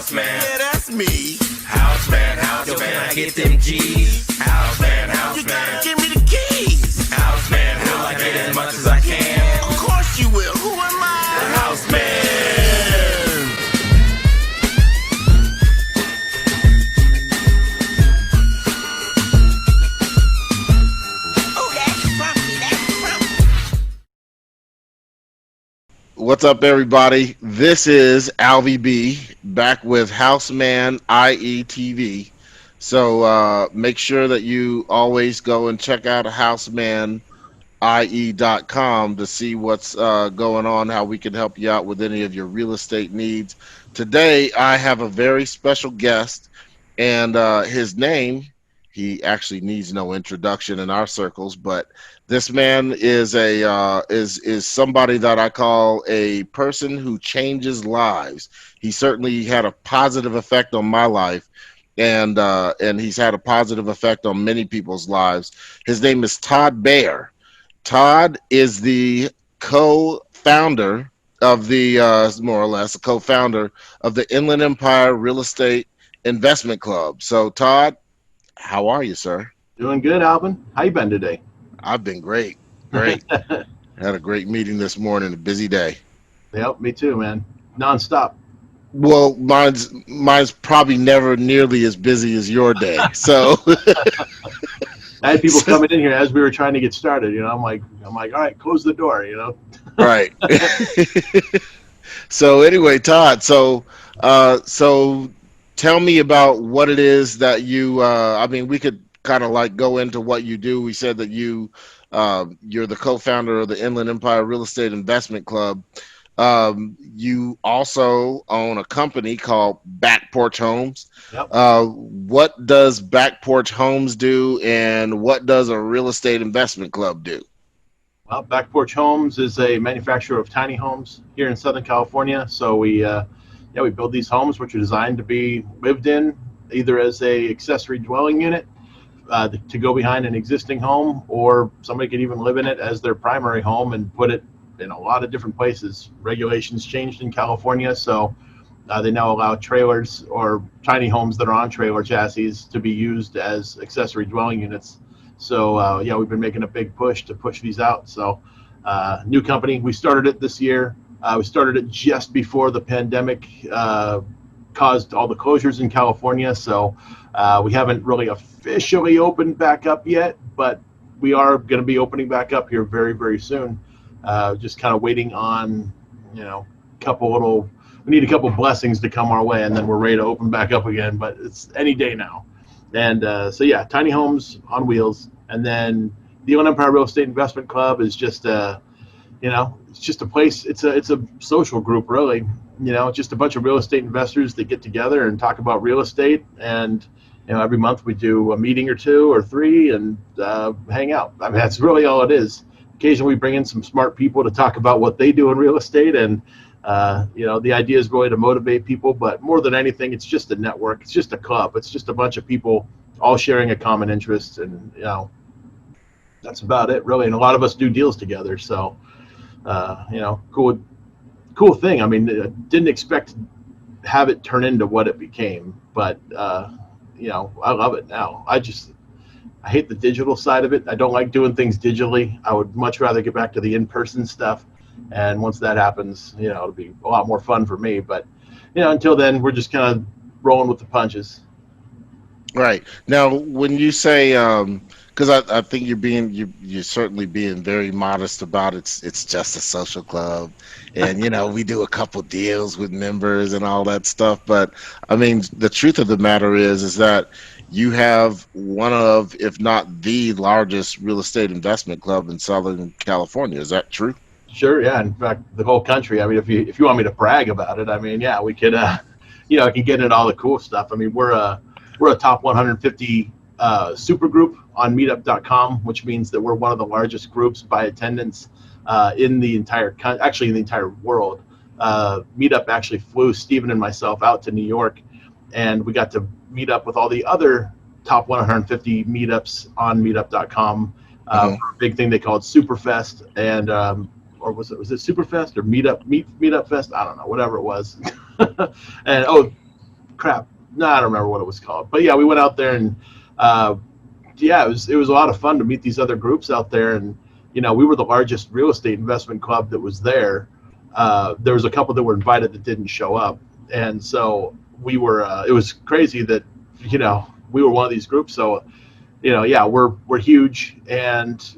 Houseman. Yeah, that's me. Houseman. Yo, can I get them G's? Houseman. You gotta give me the keys. Houseman, will I get as much as I can? Of course you will. Who am I? The Houseman. What's up, everybody? This is Alvin B back with HousemanIE TV. So make sure that you always go and check out HousemanIE.com to see what's going on, how we can help you out with any of your real estate needs. Today, I have a very special guest, and his name, he actually needs no introduction in our circles, but this man is is somebody that I call a person who changes lives. He certainly had a positive effect on my life, and he's had a positive effect on many people's lives. His name is Todd Bayer. Todd is the co-founder of the more or less a co-founder of the Inland Empire Real Estate Investment Club. So, Todd, how are you, sir? Doing good, Alvin. How you been today? I've been great. Had a great meeting this morning, a busy day. Yep, me too, man. Non-stop. Well, mine's probably never nearly as busy as your day. So I had people coming in here as we were trying to get started. You know, I'm like, all right, close the door. You know. Right. So anyway, Todd. So tell me about what it is that you. I mean, we could kind of like go into what you do. We said that you're the co-founder of the Inland Empire Real Estate Investment Club. You also own a company called Back Porch Homes. Yep. What does Back Porch Homes do, and what does a real estate investment club do? Well, Back Porch Homes is a manufacturer of tiny homes here in Southern California. So we build these homes which are designed to be lived in either as a accessory dwelling unit to go behind an existing home, or somebody could even live in it as their primary home and put it in a lot of different places. Regulations changed in California, so they now allow trailers or tiny homes that are on trailer chassis to be used as accessory dwelling units. So we've been making a big push to push these out. So new company, we started it this year. We started it just before the pandemic caused all the closures in California. So we haven't really officially opened back up yet, but we are going to be opening back up here very, very soon. Just kind of waiting on, we need a couple blessings to come our way, and then we're ready to open back up again, but it's any day now. And tiny homes on wheels. And then the Inland Empire Real Estate Investment Club is just it's just a place. It's a social group, really. Just a bunch of real estate investors that get together and talk about real estate. And every month we do a meeting or two or three and hang out. I mean, that's really all it is. Occasionally we bring in some smart people to talk about what they do in real estate, and the idea is really to motivate people. But more than anything, it's just a network. It's just a club. It's just a bunch of people all sharing a common interest, and that's about it, really. And a lot of us do deals together. So cool thing. I mean, didn't expect to have it turn into what it became, but I love it now. I hate the digital side of it. I don't like doing things digitally. I would much rather get back to the in-person stuff. And once that happens, it'll be a lot more fun for me. But until then, we're just kind of rolling with the punches. Right. Now, when you say, because I think you're certainly being very modest about it's just a social club, and we do a couple deals with members and all that stuff. But I mean, the truth of the matter is that you have one of, if not the largest real estate investment club in Southern California. Is that true? Sure. Yeah. In fact, the whole country. I mean, if you want me to brag about it, I mean, yeah, we could. I can get into all the cool stuff. I mean, we're a top 150 super group on meetup.com, which means that we're one of the largest groups by attendance in the entire world. Meetup actually flew Stephen and myself out to New York, and we got to meet up with all the other top 150 meetups on meetup.com. For a big thing they called Superfest, and or was it Superfest or Meetup Fest? I don't know, whatever it was. And crap. No, I don't remember what it was called. But yeah, we went out there and yeah, it was a lot of fun to meet these other groups out there. And we were the largest real estate investment club that was there. There was a couple that were invited that didn't show up, and so we were. It was crazy that we were one of these groups. So yeah, we're huge, and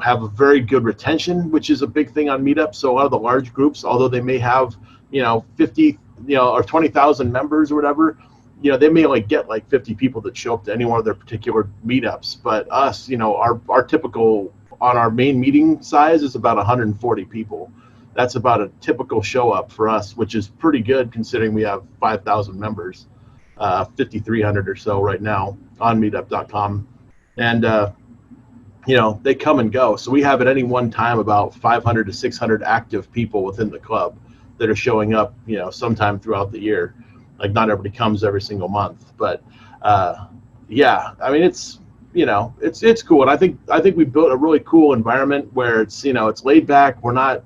have a very good retention, which is a big thing on meetups. So a lot of the large groups, although they may have 50 or 20,000 members or whatever, they may only get like 50 people that show up to any one of their particular meetups. But us, our typical on our main meeting size is about 140 people. That's about a typical show up for us, which is pretty good considering we have 5,000 members, 5,300 or so right now on meetup.com. And, they come and go. So we have at any one time about 500 to 600 active people within the club that are showing up, sometime throughout the year. Like not everybody comes every single month, but yeah, I mean, it's cool. And I think we built a really cool environment where it's, it's laid back. We're not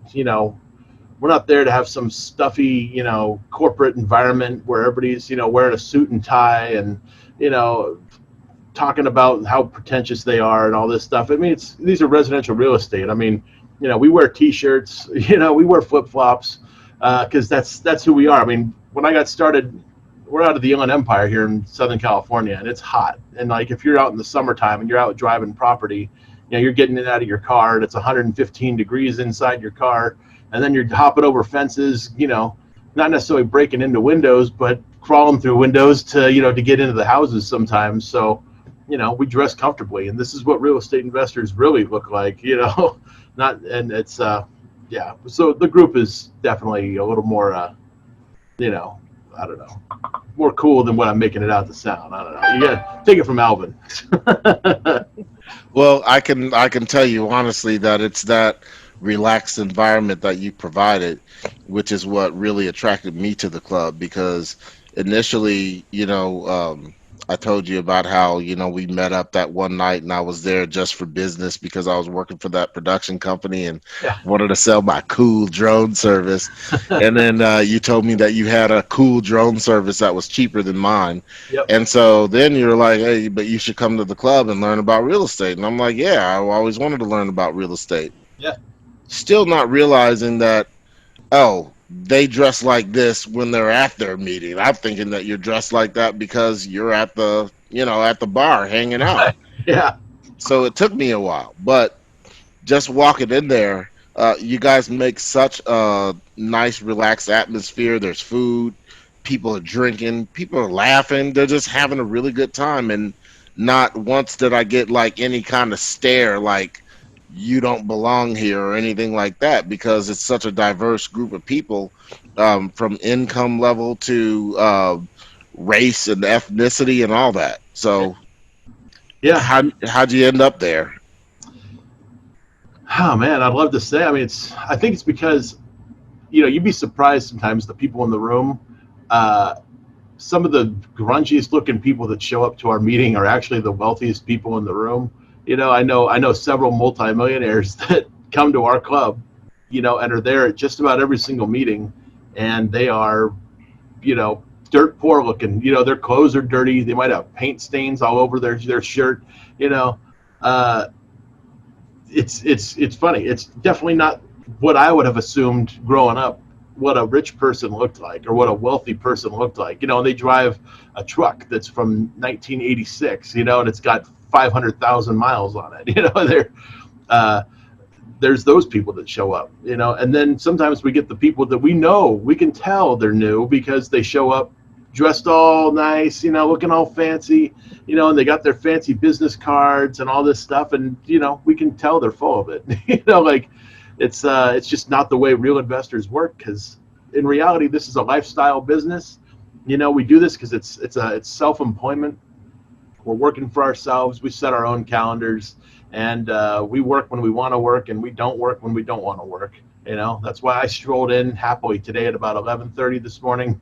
there to have some stuffy, corporate environment where everybody's, wearing a suit and tie and, talking about how pretentious they are and all this stuff. I mean, these are residential real estate. I mean, we wear T-shirts, we wear flip-flops because that's who we are. I mean, when I got started, we're out of the Inland Empire here in Southern California, and it's hot. And like if you're out in the summertime and you're out driving property, you're getting in and out of your car, and it's 115 degrees inside your car, and then you're hopping over fences, not necessarily breaking into windows, but crawling through windows to get into the houses sometimes. So we dress comfortably, and this is what real estate investors really look like, and it's yeah. So the group is definitely a little more I don't know, more cool than what I'm making it out to sound. I don't know. You gotta take it from Alvin. Well, I can tell you honestly that it's that relaxed environment that you provided, which is what really attracted me to the club. Because initially, I told you about how, we met up that one night and I was there just for business because I was working for that production company and wanted to sell my cool drone service. And then you told me that you had a cool drone service that was cheaper than mine. Yep. And so then you're like, hey, but you should come to the club and learn about real estate. And I'm like, yeah, I always wanted to learn about real estate. Yeah. Still not realizing that, they dress like this when they're at their meeting. I'm thinking that you're dressed like that because you're at the, at the bar hanging out. Yeah. So it took me a while, but just walking in there, you guys make such a nice, relaxed atmosphere. There's food, people are drinking, people are laughing. They're just having a really good time. And not once did I get like any kind of stare, like, you don't belong here or anything like that, because it's such a diverse group of people, from income level to race and ethnicity and all that. So yeah, how'd you end up there? Oh man, I'd love to say. I mean, I think it's because you'd be surprised sometimes the people in the room. Some of the grungiest looking people that show up to our meeting are actually the wealthiest people in the room. I know several multimillionaires that come to our club, and are there at just about every single meeting, and they are, dirt poor looking. Their clothes are dirty. They might have paint stains all over their shirt. It's funny. It's definitely not what I would have assumed growing up, what a rich person looked like or what a wealthy person looked like. They drive a truck that's from 1986, and it's got 500,000 miles on it. There's those people that show up, and then sometimes we get the people that we can tell they're new because they show up dressed all nice, looking all fancy, and they got their fancy business cards and all this stuff, and we can tell they're full of it. Like it's just not the way real investors work, because in reality this is a lifestyle business. We do this because it's self-employment. We're working for ourselves. We set our own calendars, and we work when we want to work, and we don't work when we don't want to work. That's why I strolled in happily today at about 11:30 this morning.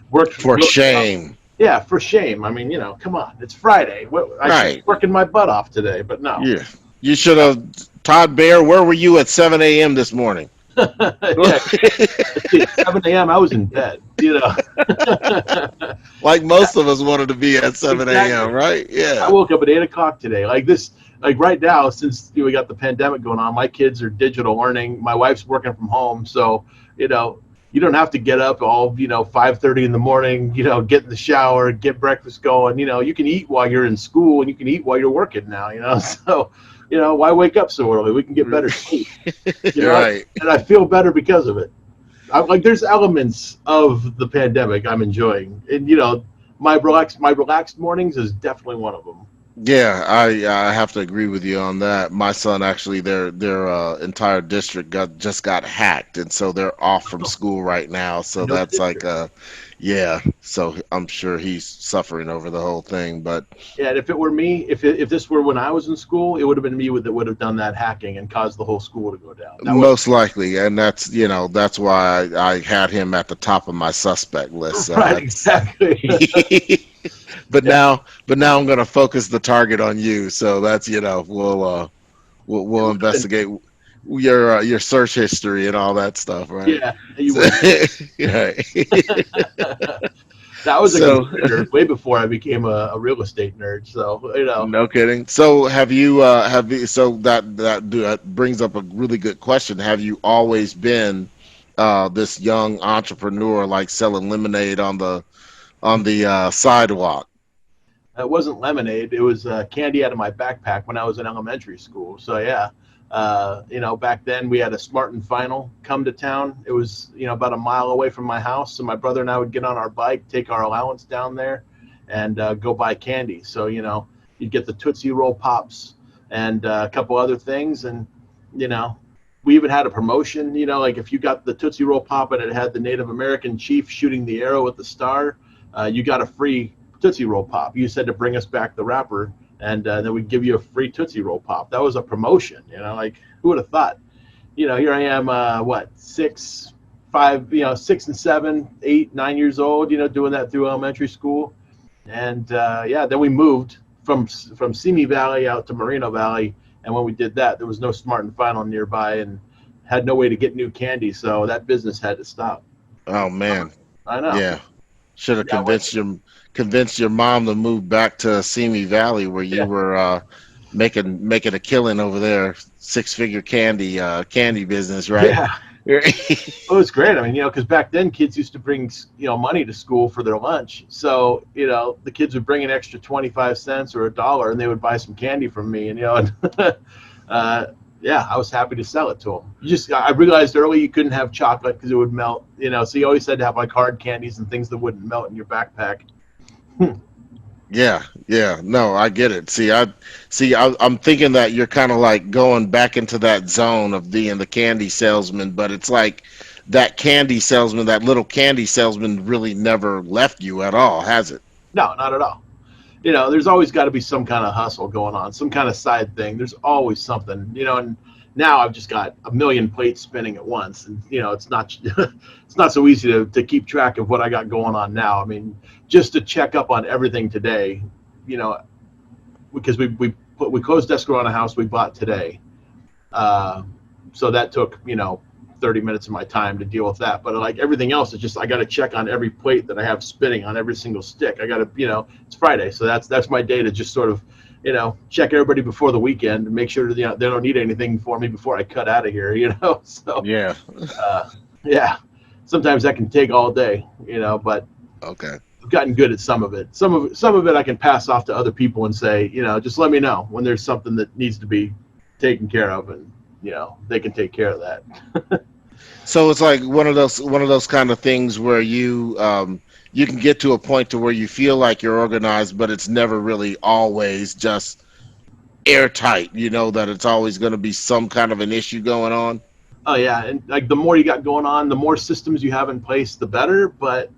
Worked for shame. Yeah, for shame. I mean, come on, it's Friday. I was working my butt off today, but no. Yeah, you should have. Todd Bayer, where were you at 7 a.m. this morning? Yeah, at 7 a.m. I was in bed. Like most of us wanted to be at 7 a.m., Exactly. right? I Yeah. woke up at 8 o'clock today. Like this, like right now, since we got the pandemic going on, my kids are digital learning. My wife's working from home, so you know, you don't have to get up all 5:30 in the morning. Get in the shower, get breakfast going. You can eat while you're in school, and you can eat while you're working now. So why wake up so early? We can get better sleep. Right. And I feel better because of it. There's elements of the pandemic I'm enjoying, and my relaxed mornings is definitely one of them. Yeah, I have to agree with you on that. My son actually, their entire district just got hacked, and so they're off from school right now. So No that's like district. yeah. So I'm sure he's suffering over the whole thing, but Yeah, and if it were me, if this were when I was in school, it would have been me that would have done that hacking and caused the whole school to go down. That was most likely, and that's why I had him at the top of my suspect list. So right, that's exactly. but Yeah, now I'm gonna focus the target on you. So that's it we'll would have been. investigate your search history and all that stuff, right? Yeah, you So, would. right. I was a So computer nerd way before I became a real estate nerd. So no kidding. So have you so that brings up a really good question. Have you always been this young entrepreneur like selling lemonade on the sidewalk? it wasn't lemonade. It was candy out of my backpack when I was in elementary school. So yeah, back then we had a Smart and Final come to town. It was about a mile away from my house. So my brother and I would get on our bike, take our allowance down there, and go buy candy. So you'd get the Tootsie Roll Pops and a couple other things, and you know. We even had a promotion, like if you got the Tootsie Roll Pop and it had the Native American chief shooting the arrow with the star, you got a free Tootsie Roll Pop. You said to bring us back the wrapper, and then we'd give you a free Tootsie Roll Pop. That was a promotion, like who would have thought? Here I am, what, 6, 5, 6 and 7, 8, 9 years old, doing that through elementary school. And yeah, then we moved from Simi Valley out to Moreno Valley. And when we did that, there was no Smart and Final nearby and had no way to get new candy. So that business had to stop. Oh man, I know. yeah. Should have Yeah, convinced your mom to move back to Simi Valley where you yeah. were making a killing over there, six-figure candy business, right? Yeah. It was great. I mean, because back then kids used to bring, money to school for their lunch. So, the kids would bring an extra 25 cents or $1 and they would buy some candy from me. And, yeah, I was happy to sell it to them. I realized early you couldn't have chocolate because it would melt, so you always had to have like hard candies and things that wouldn't melt in your backpack. Yeah, yeah. No, I get it. I'm thinking that you're kind of like going back into that zone of being the candy salesman, but it's like that candy salesman, that little candy salesman really never left you at all, has it? No, not at all. There's always got to be some kind of hustle going on, some kind of side thing. There's always something, and now I've just got a million plates spinning at once. And, it's not, it's not so easy to keep track of what I got going on now. I mean, just to check up on everything today, because we closed escrow on a house we bought today. So that took, 30 minutes of my time to deal with that. But like everything else, it's just I got to check on every plate that I have spinning on every single stick. I got to, it's Friday, so that's my day to just sort of, check everybody before the weekend and make sure that they don't need anything for me before I cut out of here. So Yeah. yeah, sometimes that can take all day, but Okay. I've gotten good at some of it. Some of it I can pass off to other people and say, just let me know when there's something that needs to be taken care of, and they can take care of that. So it's like one of those kind of things where you can get to a point to where you feel like you're organized, but it's never really always just airtight. You know that it's always going to be some kind of an issue going on. Oh yeah, and like the more you got going on, the more systems you have in place, the better. But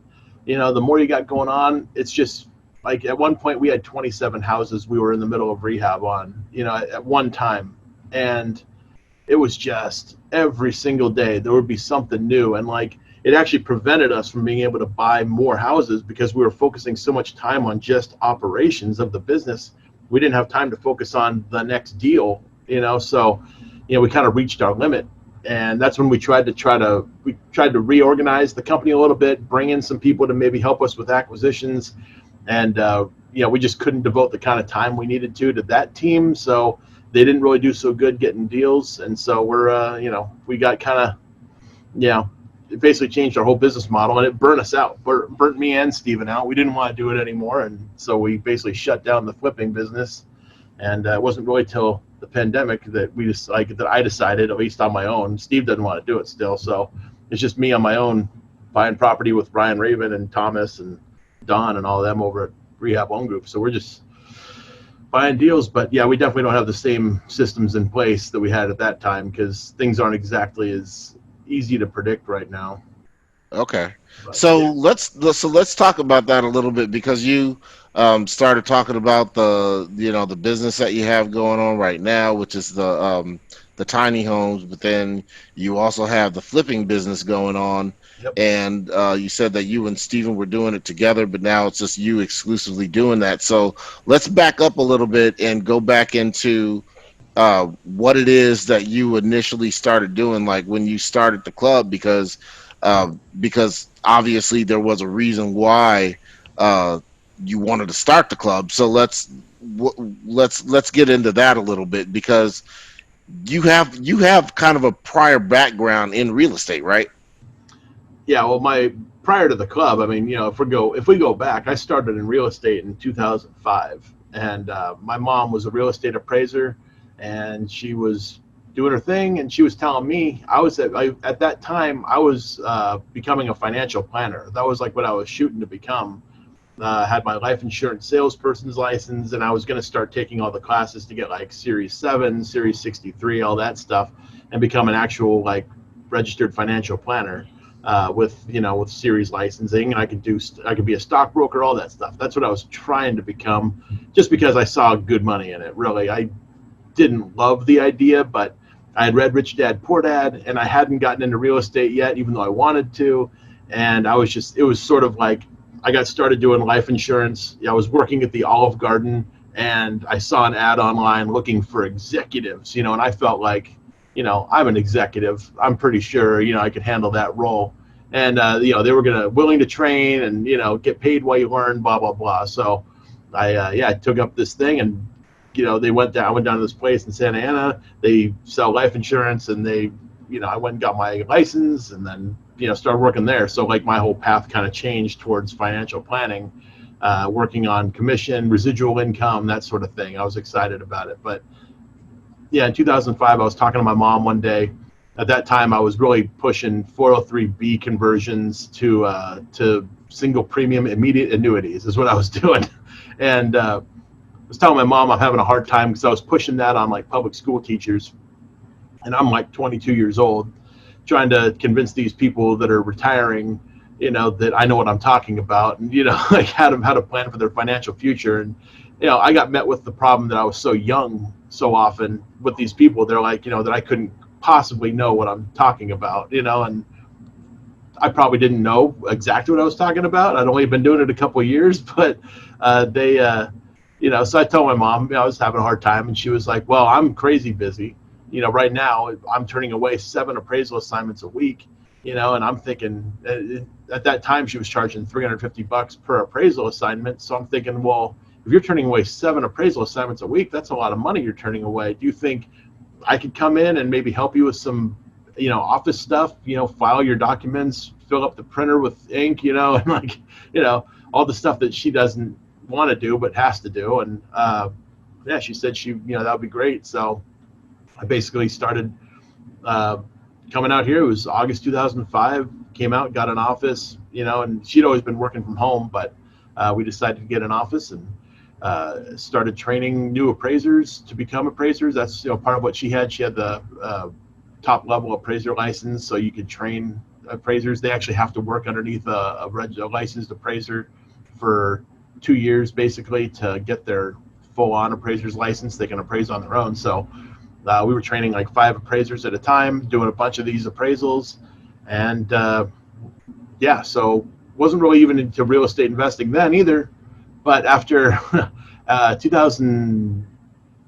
the more you got going on, it's just like at one point we had 27 houses we were in the middle of rehab on, at one time, and it was just every single day there would be something new, and like it actually prevented us from being able to buy more houses because we were focusing so much time on just operations of the business. We didn't have time to focus on the next deal, so we kind of reached our limit. and that's when we tried to reorganize the company a little bit, bring in some people to maybe help us with acquisitions, and we just couldn't devote the kind of time we needed to that team. So they didn't really do so good getting deals, and so we got kind of it basically changed our whole business model, and it burnt us out, burnt me and Steven out. We didn't want to do it anymore, and so we basically shut down the flipping business. And it wasn't really till the pandemic that I decided, at least on my own. Steve doesn't want to do it still, so it's just me on my own buying property with Brian Raven and Thomas and Don and all of them over at Rehab Loan Group. So we're just buying deals, but yeah, we definitely don't have the same systems in place that we had at that time, because things aren't exactly as easy to predict right now. Okay, But, so yeah. let's talk about that a little bit, because you started talking about the business that you have going on right now, which is the tiny homes, but then you also have the flipping business going on. Yep. And you said that you and Steven were doing it together, but now it's just you exclusively doing that. So let's back up a little bit and go back into what it is that you initially started doing, like when you started the club, because obviously there was a reason why you wanted to start the club. So let's get into that a little bit, because you have kind of a prior background in real estate, right? Yeah, well, prior to the club, I mean, if we go back, I started in real estate in 2005, and my mom was a real estate appraiser, and she was doing her thing, and she was telling me, at that time I was becoming a financial planner. That was like what I was shooting to become. Had my life insurance salesperson's license, and I was going to start taking all the classes to get like Series 7, Series 63, all that stuff, and become an actual like registered financial planner. With series licensing, and I could be a stockbroker, all that stuff. That's what I was trying to become, just because I saw good money in it. Really, I didn't love the idea, but I had read Rich Dad Poor Dad, and I hadn't gotten into real estate yet, even though I wanted to. And it was sort of like I got started doing life insurance. I was working at the Olive Garden, and I saw an ad online looking for executives, and I felt like, I'm an executive. I'm pretty sure, I could handle that role. And, they were willing to train and, get paid while you learn, blah, blah, blah. So I took up this thing, and, I went down to this place in Santa Ana. They sell life insurance, and I went and got my license, and then, started working there. So like my whole path kind of changed towards financial planning, working on commission, residual income, that sort of thing. I was excited about it. But yeah, in 2005, I was talking to my mom one day. At that time, I was really pushing 403B conversions to single premium immediate annuities is what I was doing. And I was telling my mom I'm having a hard time, because I was pushing that on like public school teachers. And I'm like 22 years old, trying to convince these people that are retiring, that I know what I'm talking about, and, like how to plan for their financial future. And, I got met with the problem that I was so young so often with these people. They're like, that I couldn't possibly know what I'm talking about, and I probably didn't know exactly what I was talking about. I'd only been doing it a couple of years, but so I told my mom, I was having a hard time, and she was like, well, I'm crazy busy. Right now I'm turning away 7 appraisal assignments a week, and I'm thinking at that time she was charging $350 per appraisal assignment. So I'm thinking, well, if you're turning away 7 appraisal assignments a week, that's a lot of money you're turning away. Do you think I could come in and maybe help you with some, office stuff, file your documents, fill up the printer with ink, and like, all the stuff that she doesn't want to do, but has to do. And she said that would be great. So I basically started coming out here. It was August 2005, came out, got an office, and she'd always been working from home, but we decided to get an office and started training new appraisers to become appraisers. That's part of what she had. She had the top level appraiser license, so you could train appraisers. They actually have to work underneath a licensed appraiser for 2 years basically to get their full-on appraiser's license. They can appraise on their own. So we were training like 5 appraisers at a time, doing a bunch of these appraisals, and so wasn't really even into real estate investing then either. But after 2000,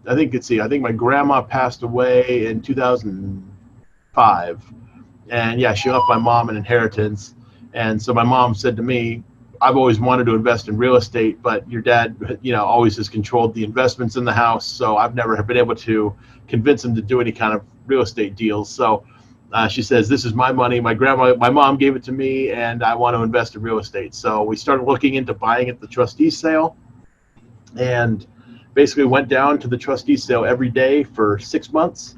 I think my grandma passed away in 2000, 5. And yeah, she left my mom an inheritance. And so my mom said to me, I've always wanted to invest in real estate, but your dad, always has controlled the investments in the house. So I've never been able to convince him to do any kind of real estate deals. So she says, this is my money. My mom gave it to me, and I want to invest in real estate. So we started looking into buying at the trustee sale, and basically went down to the trustee sale every day for 6 months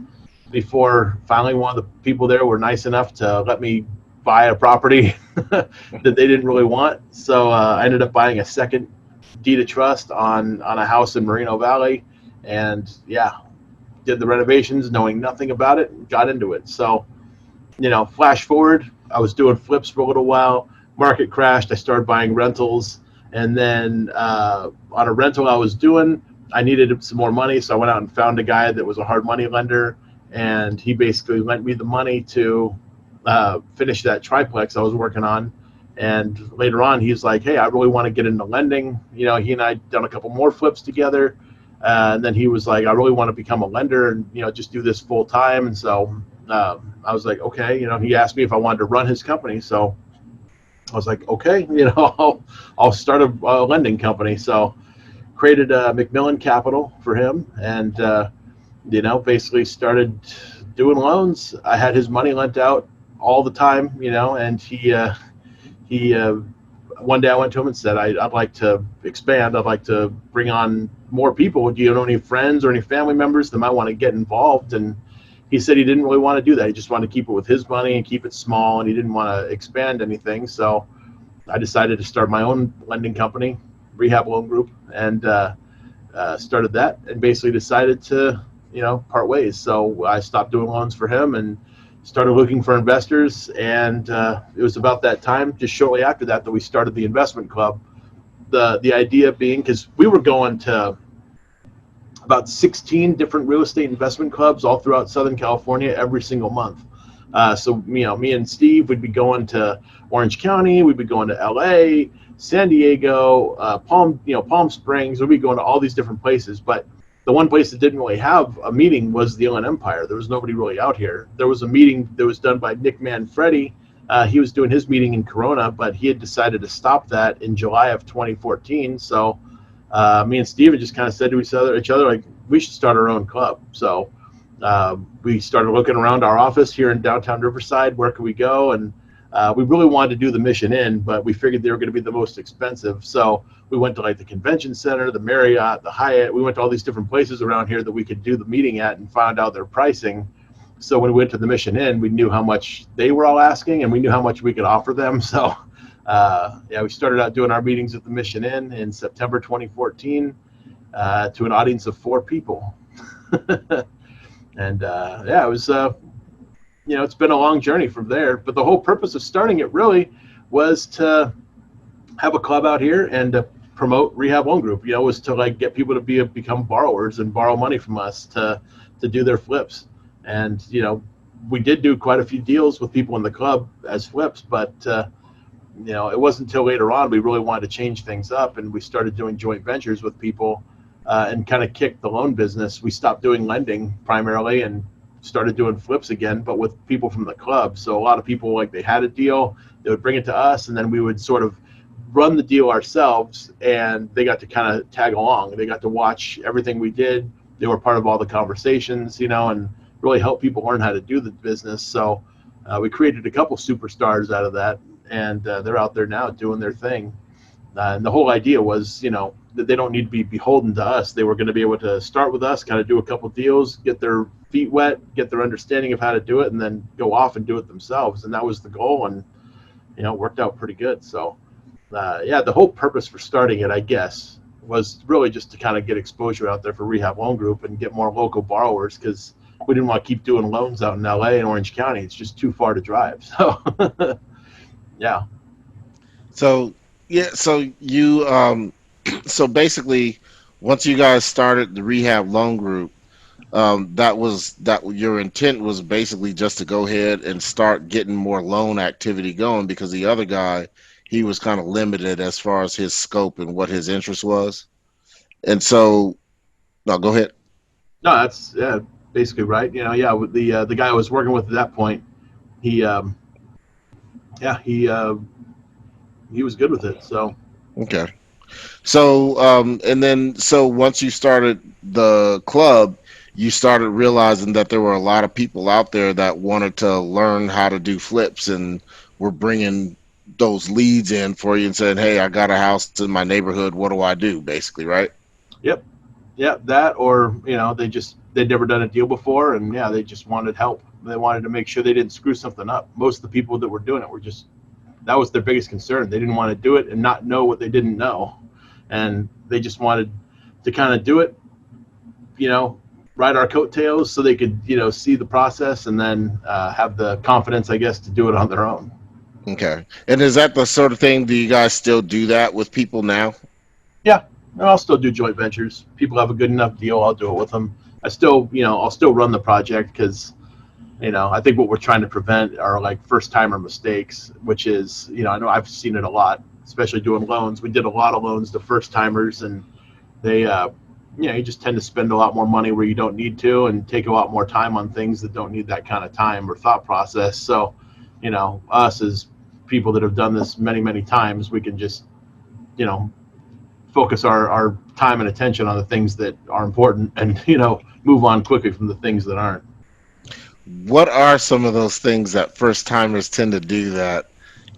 before finally one of the people there were nice enough to let me buy a property that they didn't really want. So I ended up buying a second deed of trust on a house in Moreno Valley, and yeah, did the renovations knowing nothing about it and got into it. So, flash forward, I was doing flips for a little while. Market crashed. I started buying rentals. And then on a rental I was doing, I needed some more money. So I went out and found a guy that was a hard money lender. And he basically lent me the money to finish that triplex I was working on. And later on, he's like, hey, I really want to get into lending. He and I done a couple more flips together. And then he was like, I really want to become a lender and, just do this full time. And so I was like, okay, he asked me if I wanted to run his company. So I was like, okay, I'll start a lending company. So created Macmillan Capital for him, and basically started doing loans. I had his money lent out all the time, and he one day I went to him and said, I'd like to expand. I'd like to bring on more people. Do you know any friends or any family members that might want to get involved? And he said he didn't really want to do that. He just wanted to keep it with his money and keep it small, and he didn't want to expand anything. So I decided to start my own lending company, Rehab Loan Group, and started that, and basically decided to, part ways. So I stopped doing loans for him and started looking for investors. And it was about that time, just shortly after that, that we started the investment club. The idea being, because we were going to about 16 different real estate investment clubs all throughout Southern California every single month. So me and Steve would be going to Orange County, we'd be going to LA, San Diego, Palm Springs. We'd be going to all these different places. But the one place that didn't really have a meeting was the Inland Empire. There was nobody really out here. There was a meeting that was done by Nick Manfredi. He was doing his meeting in Corona, but he had decided to stop that in July of 2014. So me and Steven just kind of said to each other, like, we should start our own club. So we started looking around our office here in downtown Riverside. Where could we go? And we really wanted to do the Mission Inn, but we figured they were going to be the most expensive. So we went to like the Convention Center, the Marriott, the Hyatt. We went to all these different places around here that we could do the meeting at and found out their pricing. So when we went to the Mission Inn, we knew how much they were all asking, and we knew how much we could offer them. So we started out doing our meetings at the Mission Inn in September 2014 to an audience of 4 people. And it was, it's been a long journey from there. But the whole purpose of starting it really was to have a club out here and to promote Rehab Loan Group. Was to like get people to become borrowers and borrow money from us to do their flips. And we did do quite a few deals with people in the club as flips, but it wasn't until later on we really wanted to change things up, and we started doing joint ventures with people and kind of kicked the loan business. We stopped doing lending primarily and started doing flips again, but with people from the club. So a lot of people, like, they had a deal, they would bring it to us, and then we would sort of run the deal ourselves, and they got to kind of tag along. They got to watch everything we did. They were part of all the conversations, and really help people learn how to do the business. So we created a couple superstars out of that, and they're out there now doing their thing. And the whole idea was, that they don't need to be beholden to us. They were going to be able to start with us, kind of do a couple deals, get their feet wet, get their understanding of how to do it, and then go off and do it themselves. And that was the goal, and it worked out pretty good. So the whole purpose for starting it, I guess, was really just to kind of get exposure out there for Rehab Loan Group and get more local borrowers, because we didn't want to keep doing loans out in LA and Orange County. It's just too far to drive. So yeah. So you so basically, once you guys started the Rehab Loan Group, that your intent was basically just to go ahead and start getting more loan activity going, because the other guy, he was kind of limited as far as his scope and what his interest was. And so, no, go ahead. No, that's basically, right? Yeah, with the guy I was working with at that point, he yeah he was good with it. So Okay. So, and then, so once you started the club, you started realizing that there were a lot of people out there that wanted to learn how to do flips and were bringing those leads in for you and saying, "Hey, I got a house in my neighborhood. What do I do?" Basically, right? yep, yeah, that, or they'd never done a deal before, and yeah, they just wanted help. They wanted to make sure they didn't screw something up. Most of the people that were doing it were just, that was their biggest concern. They didn't want to do it and not know what they didn't know, and they just wanted to kind of do it, you know, ride our coattails so they could, see the process and then have the confidence, I guess, to do it on their own. Okay. And is that the sort of thing? Do you guys still do that with people now? Yeah, no, I'll still do joint ventures. People have a good enough deal, I'll do it with them. I still, I'll still run the project because, I think what we're trying to prevent are like first timer mistakes, which is, I know I've seen it a lot, especially doing loans. We did a lot of loans to first timers, and they, you just tend to spend a lot more money where you don't need to and take a lot more time on things that don't need that kind of time or thought process. So, us as people that have done this many, many times, we can just, you know, focus our time and attention on the things that are important and, move on quickly from the things that aren't. What are some of those things that first timers tend to do that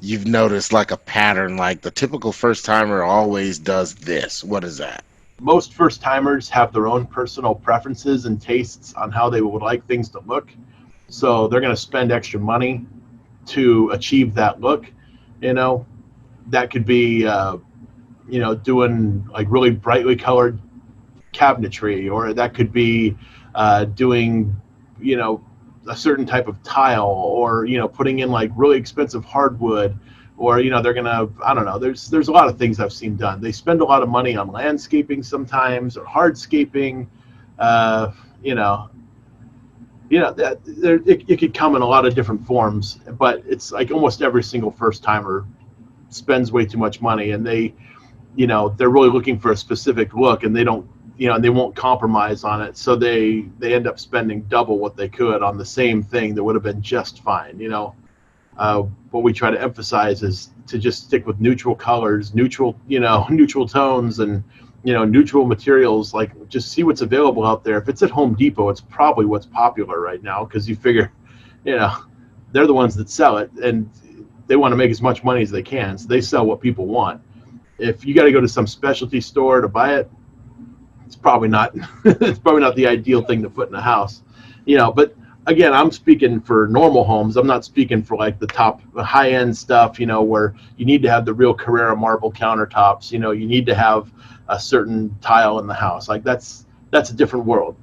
you've noticed, like a pattern, like the typical first timer always does this? What is that? Most first timers have their own personal preferences and tastes on how they would like things to look. So they're going to spend extra money to achieve that look. You know, that could be, doing like really brightly colored cabinetry, or that could be doing, you know, a certain type of tile, or, putting in like really expensive hardwood, or, they're gonna, I don't know, there's a lot of things I've seen done. They spend a lot of money on landscaping sometimes, or hardscaping. uh, you know that it could come in a lot of different forms, but it's like almost every single first timer spends way too much money, and they're really looking for a specific look, and they don't, and they won't compromise on it, so they end up spending double what they could on the same thing that would have been just fine. What we try to emphasize is to just stick with neutral colors, neutral, neutral tones, and, neutral materials. Like, just see what's available out there. If it's at Home Depot, it's probably what's popular right now, because you figure, you know they're the ones that sell it, and they want to make as much money as they can, so they sell what people want. If you got to go to some specialty store to buy it, it's probably not it's probably not the ideal thing to put in a house. But again, I'm speaking for normal homes. I'm not speaking for like the high end stuff, where you need to have the real Carrera marble countertops. You need to have a certain tile in the house. Like, that's a different world.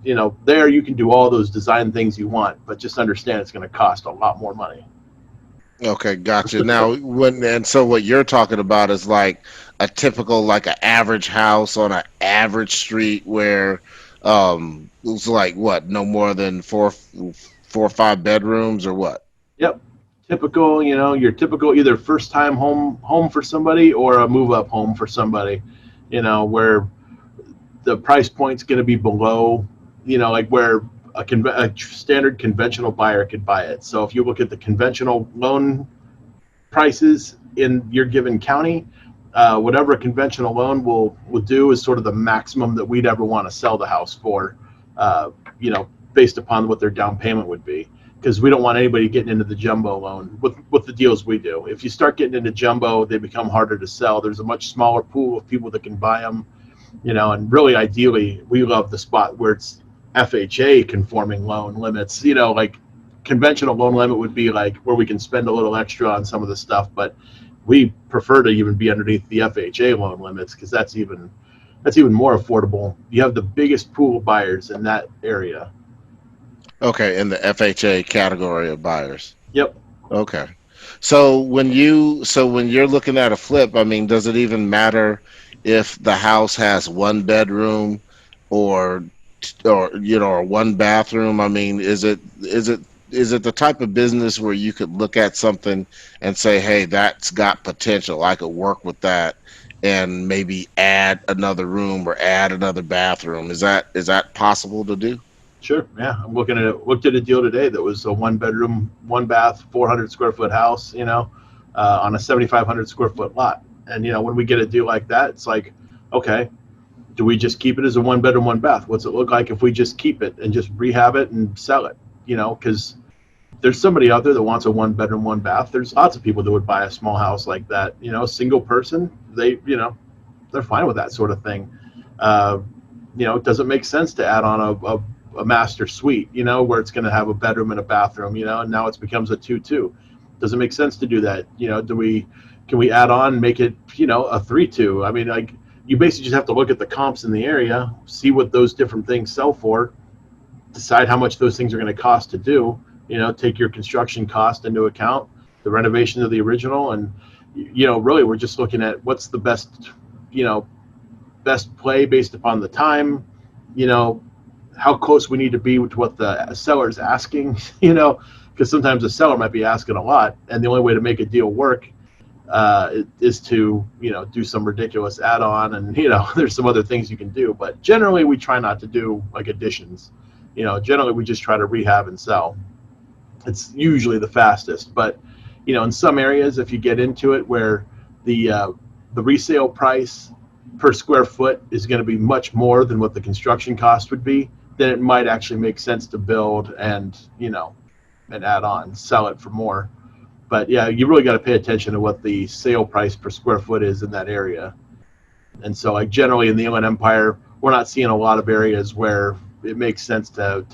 There you can do all those design things you want, but just understand it's going to cost a lot more money. Okay, gotcha. Now, so what you're talking about is like a typical, like an average house on an average street where it's like what, no more than four or five bedrooms or what? Yep. Typical, your typical either first time home for somebody, or a move up home for somebody, where the price point's going to be below, like where a standard conventional buyer could buy it. So if you look at the conventional loan prices in your given county, whatever a conventional loan will do is sort of the maximum that we'd ever want to sell the house for, based upon what their down payment would be. Because we don't want anybody getting into the jumbo loan with the deals we do. If you start getting into jumbo, they become harder to sell. There's a much smaller pool of people that can buy them, and really ideally, we love the spot where it's FHA conforming loan limits. Like conventional loan limit would be like where we can spend a little extra on some of the stuff, but we prefer to even be underneath the FHA loan limits, because that's even more affordable. You have the biggest pool of buyers in that area. Okay, in the FHA category of buyers. Yep. Okay. So when you're looking at a flip, I mean, does it even matter if the house has one bedroom or or one bathroom? I mean, is it the type of business where you could look at something and say, "Hey, that's got potential. I could work with that and maybe add another room or add another bathroom." Is that possible to do? Sure. Yeah, I'm looked at a deal today that was a 1 bedroom, 1 bath, 400 square foot house. On a 7,500 square foot lot. And when we get a deal like that, it's like, okay, do we just keep it as a 1 bedroom, 1 bath? What's it look like if we just keep it and just rehab it and sell it? Because there's somebody out there that wants a 1 bedroom, 1 bath. There's lots of people that would buy a small house like that. Single person, they're fine with that sort of thing. Uh, it doesn't make sense to add on a master suite, where it's going to have a bedroom and a bathroom, and now it becomes a 2-2. Doesn't make sense to do that. Can we add on and make it, a 3-2? I mean, like, you basically just have to look at the comps in the area, see what those different things sell for, decide how much those things are going to cost to do, take your construction cost into account, the renovation of the original. And, really we're just looking at what's the best play based upon the time, how close we need to be to what the seller's asking, because sometimes the seller might be asking a lot, and the only way to make a deal work is to do some ridiculous add-on, and there's some other things you can do, but generally we try not to do like additions. Generally we just try to rehab and sell. It's usually the fastest, but in some areas, if you get into it where the resale price per square foot is going to be much more than what the construction cost would be, then it might actually make sense to build and add on, sell it for more. But yeah, you really got to pay attention to what the sale price per square foot is in that area. And so, like, generally in the Inland Empire, we're not seeing a lot of areas where it makes sense to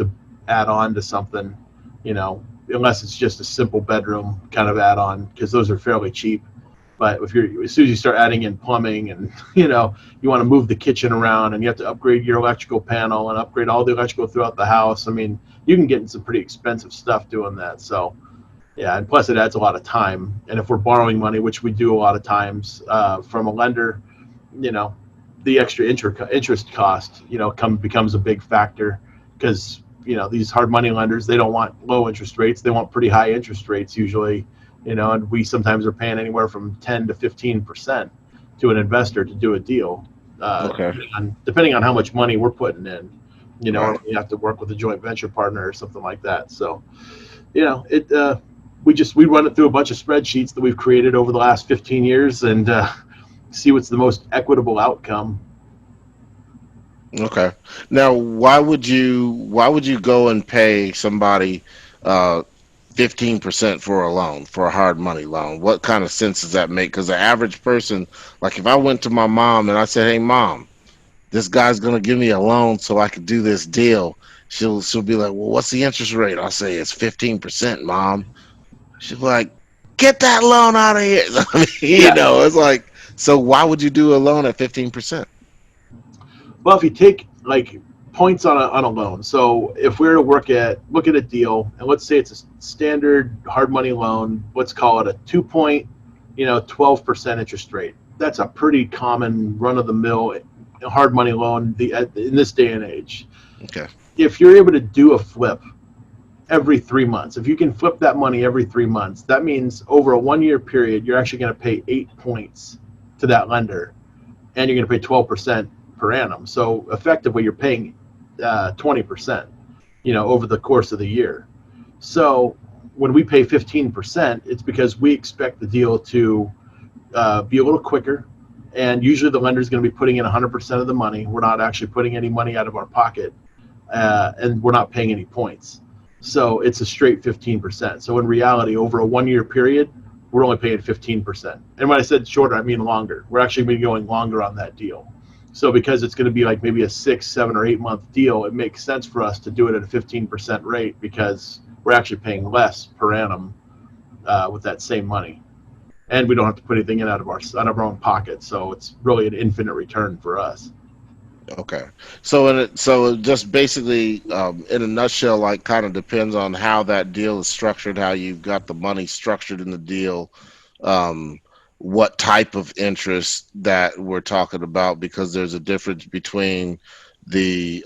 add on to something, unless it's just a simple bedroom kind of add on, because those are fairly cheap. But as soon as you start adding in plumbing and, you want to move the kitchen around and you have to upgrade your electrical panel and upgrade all the electrical throughout the house, I mean, you can get in some pretty expensive stuff doing that. So, yeah, and plus it adds a lot of time. And if we're borrowing money, which we do a lot of times from a lender, the extra interest cost, becomes a big factor, because, these hard money lenders, they don't want low interest rates. They want pretty high interest rates usually. And we sometimes are paying anywhere from 10 to 15% to an investor to do a deal, Okay. depending on how much money we're putting in. Right. You have to work with a joint venture partner or something like that. So, we run it through a bunch of spreadsheets that we've created over the last 15 years and see what's the most equitable outcome. Okay. Now, why would you go and pay somebody 15% for a loan, for a hard money loan? What kind of sense does that make? Because the average person, like if I went to my mom and I said, "Hey, mom, this guy's gonna give me a loan so I could do this deal," she'll be like, "Well, what's the interest rate?" I'll say it's 15%, mom. She's like, "Get that loan out of here." I mean, Yeah. it's like, so why would you do a loan at 15%? Well, if you take like points on a loan, so if we were to look at a deal, and let's say it's a standard hard money loan, let's call it a 12% interest rate. That's a pretty common run of the mill hard money loan in this day and age. Okay. If you're able to do a flip every 3 months, if you can flip that money every 3 months, that means over a 1 year period, you're actually going to pay 8 points to that lender, and you're going to pay 12% per annum. So effectively, you're paying 20%, over the course of the year. So when we pay 15%, it's because we expect the deal to be a little quicker. And usually the lender is going to be putting in 100% of the money. We're not actually putting any money out of our pocket, and we're not paying any points. So it's a straight 15%. So in reality, over a 1 year period, we're only paying 15%. And when I said shorter, I mean longer. We're actually going to be going longer on that deal. So because it's going to be like maybe a 6, 7, or 8 month deal, it makes sense for us to do it at a 15% rate, because we're actually paying less per annum with that same money. And we don't have to put anything in out of our own pocket. So it's really an infinite return for us. Okay. So it just basically, in a nutshell, like kind of depends on how that deal is structured, how you've got the money structured in the deal, what type of interest that we're talking about, because there's a difference between the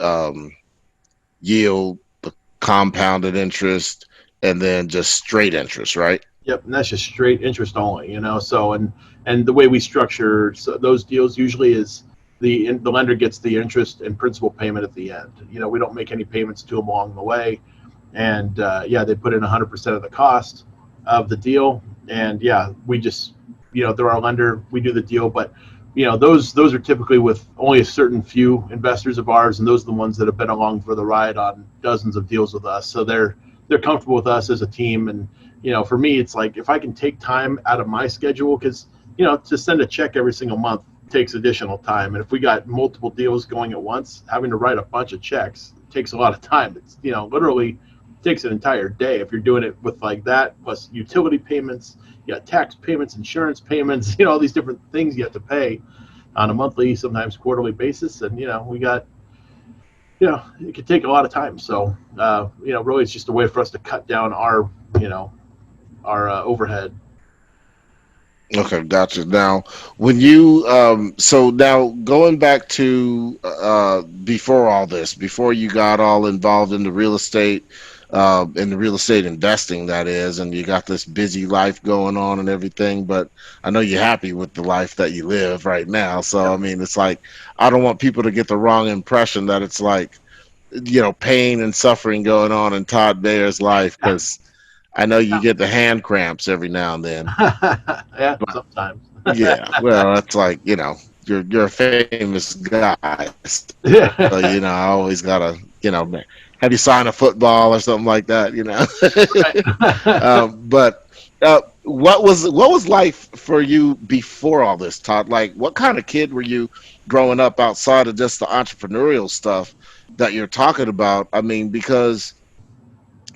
yield, the compounded interest, and then just straight interest, right? Yep, and that's just straight interest only. So and the way we structure those deals usually is the lender gets the interest and principal payment at the end. We don't make any payments to them along the way. And they put in 100% of the cost of the deal. And we just, they're our lender, we do the deal. But those are typically with only a certain few investors of ours, and those are the ones that have been along for the ride on dozens of deals with us. So they're comfortable with us as a team. And for me, it's like, if I can take time out of my schedule, because to send a check every single month takes additional time, and if we got multiple deals going at once, having to write a bunch of checks takes a lot of time. It's literally takes an entire day if you're doing it with like that, plus utility payments, you got tax payments, insurance payments, all these different things you have to pay on a monthly, sometimes quarterly basis. And we got, it could take a lot of time. So really it's just a way for us to cut down our overhead. Okay, gotcha. Now, when you so now going back to before all this, before you got all involved in the real estate, in the real estate investing, that is, and you got this busy life going on and everything, but I know you're happy with the life that you live right now. So I mean, it's like, I don't want people to get the wrong impression that it's like, pain and suffering going on in Todd Bayer's life, because I know you get the hand cramps every now and then. Sometimes. Yeah, well, that's like, you're a famous guy. So, I always gotta, have you sign a football or something like that, But what was life for you before all this, Todd? Like, what kind of kid were you growing up outside of just the entrepreneurial stuff that you're talking about? I mean, because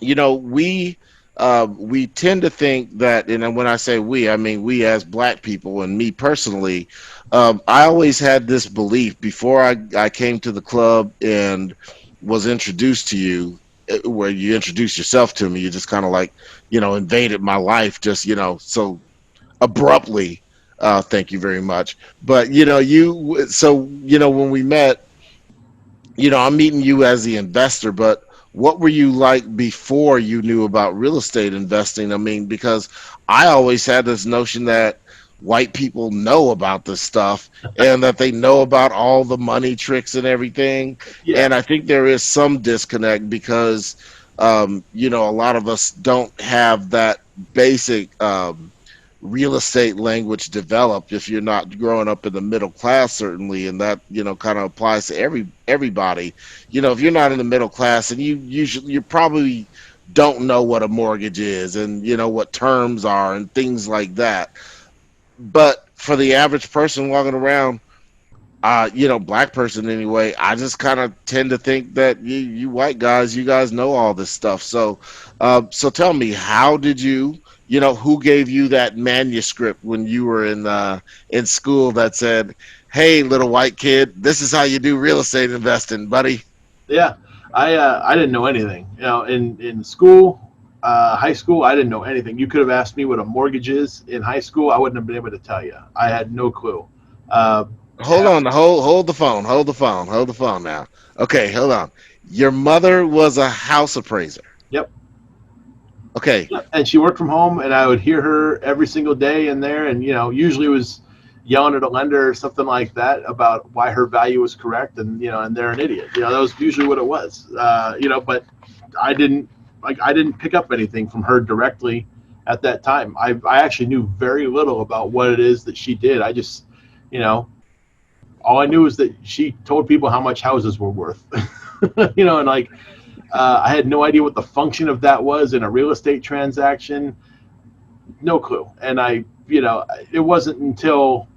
we tend to think that, and when I say we, I mean we as black people, and me personally, I always had this belief before I came to the club and was introduced to you, where you introduced yourself to me. You just kind of like, invaded my life just, so abruptly. Thank you very much. But, when we met, I'm meeting you as the investor, but what were you like before you knew about real estate investing? I mean, because I always had this notion that white people know about this stuff and that they know about all the money tricks and everything. Yeah. And I think there is some disconnect because, a lot of us don't have that basic real estate language developed if you're not growing up in the middle class, certainly, and that kind of applies to everybody. If you're not in the middle class, and you probably don't know what a mortgage is and what terms are and things like that. But for the average person walking around, black person anyway, I just kind of tend to think that you white guys, you guys know all this stuff. So tell me, how did you, who gave you that manuscript when you were in school that said, "Hey, little white kid, this is how you do real estate investing, buddy"? Yeah, I didn't know anything. In school, high school, I didn't know anything. You could have asked me what a mortgage is in high school. I wouldn't have been able to tell you. I had no clue. Hold on, hold the phone now. Okay, hold on. Your mother was a house appraiser. Yep. Okay. And she worked from home, and I would hear her every single day in there, and usually it was yelling at a lender or something like that about why her value was correct, and and they're an idiot. That was usually what it was. But I didn't pick up anything from her directly at that time. I actually knew very little about what it is that she did. I just, all I knew is that she told people how much houses were worth, and like, I had no idea what the function of that was in a real estate transaction. No clue. And it wasn't until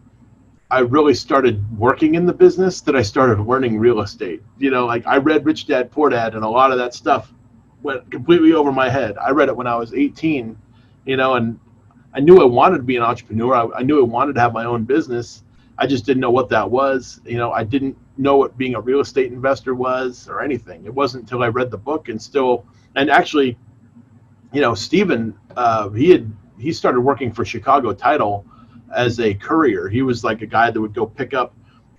I really started working in the business that I started learning real estate. Like, I read Rich Dad Poor Dad, and a lot of that stuff went completely over my head. I read it when I was 18, and I knew I wanted to be an entrepreneur. I knew I wanted to have my own business. I just didn't know what that was. I didn't know what being a real estate investor was or anything. It wasn't until I read the book and actually, Stephen, he started working for Chicago Title as a courier. He was like a guy that would go pick up,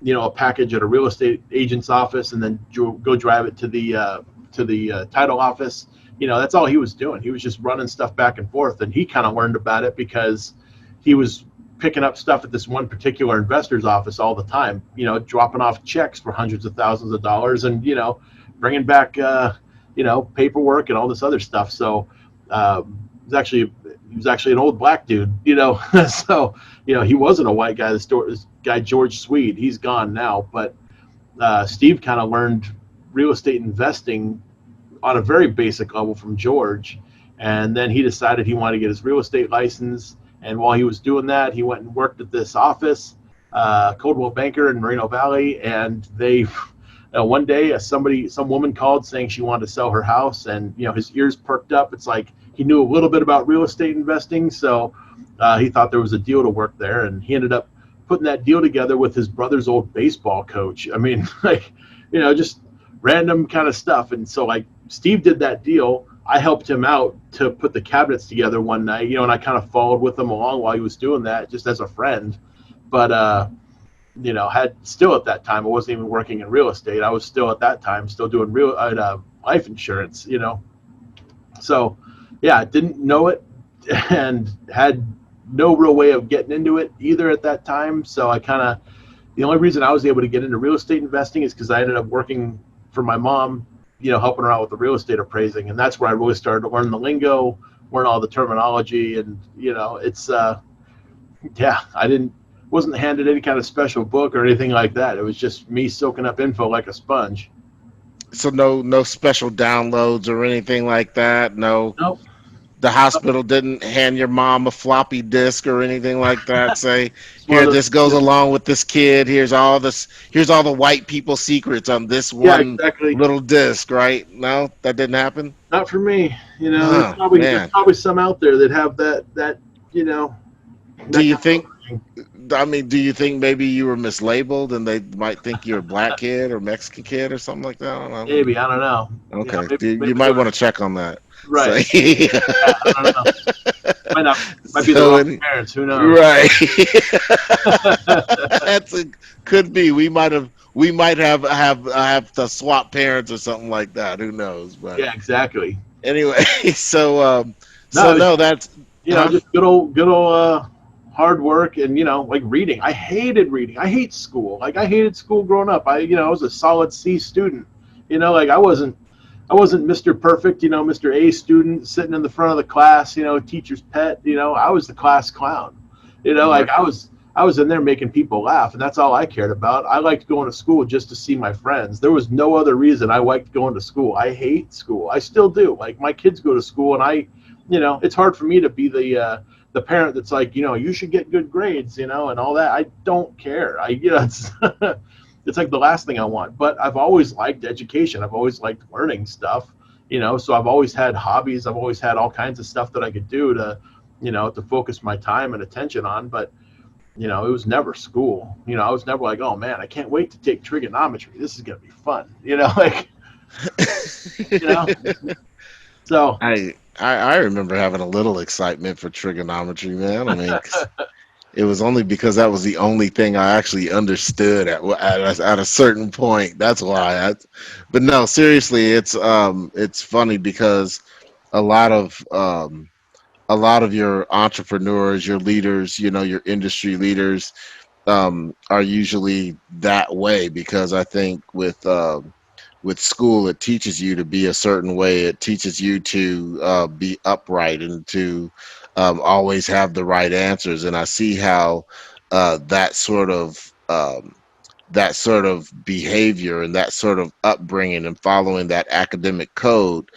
a package at a real estate agent's office and then go drive it to the title office. That's all he was doing. He was just running stuff back and forth, and he kind of learned about it because he was picking up stuff at this one particular investor's office all the time, dropping off checks for hundreds of thousands of dollars and, bringing back, paperwork and all this other stuff. So he was actually an old black dude, so, he wasn't a white guy. This guy, George Swede, he's gone now. But Steve kind of learned real estate investing on a very basic level from George. And then he decided he wanted to get his real estate license. And while he was doing that, he went and worked at this office, Coldwell Banker in Moreno Valley. And they, one day, some woman called saying she wanted to sell her house, and his ears perked up. It's like he knew a little bit about real estate investing, so he thought there was a deal to work there, and he ended up putting that deal together with his brother's old baseball coach. I mean, just random kind of stuff. And so, Steve did that deal. I helped him out to put the cabinets together one night, and I kind of followed with him along while he was doing that, just as a friend. But, still at that time, I wasn't even working in real estate. I was still at that time, still doing life insurance, So, yeah, I didn't know it and had no real way of getting into it either at that time. So the only reason I was able to get into real estate investing is because I ended up working for my mom, helping her out with the real estate appraising. And that's where I really started to learn the lingo, learn all the terminology. And, it's, wasn't handed any kind of special book or anything like that. It was just me soaking up info like a sponge. So no special downloads or anything like that? No. Nope. The hospital didn't hand your mom a floppy disk or anything like that. Say, here, this goes along with this kid. Here's all the white people secrets on this one little disc, right? No, that didn't happen. Not for me. There's probably some out there that have that. Do you think? Do you think maybe you were mislabeled and they might think you're a black kid or Mexican kid or something like that? Maybe, I don't know. Okay, maybe you might want to check on that. Right. So, yeah, I don't know. Might be the wrong parents. Who knows? Right. Could be. We might have to swap parents or something like that. Who knows? But yeah, exactly. Anyway, that's just good old hard work and reading. I hated reading. I hate school. I hated school growing up. I was a solid C student. I wasn't Mr. Perfect, Mr. A student sitting in the front of the class, teacher's pet. I was the class clown. I was in there making people laugh, and that's all I cared about. I liked going to school just to see my friends. There was no other reason I liked going to school. I hate school. I still do. My kids go to school, and it's hard for me to be the parent that's like, you should get good grades, and all that. I don't care. It's it's like the last thing I want. But I've always liked education. I've always liked learning stuff, so I've always had hobbies. I've always had all kinds of stuff that I could do to, to focus my time and attention on. But, it was never school. I was never like, oh, man, I can't wait to take trigonometry. This is going to be fun, So I remember having a little excitement for trigonometry, man. It was only because that was the only thing I actually understood at a certain point. That's why. But no, seriously, it's funny because a lot of your entrepreneurs, your leaders, your industry leaders, are usually that way, because I think with school, it teaches you to be a certain way. It teaches you to be upright and to always have the right answers. And I see how that sort of behavior and that sort of upbringing and following that academic code,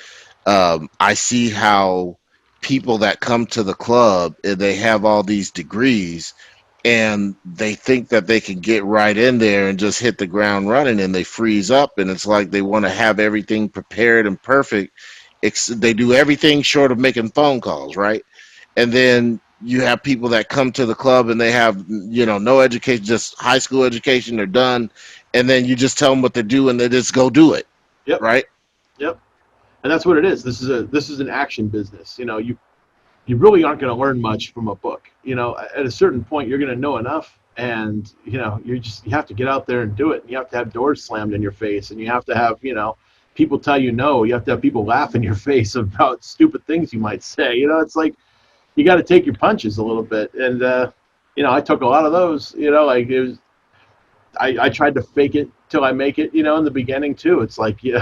I see how people that come to the club and they have all these degrees and they think that they can get right in there and just hit the ground running, and they freeze up, and it's like they want to have everything prepared and perfect. They do everything short of making phone calls, right? And then you have people that come to the club and they have, no education, just high school education, they're done. And then you just tell them what to do and they just go do it. Yep. Right. Yep. And that's what it is. This is an action business. You really aren't going to learn much from a book. At a certain point, you're going to know enough, and, you have to get out there and do it. You have to have doors slammed in your face, and you have to have, people tell you no. You have to have people laugh in your face about stupid things you might say. It's like, you got to take your punches a little bit. And, I took a lot of those, like it was, I tried to fake it till I make it, in the beginning too. It's like, you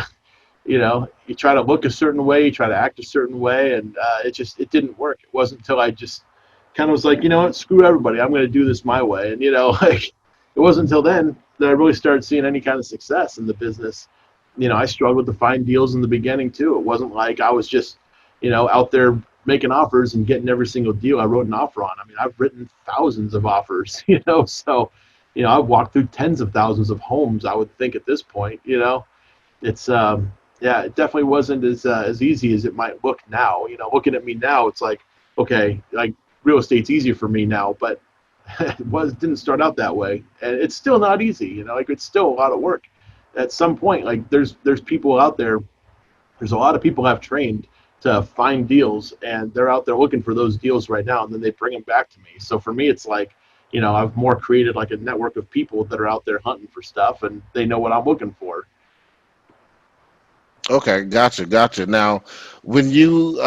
try to look a certain way, you try to act a certain way, and it didn't work. It wasn't until I just kind of was like, what, screw everybody, I'm going to do this my way. And, like, it wasn't until then that I really started seeing any kind of success in the business. I struggled to find deals in the beginning too. It wasn't like I was just, out there making offers and getting every single deal I wrote an offer on. I mean, I've written thousands of offers, so, I've walked through tens of thousands of homes, I would think at this point. It's, yeah, it definitely wasn't as easy as it might look now. Looking at me now, it's like, okay, like real estate's easier for me now, but didn't start out that way, and it's still not easy. Like it's still a lot of work. At some point, like there's people out there. There's a lot of people I've trained to find deals, and they're out there looking for those deals right now, and then they bring them back to me. So for me, it's like, I've more created like a network of people that are out there hunting for stuff, and they know what I'm looking for. Okay, gotcha. Now, when you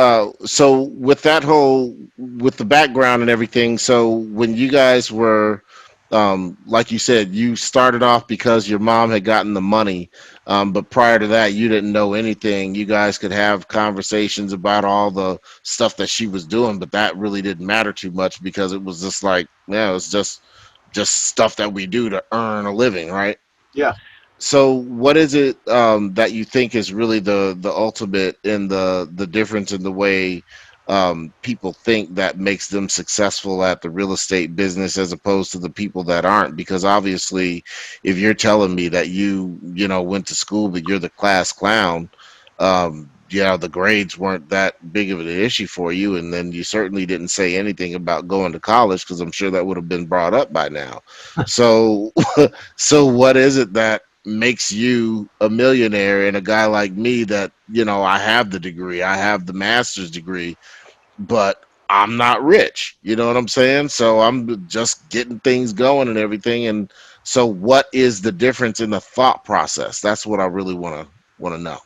so with that whole with the background and everything, so when you guys were like you said, you started off because your mom had gotten the money, but prior to that, you didn't know anything. You guys could have conversations about all the stuff that she was doing, but that really didn't matter too much because it was just like, yeah, it's just stuff that we do to earn a living, right? Yeah. So what is it that you think is really the ultimate in the difference in the way people think that makes them successful at the real estate business as opposed to the people that aren't? Because obviously, if you're telling me that you went to school but you're the class clown, the grades weren't that big of an issue for you, and then you certainly didn't say anything about going to college because I'm sure that would have been brought up by now. So so what is it that makes you a millionaire and a guy like me that, I have the degree, I have the master's degree, but I'm not rich. You know what I'm saying? So I'm just getting things going and everything. And so what is the difference in the thought process? That's what I really want to know.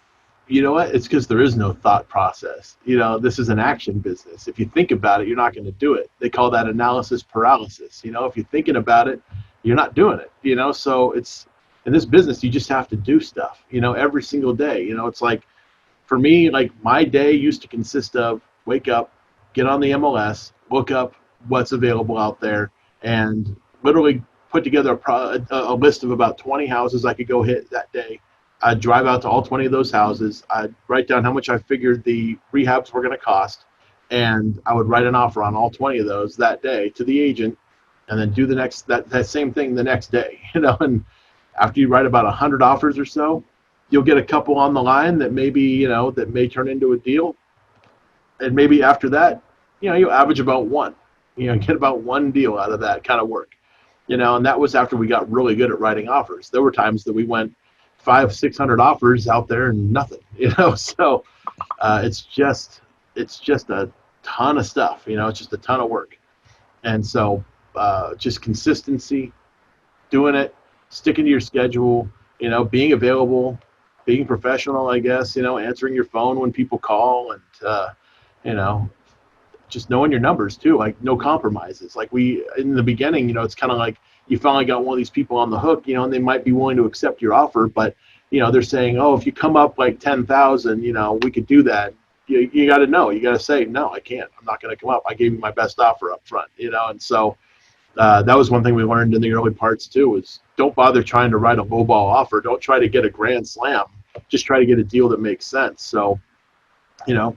You know what? It's because there is no thought process. This is an action business. If you think about it, you're not going to do it. They call that analysis paralysis. If you're thinking about it, you're not doing it. So it's in this business, you just have to do stuff, every single day. It's like, for me, like my day used to consist of wake up, get on the MLS, look up what's available out there, and literally put together a list of about 20 houses I could go hit that day. I'd drive out to all 20 of those houses. I'd write down how much I figured the rehabs were going to cost, and I would write an offer on all 20 of those that day to the agent, and then do that same thing the next day. And after you write about 100 offers or so, you'll get a couple on the line that maybe, that may turn into a deal. And maybe after that, you'll average about one, get about one deal out of that kind of work, and that was after we got really good at writing offers. There were times that we went 500-600 offers out there and nothing, so it's just a ton of stuff, it's just a ton of work. And so just consistency, doing it, sticking to your schedule, being available, being professional, I guess, answering your phone when people call, and just knowing your numbers too, like no compromises. Like in the beginning, it's kind of like you finally got one of these people on the hook, and they might be willing to accept your offer, but they're saying, oh, if you come up like 10,000, we could do that. You got to know, you got to say, no, I can't, I'm not going to come up. I gave you my best offer up front, and so that was one thing we learned in the early parts too, is don't bother trying to write a lowball offer. Don't try to get a grand slam. Just try to get a deal that makes sense. So,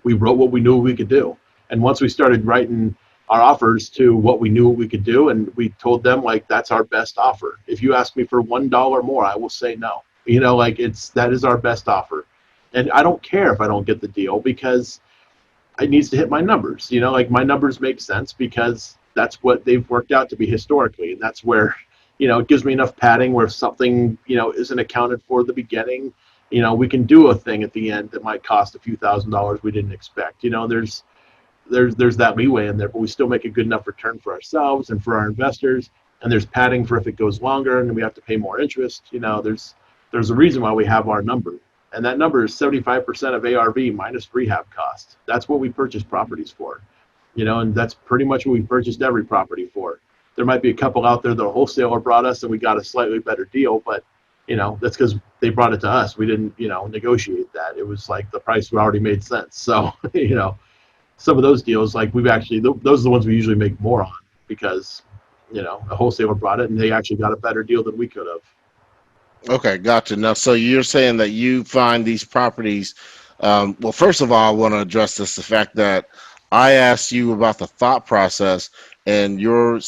we wrote what we knew we could do. And once we started writing our offers to what we knew we could do, and we told them, like, that's our best offer. If you ask me for $1 more, I will say no. That is our best offer. And I don't care if I don't get the deal, because it needs to hit my numbers. Like my numbers make sense because that's what they've worked out to be historically. And that's where, it gives me enough padding where if something, isn't accounted for at the beginning, we can do a thing at the end that might cost a few $1,000s we didn't expect. There's that leeway in there, but we still make a good enough return for ourselves and for our investors. And there's padding for if it goes longer and we have to pay more interest. There's a reason why we have our number. And that number is 75% of ARV minus rehab costs. That's what we purchase properties for, and that's pretty much what we purchased every property for. there might be a couple out there that a wholesaler brought us and we got a slightly better deal, but that's because they brought it to us. We didn't, negotiate that. It was like the price already made sense. So, some of those deals, like those are the ones we usually make more on because, a wholesaler brought it and they actually got a better deal than we could have. Okay, gotcha. Now, so you're saying that you find these properties. Well, first of all, I want to address the fact that I asked you about the thought process, and your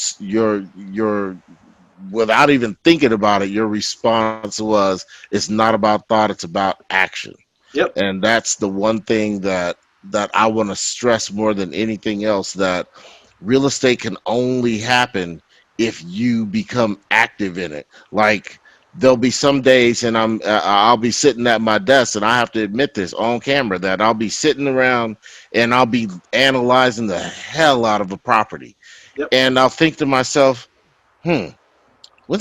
without even thinking about it, your response was, "It's not about thought; it's about action." Yep. And that's the one thing that I want to stress more than anything else, that real estate can only happen if you become active in it. Like, there'll be some days and I'll be sitting at my desk, and I have to admit this on camera, that I'll be sitting around and I'll be analyzing the hell out of a property. Yep. And I'll think to myself, when's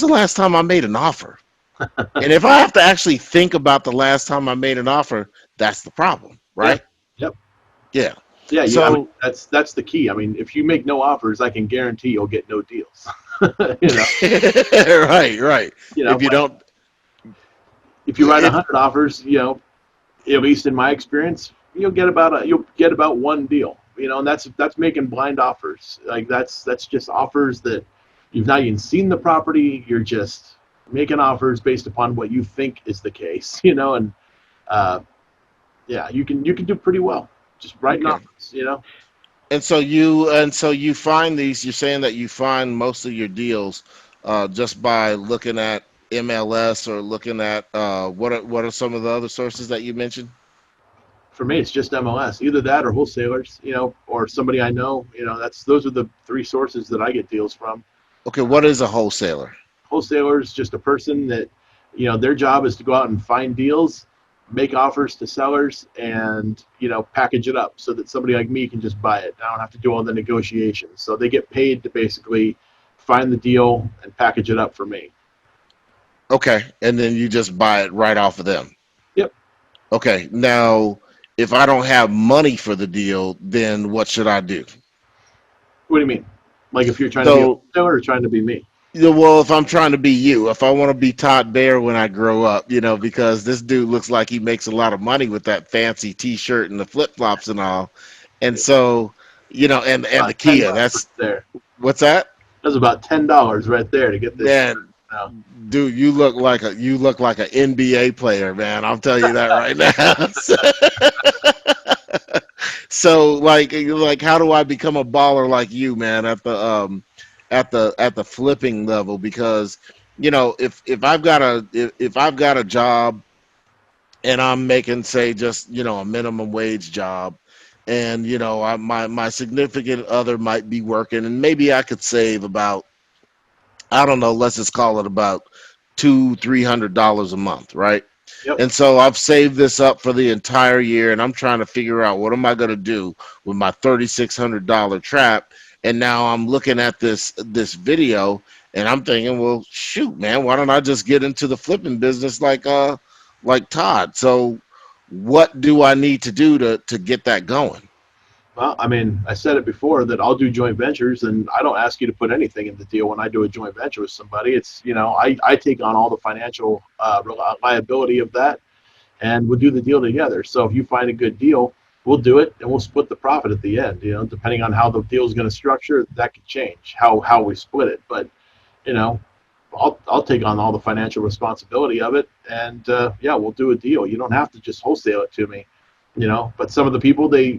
the last time I made an offer? And if I have to actually think about the last time I made an offer, that's the problem, right? Yep. Yeah. Yeah. So, I mean, that's the key. I mean, if you make no offers, I can guarantee you'll get no deals. right. If you don't, if you write 100 offers, at least in my experience, you'll get about one deal. And that's making blind offers. Like that's just offers that you've not even seen the property. You're just making offers based upon what you think is the case. And you can do pretty well just writing offers. And so you find these. You're saying that you find most of your deals just by looking at MLS, or looking at what are some of the other sources that you mentioned? For me, it's just MLS, either that or wholesalers, or somebody I know. Those are the three sources that I get deals from. Okay, what is a wholesaler? Wholesaler is just a person that, their job is to go out and find deals, make offers to sellers, and package it up so that somebody like me can just buy it. I don't have to do all the negotiations. So they get paid to basically find the deal and package it up for me. Okay, and then you just buy it right off of them. Yep. Okay, now if I don't have money for the deal, then what should I do? What do you mean? Like if you're trying to be a wholesaler or trying to be me? Well, if I'm trying to be you, if I want to be Todd Bayer when I grow up, because this dude looks like he makes a lot of money with that fancy T-shirt and the flip-flops and all, and so, and the Kia. That's there. What's that? That's about $10 right there to get this. Man, dude, you look like an NBA player, man. I'll tell you that right now. So, like, how do I become a baller like you, man? At the flipping level, because if I've got a job and I'm making, say, just a minimum wage job, and my significant other might be working, and maybe I could save about, I don't know, let's just call it about $200-300 a month, right? Yep. And so I've saved this up for the entire year, and I'm trying to figure out what am I going to do with my $3,600 trap. And now I'm looking at this video, and I'm thinking, well, shoot, man, why don't I just get into the flipping business like Todd? So what do I need to do to get that going? Well, I mean, I said it before that I'll do joint ventures, and I don't ask you to put anything in the deal when I do a joint venture with somebody. It's, I take on all the financial liability of that, and we'll do the deal together. So if you find a good deal, we'll do it, and we'll split the profit at the end. Depending on how the deal is going to structure, that could change how we split it. But, I'll take on all the financial responsibility of it, and we'll do a deal. You don't have to just wholesale it to me. But some of the people, they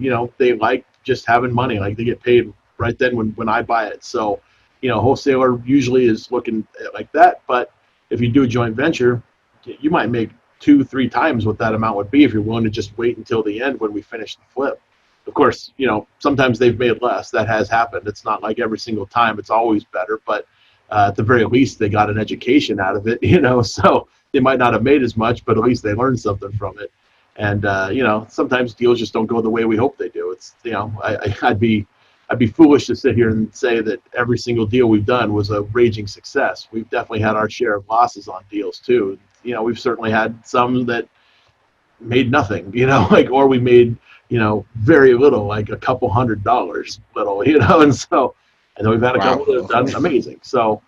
like just having money, like they get paid right then when I buy it. So, wholesaler usually is looking like that. But if you do a joint venture, you might make 2-3 times what that amount would be if you're willing to just wait until the end when we finish the flip. Of course, sometimes they've made less. That has happened. It's not like every single time it's always better, but at the very least, they got an education out of it, so they might not have made as much, but at least they learned something from it. And, sometimes deals just don't go the way we hope they do. It's, I'd be foolish to sit here and say that every single deal we've done was a raging success. We've definitely had our share of losses on deals too. We've certainly had some that made nothing, or we made, very little, like a couple $100 little, and so, And then we've had a Wow. couple that have done amazing. So,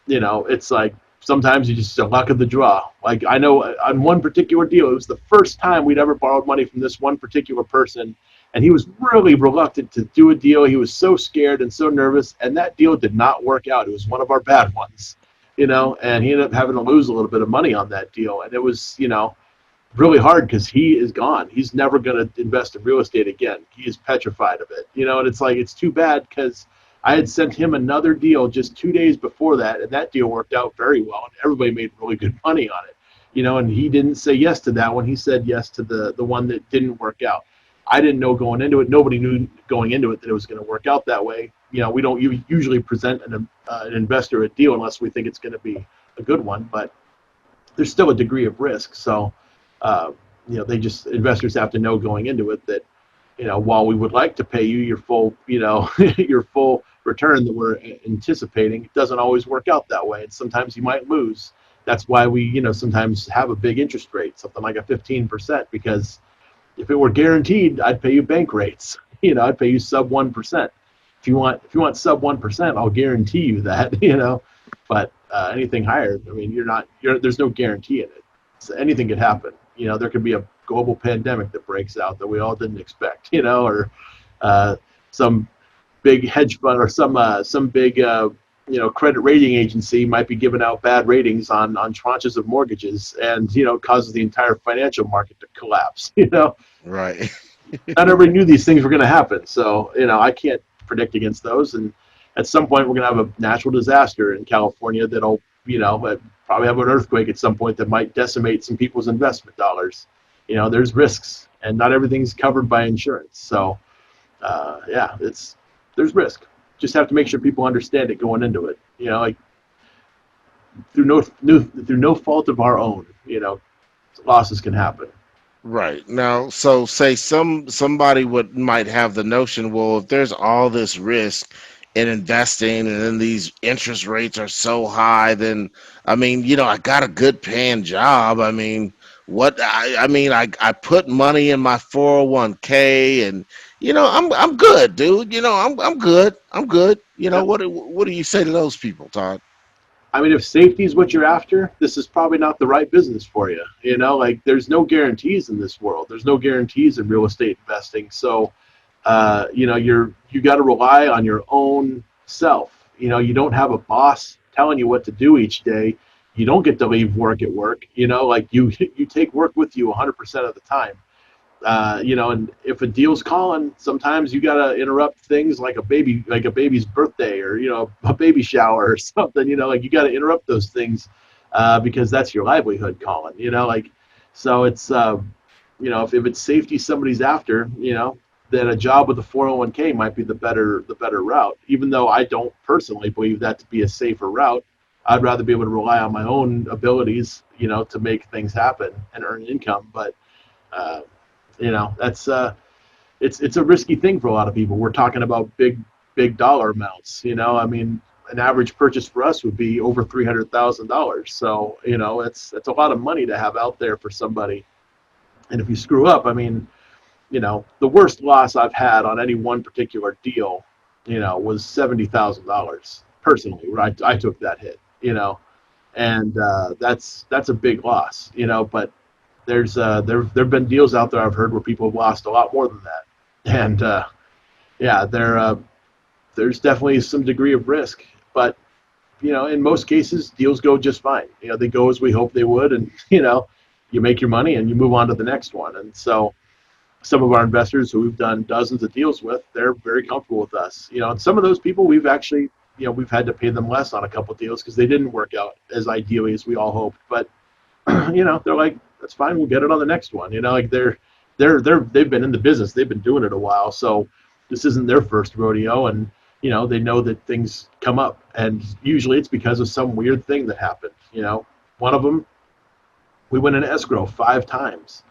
it's like sometimes you just the luck of the draw. Like I know on one particular deal, it was the first time we'd ever borrowed money from this one particular person, and he was really reluctant to do a deal. He was so scared and so nervous, and that deal did not work out. It was one of our bad ones, and he ended up having to lose a little bit of money on that deal. And it was, really hard because he is gone. He's never going to invest in real estate again. He is petrified of it, and it's like, it's too bad because I had sent him another deal just 2 days before that, and that deal worked out very well, and everybody made really good money on it, and he didn't say yes to that one. He said yes to the one that didn't work out. I didn't know going into it. Nobody knew going into it that it was going to work out that way. We don't usually present an investor a deal unless we think it's going to be a good one, but there's still a degree of risk. So, investors have to know going into it that, while we would like to pay you your full, your full return that we're anticipating, it doesn't always work out that way. And sometimes you might lose. That's why we, sometimes have a big interest rate, something like a 15%, because if it were guaranteed, I'd pay you bank rates. I'd pay you sub 1%. If you want sub 1%, I'll guarantee you that, but anything higher, I mean, there's no guarantee in it. So anything could happen. There could be a global pandemic that breaks out that we all didn't expect, or some big hedge fund or some big, credit rating agency might be giving out bad ratings on tranches of mortgages, and, causes the entire financial market to collapse, Right. Not everybody knew these things were going to happen. So, I can't predict against those. And at some point we're going to have a natural disaster in California that'll, probably have an earthquake at some point that might decimate some people's investment dollars. There's risks, and not everything's covered by insurance. So, there's risk. Just have to make sure people understand it going into it. Like through no fault of our own, losses can happen. Right. Now, so say somebody might have the notion, well, if there's all this risk in investing and then these interest rates are so high, then I mean, I got a good paying job. I mean, I put money in my 401k, and I'm good, dude. I'm good. I'm good. What do you say to those people, Todd? I mean, if safety is what you're after, this is probably not the right business for you. Like there's no guarantees in this world. There's no guarantees in real estate investing. So, you got to rely on your own self. You don't have a boss telling you what to do each day. You don't get to leave work at work. Like you take work with you 100% of the time. And if a deal's calling, sometimes you gotta interrupt things like a baby's birthday, or a baby shower or something. Like you gotta interrupt those things because that's your livelihood calling. So it's if it's safety somebody's after, then a job with a 401k might be the better route. Even though I don't personally believe that to be a safer route, I'd rather be able to rely on my own abilities, to make things happen and earn income. But that's it's a risky thing for a lot of people. We're talking about big dollar amounts. I mean, an average purchase for us would be over $300,000. So it's a lot of money to have out there for somebody. And if you screw up, I mean, the worst loss I've had on any one particular deal, was $70,000 personally, where I took that hit. And that's a big loss. But there's there've been deals out there I've heard where people have lost a lot more than that, and there's definitely some degree of risk, but in most cases deals go just fine. They go as we hope they would, and you make your money and you move on to the next one. And so some of our investors who we've done dozens of deals with, they're very comfortable with us. And some of those people we've actually we've had to pay them less on a couple of deals because they didn't work out as ideally as we all hoped, but they're like, that's fine, we'll get it on the next one. Like they've been in the business, they've been doing it a while, so this isn't their first rodeo, and they know that things come up, and usually it's because of some weird thing that happened. One of them, we went into escrow 5 times.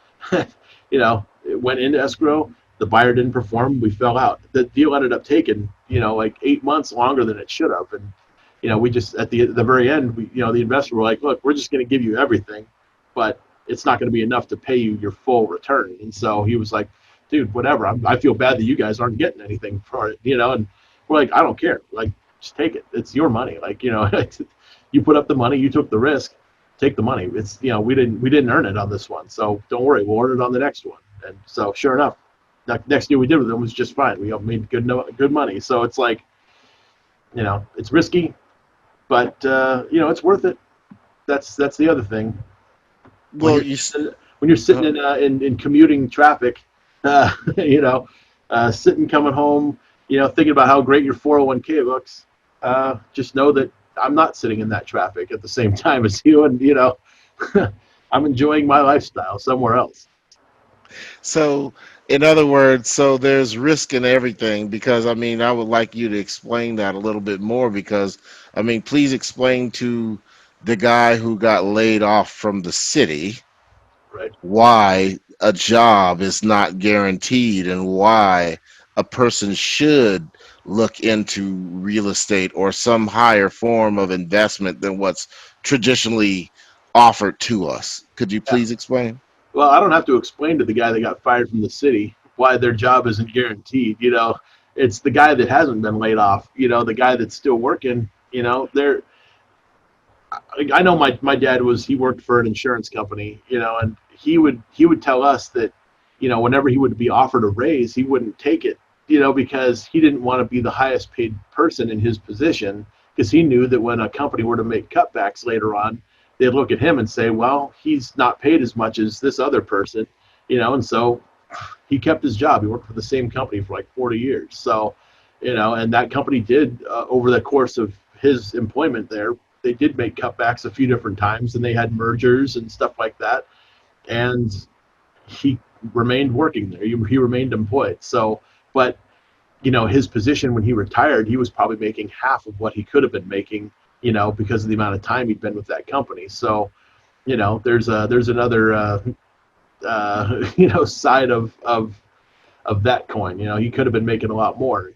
It went into escrow, the buyer didn't perform, we fell out. The deal ended up taking like 8 months longer than it should have, and we just at the very end, the investor were like, look, we're just going to give you everything, but it's not going to be enough to pay you your full return. And so he was like, dude, whatever. I feel bad that you guys aren't getting anything for it, and we're like, I don't care. Like, just take it. It's your money. Like, you put up the money, you took the risk, take the money. It's, we didn't earn it on this one, so don't worry, we'll earn it on the next one. And so sure enough, that next deal we did with them was just fine. We made good money. So it's like, it's risky, but it's worth it. That's the other thing. Well, When you're sitting in commuting traffic, sitting coming home, thinking about how great your 401k looks, just know that I'm not sitting in that traffic at the same time as you, and I'm enjoying my lifestyle somewhere else. so in other words, so there's risk in everything, because I mean, I would like you to explain that a little bit more, because I mean, please explain to the guy who got laid off from the city Right. why a job is not guaranteed, and why a person should look into real estate or some higher form of investment than what's traditionally offered to us. Could you Yeah. please explain? Well, I don't have to explain to the guy that got fired from the city why their job isn't guaranteed. It's the guy that hasn't been laid off. The guy that's still working. They're. I know my dad he worked for an insurance company. And he would tell us that, whenever he would be offered a raise, he wouldn't take it. Because he didn't want to be the highest paid person in his position, because he knew that when a company were to make cutbacks later on, they'd look at him and say, well, he's not paid as much as this other person, and so he kept his job. He worked for the same company for like 40 years. So, and that company did, over the course of his employment there, they did make cutbacks a few different times, and they had mergers and stuff like that. And he remained working there. He remained employed. So, but his position when he retired, he was probably making half of what he could have been making, because of the amount of time he'd been with that company. So, there's another side of that coin. He could have been making a lot more.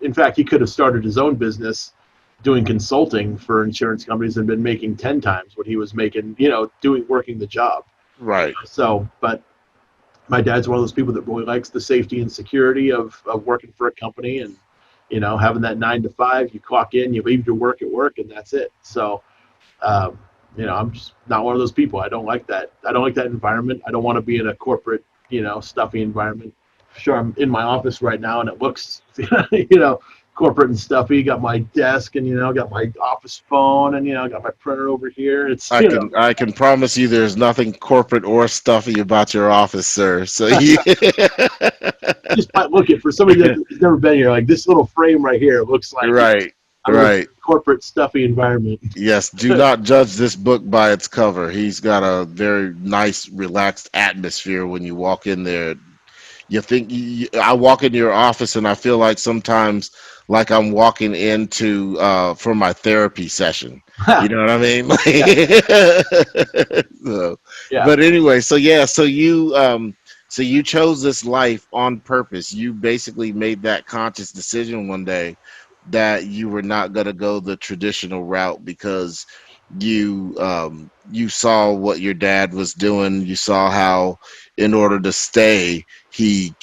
In fact, he could have started his own business doing consulting for insurance companies and been making 10 times what he was making, working the job. Right. So, but my dad's one of those people that really likes the safety and security of working for a company, and having that 9 to 5, you clock in, you leave your work at work, and that's it. So I'm just not one of those people. I don't like that environment. I don't want to be in a corporate, stuffy environment. Sure, I'm in my office right now and it looks corporate and stuffy. Got my desk, and got my office phone, and got my printer over here. It's I can promise you there's nothing corporate or stuffy about your office, sir. So you just might look at, for somebody that's never been here, like this little frame right here, it looks like right, I'm in right. a corporate stuffy environment. Yes, do not judge this book by its cover. He's got a very nice, relaxed atmosphere when you walk in there. I walk in your office and I feel like sometimes like I'm walking into for my therapy session. You know what I mean? So, Yeah. but anyway, so yeah, so you chose this life on purpose. You basically made that conscious decision one day that you were not going to go the traditional route, because you saw what your dad was doing. You saw how, in order to stay, he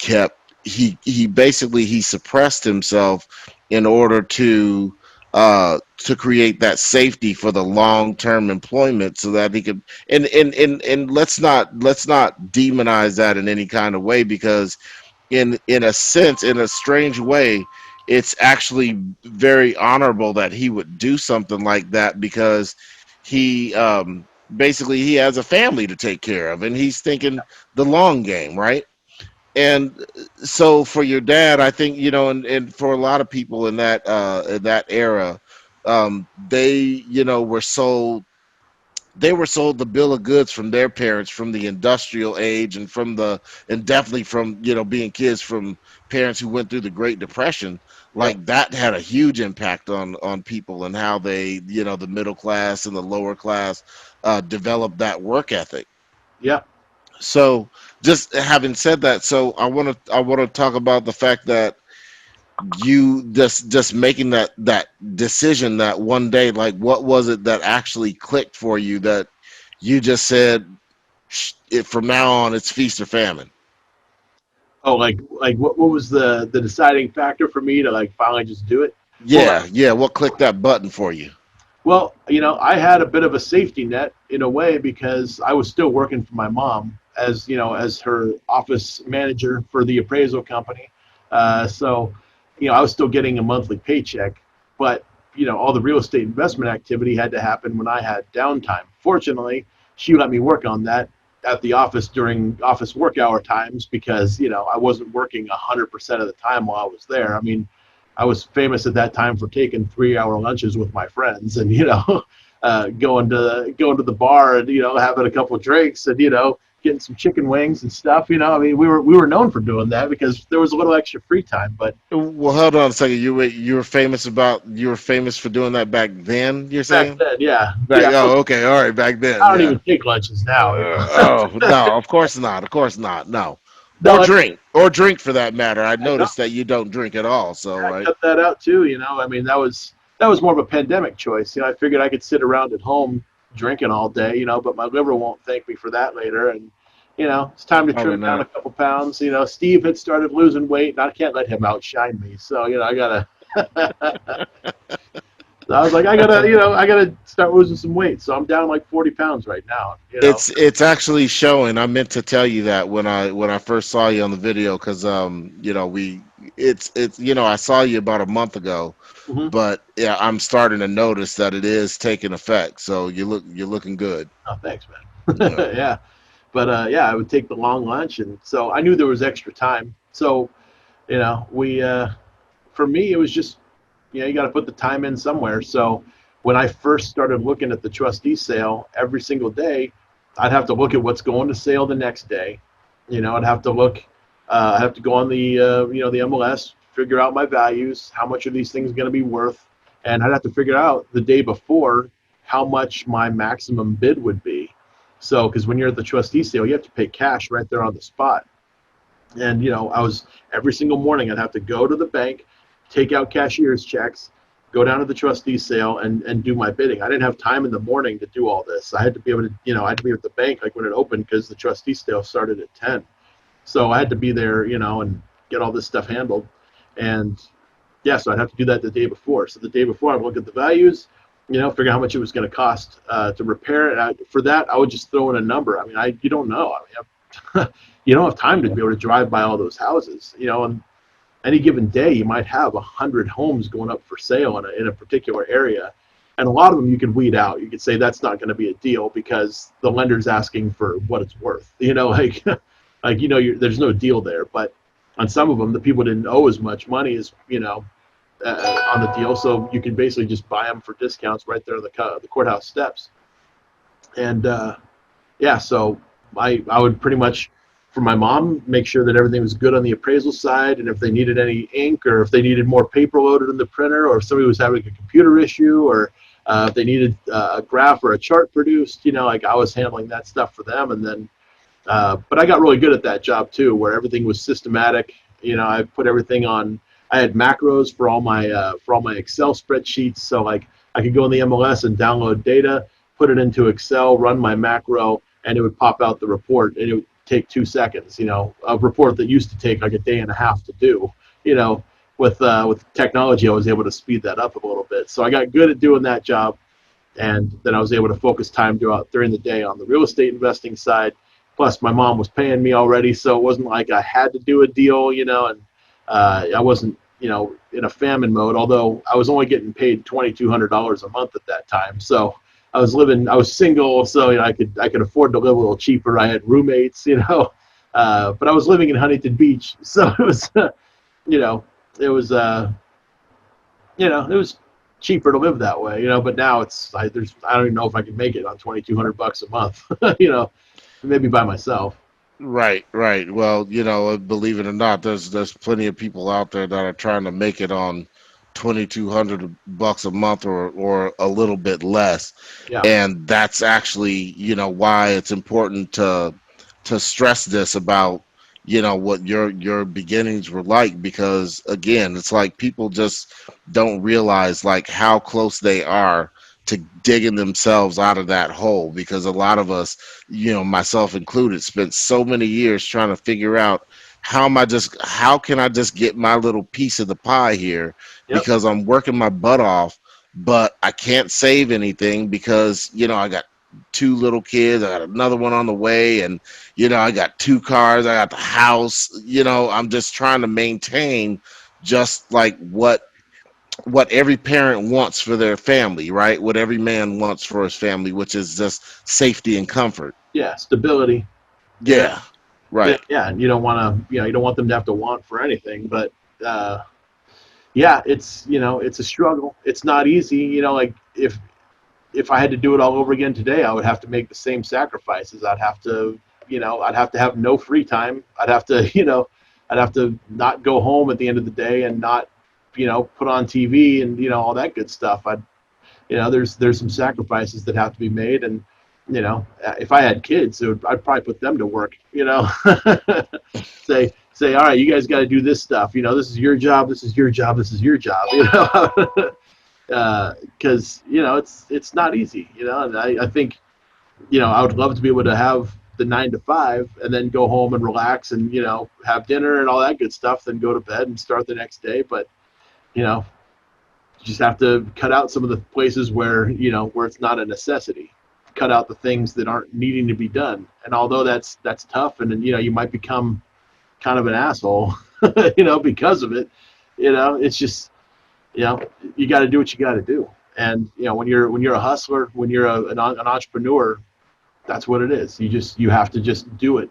basically he suppressed himself in order to create that safety for the long-term employment, so that he could, and let's not demonize that in any kind of way, because in a sense, in a strange way, it's actually very honorable that he would do something like that, because he basically he has a family to take care of, and he's thinking the long game, right? And so for your dad, I think, and for a lot of people in that era, they, were sold the bill of goods from their parents, from the industrial age, and definitely from, being kids from parents who went through the Great Depression. Yep. Like, that had a huge impact on people, and how they, the middle class and the lower class developed that work ethic. Yeah. So, just having said that, so I want to talk about the fact that you just making that decision that one day, like, what was it that actually clicked for you, that you just said, from now on it's feast or famine? Oh, like what was the deciding factor for me to like finally just do it? Yeah, yeah. What clicked that button for you? Well, I had a bit of a safety net in a way because I was still working for my mom as as her office manager for the appraisal company. So, I was still getting a monthly paycheck, but all the real estate investment activity had to happen when I had downtime. Fortunately, she let me work on that at the office during office work hour times because I wasn't working 100% of the time while I was there. I mean, I was famous at that time for taking 3-hour lunches with my friends and going to the bar and having a couple of drinks and getting some chicken wings and stuff. I mean, we were known for doing that because there was a little extra free time. But Well, hold on a second. You were famous for doing that back then. You're back saying then, yeah, back? yeah, Oh, okay, all right. Back then, I don't yeah. even take lunches now. Oh no, of course not. Of course not. No, No, or drink for that matter. I I noticed that you don't drink at all. So I right. cut that out too. I mean, that was more of a pandemic choice. I figured I could sit around at home drinking all day, but my liver won't thank me for that later. And it's time to Probably trim down a not. couple pounds. Steve had started losing weight, and I can't let him outshine me. So I gotta. I was like, I gotta start losing some weight. So I'm down like 40 pounds right now. It's actually showing. I meant to tell you that when I first saw you on the video, because I saw you about a month ago, Mhm. but yeah, I'm starting to notice that it is taking effect. So you're looking good. Oh, thanks, man. Yeah. Yeah. But yeah, I would take the long lunch, and so I knew there was extra time. So we for me it was just you got to put the time in somewhere. So when I first started looking at the trustee sale every single day, I'd have to look at what's going to sale the next day. I'd have to look. I'd have to go on the the MLS, figure out my values, how much are these things going to be worth, and I'd have to figure out the day before how much my maximum bid would be. So because when you're at the trustee sale, you have to pay cash right there on the spot. And I was every single morning I'd have to go to the bank, take out cashier's checks, go down to the trustee sale and do my bidding. I didn't have time in the morning to do all this. I had to be able to, I had to be at the bank like when it opened because the trustee sale started at 10. So I had to be there, and get all this stuff handled. And yeah, so I'd have to do that the day before. So the day before I'd look at the values, figure out how much it was going to cost to repair it. For that, I would just throw in a number. I mean, you don't know. I mean, you don't have time to be able to drive by all those houses. On any given day, you might have 100 homes going up for sale in a particular area. And a lot of them you can weed out. You could say that's not going to be a deal because the lender's asking for what it's worth. There's no deal there. But on some of them, the people didn't owe as much money as on the deal, so you can basically just buy them for discounts right there on the courthouse steps. And yeah, so I would pretty much, for my mom, make sure that everything was good on the appraisal side, and if they needed any ink or if they needed more paper loaded in the printer, or if somebody was having a computer issue, or if they needed a graph or a chart produced, like I was handling that stuff for them. And then but I got really good at that job too, where everything was systematic. I put everything on. I had macros for all my Excel spreadsheets, so like I could go in the MLS and download data, put it into Excel, run my macro, and it would pop out the report, and it would take 2 seconds. A report that used to take like a day and a half to do. With technology, I was able to speed that up a little bit. So I got good at doing that job, and then I was able to focus time during the day on the real estate investing side. Plus, my mom was paying me already, so it wasn't like I had to do a deal, and I wasn't, in a famine mode. Although I was only getting paid $2,200 a month at that time, so I was single, so I could afford to live a little cheaper. I had roommates, but I was living in Huntington Beach, so it was, it was it was cheaper to live that way, but now I don't even know if I can make it on $2,200 a month, maybe by myself. Right, right. Well, believe it or not, there's plenty of people out there that are trying to make it on $2,200 a month or a little bit less, Yeah. and that's actually why it's important to stress this about what your beginnings were like, because again, it's like people just don't realize like how close they are to digging themselves out of that hole, because a lot of us, myself included, spent so many years trying to figure out how can I just get my little piece of the pie here, Yep. because I'm working my butt off, but I can't save anything because, I got two little kids, I got another one on the way, and I got two cars, I got the house, I'm just trying to maintain just like what every parent wants for their family, right? What every man wants for his family, which is just safety and comfort. Yeah, stability. Yeah, right. Yeah, and you don't want to, you don't want them to have to want for anything. But yeah, it's a struggle. It's not easy. Like if I had to do it all over again today, I would have to make the same sacrifices. I'd have to, I'd have to have no free time. I'd have to, I'd have to not go home at the end of the day and not, put on TV and, all that good stuff. There's some sacrifices that have to be made. And, if I had kids, I'd probably put them to work, say, all right, you guys got to do this stuff. This is your job. This is your job. This is your job, because it's not easy, and I think I would love to be able to have the 9 to 5 and then go home and relax and have dinner and all that good stuff, then go to bed and start the next day. But you just have to cut out some of the places where where it's not a necessity, cut out the things that aren't needing to be done. And although that's tough, and you might become kind of an asshole because of it, it's just you got to do what you got to do. And when you're a hustler, when you're an entrepreneur, that's what it is. You have to just do it.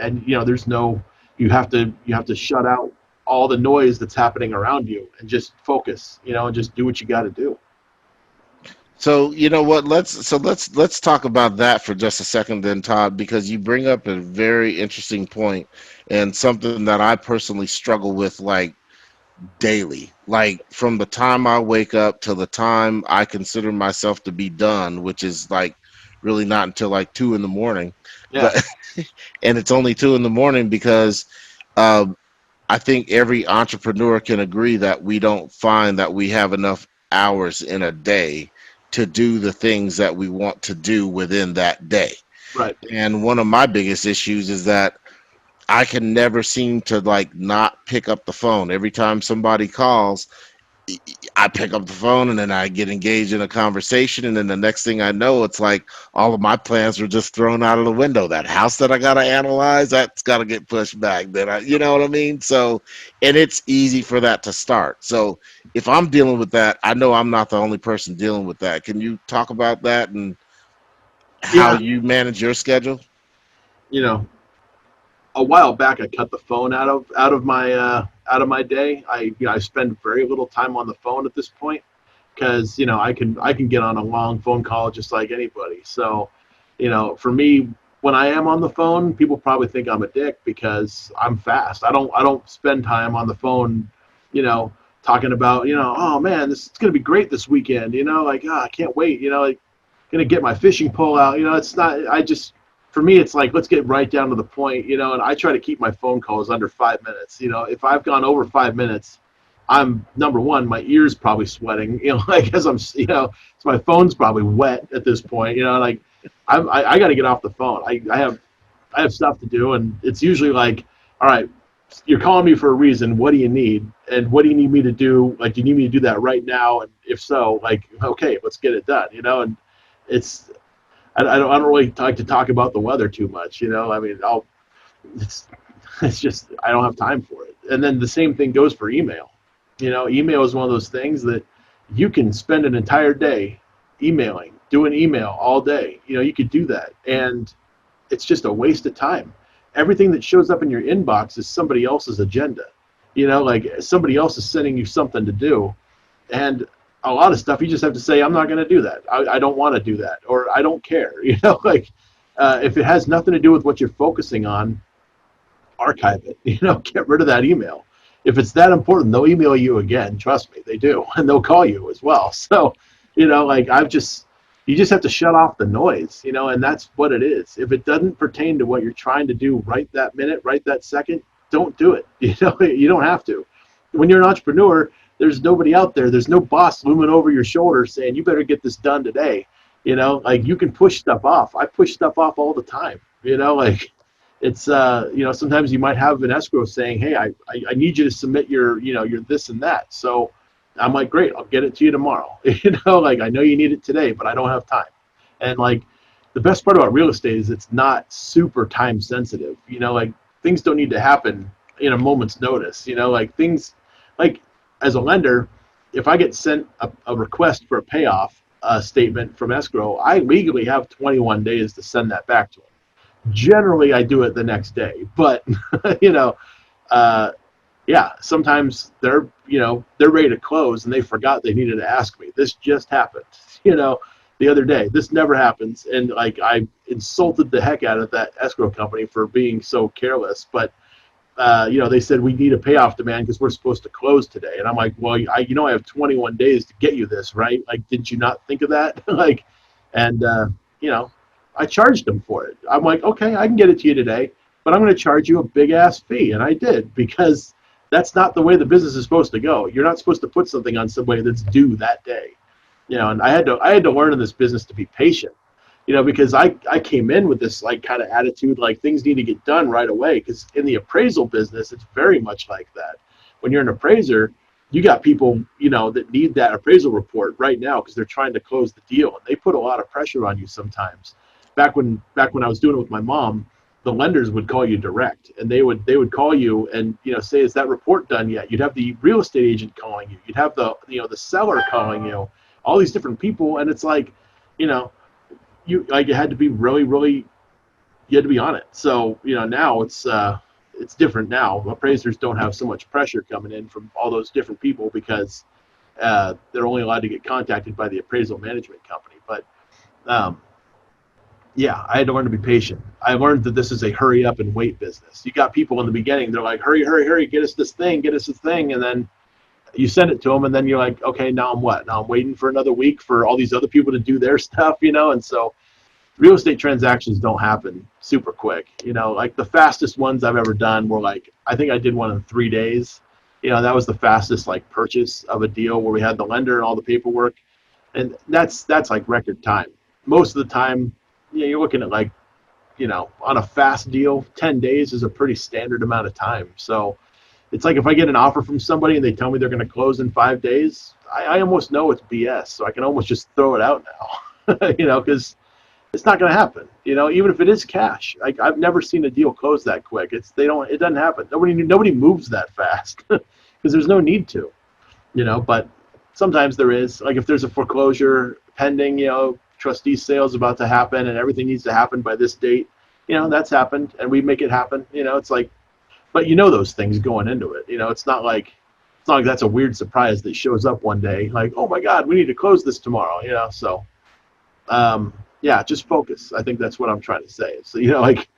And there's no, you have to shut out all the noise that's happening around you and just focus, and just do what you got to do. So you know what? Let's talk about that for just a second, then, Todd, because you bring up a very interesting point and something that I personally struggle with, like, daily. Like, from the time I wake up till the time I consider myself to be done, which is like really not until like 2 in the morning. Yeah. But and it's only 2 in the morning because uh, I think every entrepreneur can agree that we don't find that we have enough hours in a day to do the things that we want to do within that day. Right. And one of my biggest issues is that I can never seem to, like, not pick up the phone. Every time somebody calls, I pick up the phone and then I get engaged in a conversation, and then the next thing I know, it's like all of my plans were just thrown out of the window. That house that I gotta analyze, that's gotta get pushed back. Then you know what I mean? So, and it's easy for that to start. So if I'm dealing with that, I know I'm not the only person dealing with that. Can you talk about that and how Yeah. you manage your schedule? A while back, I cut the phone out of my day. I spend very little time on the phone at this point because I can get on a long phone call just like anybody. So for me, when I am on the phone, people probably think I'm a dick because I'm fast. I don't spend time on the phone, talking about oh man, this is gonna be great this weekend. Like, I can't wait. Like, gonna get my fishing pole out. It's not. For me, it's like, let's get right down to the point, and I try to keep my phone calls under 5 minutes. If I've gone over 5 minutes, I'm, number one, my ears probably sweating, like, as I'm, so my phone's probably wet at this point, like I got to get off the phone. I have stuff to do, and it's usually like, all right, you're calling me for a reason. What do you need? And what do you need me to do? Like, do you need me to do that right now? And if so, like, okay, let's get it done, and it's, I don't really like to talk about the weather too much, I mean, it's just, I don't have time for it. And then the same thing goes for email. Email is one of those things that you can spend an entire day emailing, doing email all day. You could do that, and it's just a waste of time. Everything that shows up in your inbox is somebody else's agenda. Like, somebody else is sending you something to do, and a lot of stuff you just have to say, I'm not going to do that. I don't want to do that, or I don't care. Like, if it has nothing to do with what you're focusing on, archive it. Get rid of that email. If it's that important, they'll email you again. Trust me, they do, and they'll call you as well. So, like, you just have to shut off the noise. And that's what it is. If it doesn't pertain to what you're trying to do right that minute, right that second, don't do it. You don't have to. When you're an entrepreneur, there's nobody out there. There's no boss looming over your shoulder saying, you better get this done today. Like, you can push stuff off. I push stuff off all the time. Like, it's sometimes you might have an escrow saying, hey, I need you to submit your your this and that. So I'm like, great, I'll get it to you tomorrow. Like, I know you need it today, but I don't have time. And like, the best part about real estate is it's not super time sensitive. Like, things don't need to happen in a moment's notice. Like, things, like, as a lender, if I get sent a request for a payoff statement from escrow, I legally have 21 days to send that back to them. Generally, I do it the next day, but you know, uh, yeah, sometimes they're ready to close and they forgot they needed to ask me. This just happened, the other day. This never happens, and like, I insulted the heck out of that escrow company for being so careless. But they said we need a payoff demand because we're supposed to close today, and I'm like, well, I have 21 days to get you this, right? Like, did you not think of that? Like, and I charged them for it. I'm like, okay, I can get it to you today, but I'm going to charge you a big ass fee, and I did, because that's not the way the business is supposed to go. You're not supposed to put something on somebody that's due that day. And I had to learn in this business to be patient, because I came in with this like kind of attitude, like things need to get done right away. Because in the appraisal business, it's very much like that. When you're an appraiser, you got people, that need that appraisal report right now because they're trying to close the deal, and they put a lot of pressure on you sometimes. Back when I was doing it with my mom, the lenders would call you direct, and they would call you and say, is that report done yet? You'd have the real estate agent calling you. You'd have the the seller calling you, all these different people, and it's like, you had to be really, really, you had to be on it. So now it's different now. Appraisers don't have so much pressure coming in from all those different people because they're only allowed to get contacted by the appraisal management company. But yeah, I had to learn to be patient. I learned that this is a hurry up and wait business. You got people in the beginning, they're like, hurry, hurry, hurry, get us this thing, and then you send it to them, and then you're like, okay, now I'm what? Now I'm waiting for another week for all these other people to do their stuff, and so real estate transactions don't happen super quick. Like, the fastest ones I've ever done were like, I think I did one in 3 days. That was the fastest like purchase of a deal where we had the lender and all the paperwork, and that's like record time. Most of the time, you're looking at like, on a fast deal, 10 days is a pretty standard amount of time. So it's like, if I get an offer from somebody and they tell me they're going to close in 5 days, I almost know it's BS. So I can almost just throw it out now, because it's not going to happen. Even if it is cash, like, I've never seen a deal close that quick. It doesn't happen. Nobody moves that fast because there's no need to, but sometimes there is. Like, if there's a foreclosure pending, trustee sale's about to happen and everything needs to happen by this date, that's happened, and we make it happen. It's like, but those things going into it. It's not like that's a weird surprise that shows up one day, like, oh my God, we need to close this tomorrow. So yeah, just focus. I think that's what I'm trying to say. So like,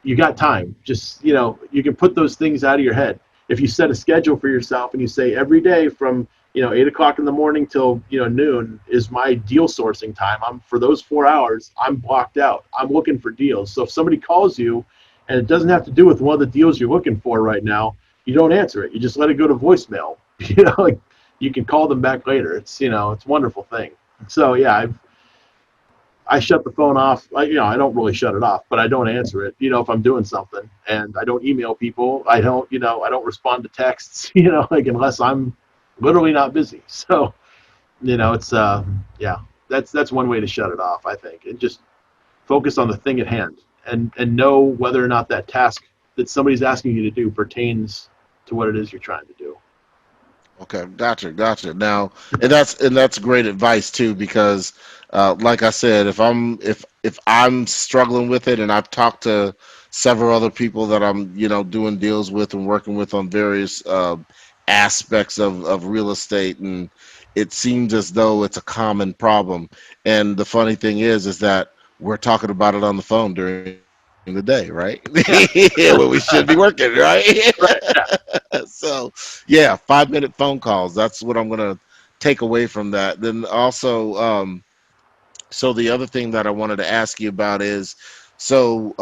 you got time. Just you can put those things out of your head. If you set a schedule for yourself and you say, every day from 8 o'clock in the morning till noon is my deal sourcing time. For those 4 hours, I'm blocked out. I'm looking for deals. So if somebody calls you and it doesn't have to do with one of the deals you're looking for right now, you don't answer it. You just let it go to voicemail. Like, you can call them back later. It's it's a wonderful thing. So yeah, I shut the phone off. I don't really shut it off, but I don't answer it, if I'm doing something, and I don't email people. I don't respond to texts, like, unless I'm literally not busy. So, it's, yeah, that's one way to shut it off, I think, and just focus on the thing at hand, and know whether or not that task that somebody's asking you to do pertains to what it is you're trying to do. Okay, gotcha. Now, and that's great advice too, because like I said, if I'm struggling with it, and I've talked to several other people that I'm doing deals with and working with on various aspects of real estate, and it seems as though it's a common problem. And the funny thing is that we're talking about it on the phone during the day, right? Yeah. When we should be working, right? Right. Yeah. So yeah, 5-minute phone calls. That's what I'm gonna take away from that. Then also, so the other thing that I wanted to ask you about is, so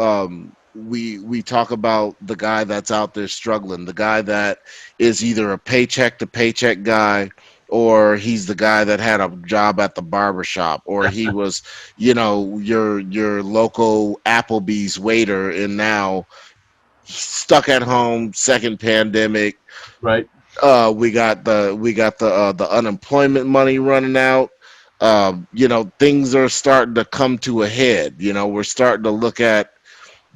we talk about the guy that's out there struggling, the guy that is either a paycheck to paycheck guy, or he's the guy that had a job at the barber shop, or he was, your local Applebee's waiter, and now stuck at home, second pandemic. Right. We got the unemployment money running out. Things are starting to come to a head. We're starting to look at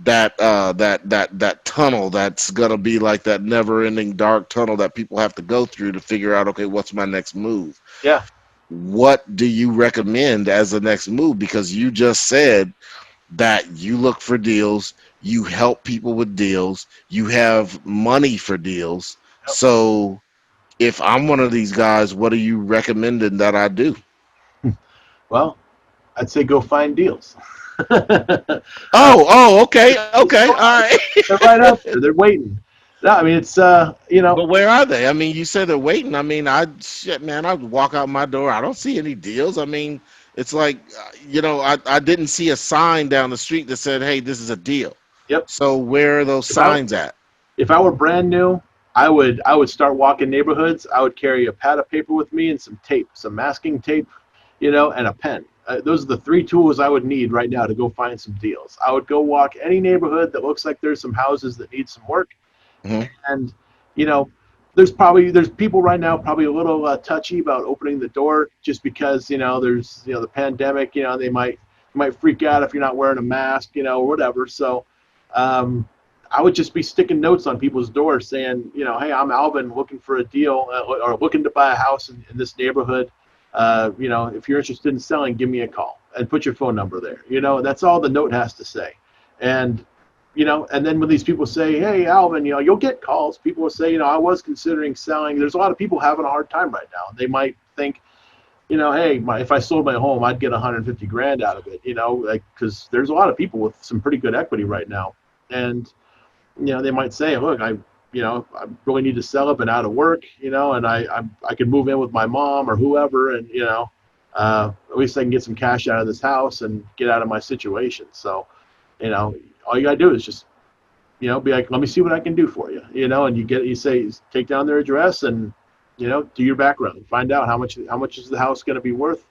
that tunnel that's gonna be like that never-ending dark tunnel that people have to go through to figure out, okay, what's my next move? Yeah. What do you recommend as the next move? Because you just said that you look for deals, you help people with deals, you have money for deals. So if I'm one of these guys, what are you recommending that I do? Well, I'd say go find deals. Okay, all right. They're right out there. They're waiting. No, I mean it's But where are they? I mean, you said they're waiting. I mean, I walk out my door. I don't see any deals. I mean, it's like, I didn't see a sign down the street that said, "Hey, this is a deal." yep. So where are those If I, signs at? if I were brand new, I would start walking neighborhoods. I would carry a pad of paper with me and some tape, some masking tape, and a pen. Those are the three tools I would need right now to go find some deals. I would go walk any neighborhood that looks like there's some houses that need some work, Hmm. and you know, there's people right now probably a little touchy about opening the door just because there's the pandemic. They might freak out if you're not wearing a mask, or whatever. So um, I would just be sticking notes on people's doors saying, hey, I'm Alvin, looking for a deal or looking to buy a house in this neighborhood. If you're interested in selling, give me a call and put your phone number there. That's all the note has to say. And and then when these people say, hey, Alvin, you'll get calls. People will say, I was considering selling. There's a lot of people having a hard time right now. They might think, hey, if I sold my home, I'd get 150 grand out of it, because there's a lot of people with some pretty good equity right now. And, they might say, look, I really need to sell it and out of work, and I can move in with my mom or whoever. And, at least I can get some cash out of this house and get out of my situation. So, all you gotta do is just, be like, let me see what I can do for you, and you say, take down their address and, do your background, find out how much is the house going to be worth.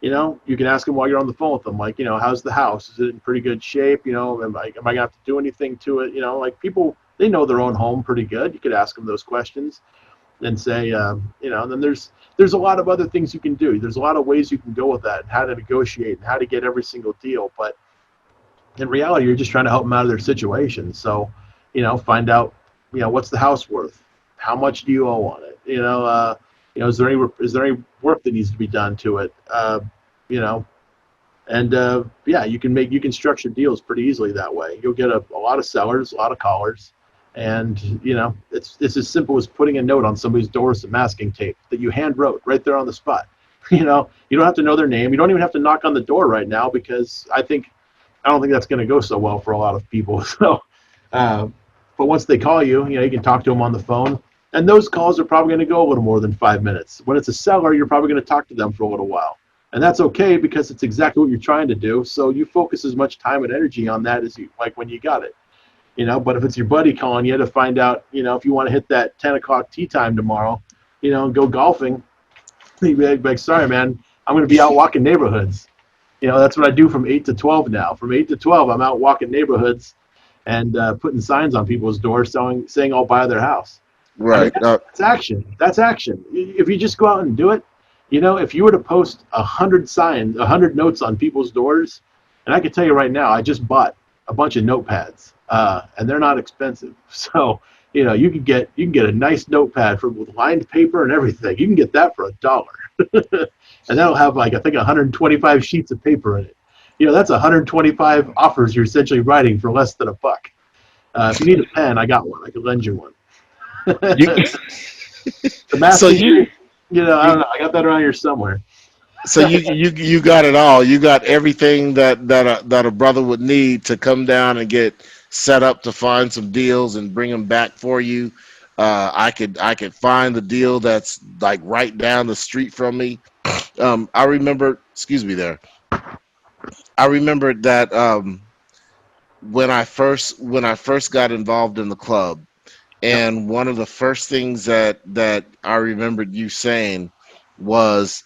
You can ask them while you're on the phone with them, like, how's the house? Is it in pretty good shape? Am I gonna have to do anything to it? Like people, they know their own home pretty good. You could ask them those questions and say, and then there's a lot of other things you can do. There's a lot of ways you can go with that and how to negotiate and how to get every single deal. But in reality, you're just trying to help them out of their situation. So, find out, what's the house worth? How much do you owe on it? Is there any work that needs to be done to it? You can structure deals pretty easily that way. You'll get a lot of sellers, a lot of callers, and it's as simple as putting a note on somebody's door with some masking tape that you hand wrote right there on the spot. You don't have to know their name. You don't even have to knock on the door right now because I don't think that's going to go so well for a lot of people. So, but once they call you, you can talk to them on the phone, and those calls are probably going to go a little more than 5 minutes. When it's a seller, you're probably going to talk to them for a little while, and that's okay because it's exactly what you're trying to do. So you focus as much time and energy on that as you like when you got it. But if it's your buddy calling you to find out, if you want to hit that 10 o'clock tea time tomorrow, and go golfing, you'd be like, sorry, man, I'm going to be out walking neighborhoods. That's what I do from 8 to 12 now. From 8 to 12, I'm out walking neighborhoods and putting signs on people's doors saying I'll buy their house. Right. I mean, that's action. That's action. If you just go out and do it, if you were to post 100 signs, 100 notes on people's doors, and I can tell you right now, I just bought a bunch of notepads, and they're not expensive. So, you can get a nice notepad with lined paper and everything. You can get that for $1. And that'll have I think 125 sheets of paper in it. That's 125 offers you're essentially writing for less than $1. If you need a pen, I got one. I could lend you one. The mask, I don't know. I got that around here somewhere. So you got it all. You got everything that a brother would need to come down and get set up to find some deals and bring them back for you. I could find the deal that's like right down the street from me. I remember. Excuse me there. I remember that when I first got involved in the club, Yep. and one of the first things that I remembered you saying was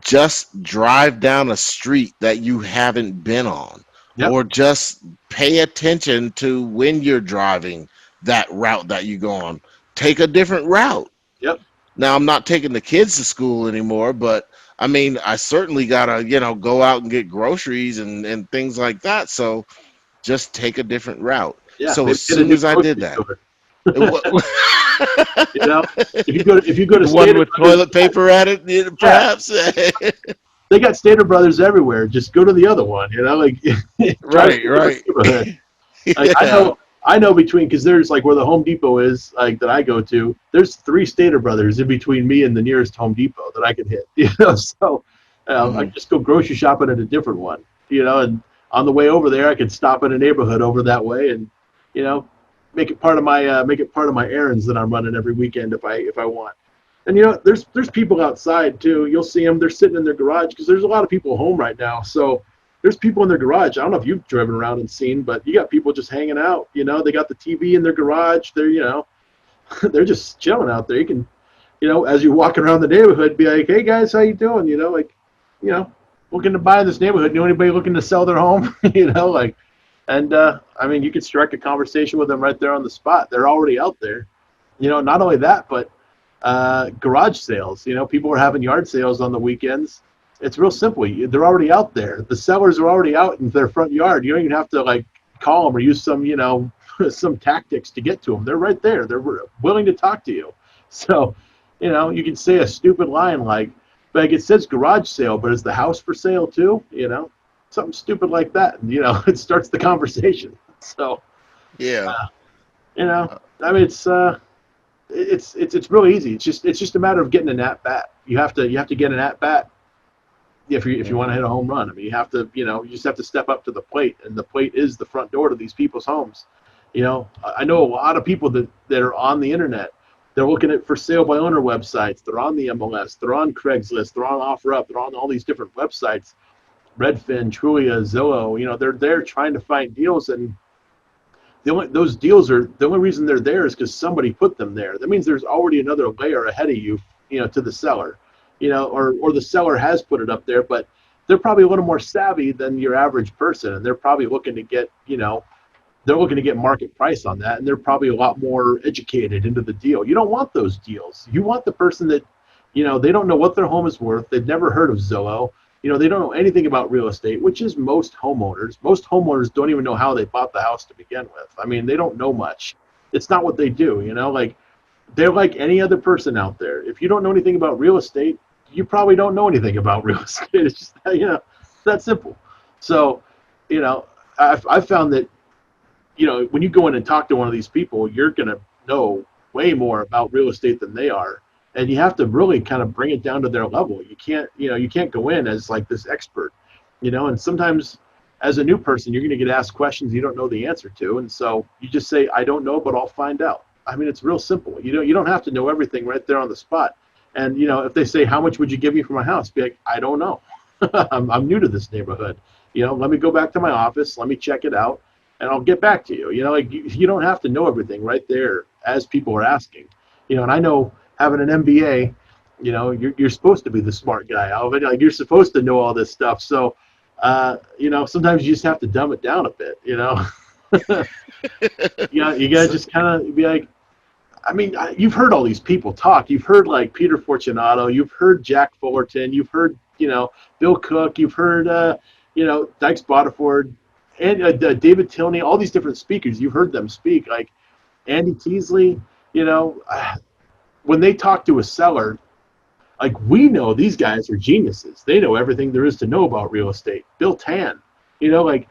just drive down a street that you haven't been on, Yep. or just pay attention to when you're driving that route that you go on. Take a different route. Yep. Now, I'm not taking the kids to school anymore, but I mean, I certainly gotta, go out and get groceries and things like that. So just take a different route. Yeah. So Maybe as get a soon new as I did grocery that, store. it, You know, if you go to the one Stater with Brothers, toilet paper at it, yeah, perhaps. they got Stater Brothers everywhere. Just go to the other one. You know, like try to Right, stay in the right. neighborhood. Like Yeah. I know between, because there's like where the Home Depot is, like that I go to. There's 3 Stater Brothers in between me and the nearest Home Depot that I can hit. You know, so I Mhm. just go grocery shopping at a different one. You know, and on the way over there, I could stop in a neighborhood over that way, and you know, make it part of my errands that I'm running every weekend if I want. And you know, there's people outside too. You'll see them. They're sitting in their garage because there's a lot of people home right now. So there's people in their garage. I don't know if you've driven around and seen, but you got people just hanging out. You know, they got the TV in their garage. They're they're just chilling out there. You can, as you're walking around the neighborhood, be like, hey guys, how you doing? You know, looking to buy in this neighborhood. Know anybody looking to sell their home? And I mean, you could strike a conversation with them right there on the spot. They're already out there. Not only that, but garage sales. People are having yard sales on the weekends. It's real simple. They're already out there. The sellers are already out in their front yard. You don't even have to like call them or use some, some tactics to get to them. They're right there. They're willing to talk to you. So, you can say a stupid line like it says garage sale, but is the house for sale too? Something stupid like that. And, it starts the conversation. So, Yeah. I mean, it's real easy. It's just a matter of getting an at bat. You have to get an at bat if you want to hit a home run. I mean, you just have to step up to the plate, and the plate is the front door to these people's homes. I know a lot of people that are on the internet. They're looking at for sale by owner websites. They're on the MLS. They're on Craigslist. They're on OfferUp. They're on all these different websites. Redfin, Trulia, Zillow. They're there trying to find deals, and those deals are the only reason they're there is because somebody put them there. That means there's already another layer ahead of you, to the seller, or the seller has put it up there, but they're probably a little more savvy than your average person, and they're probably looking to get, they're looking to get market price on that, and they're probably a lot more educated into the deal. You don't want those deals. You want the person that, they don't know what their home is worth. They've never heard of Zillow. They don't know anything about real estate, which is most homeowners. Most homeowners don't even know how they bought the house to begin with. I mean, they don't know much. It's not what they do, like they're like any other person out there. If you don't know anything about real estate, you probably don't know anything about real estate. It's just, that simple. So, I've found that, when you go in and talk to one of these people, you're going to know way more about real estate than they are. And you have to really kind of bring it down to their level. You can't go in as like this expert, and sometimes as a new person, you're going to get asked questions you don't know the answer to. And so you just say, I don't know, but I'll find out. I mean, it's real simple. You don't have to know everything right there on the spot. And, if they say, how much would you give me for my house? Be like, I don't know. I'm new to this neighborhood. Let me go back to my office. Let me check it out, and I'll get back to you. You don't have to know everything right there as people are asking. And I know, having an MBA, you're supposed to be the smart guy, Alvin. Like, you're supposed to know all this stuff. So, sometimes you just have to dumb it down a bit. You gotta just kind of be like, I mean, you've heard all these people talk. You've heard like Peter Fortunato. You've heard Jack Fullerton. You've heard, Bill Cook. You've heard, Dykes Boddiford, and David Tilney. All these different speakers. You've heard them speak. Like Andy Teasley. When they talk to a seller, like, we know these guys are geniuses. They know everything there is to know about real estate. Bill Tan, like,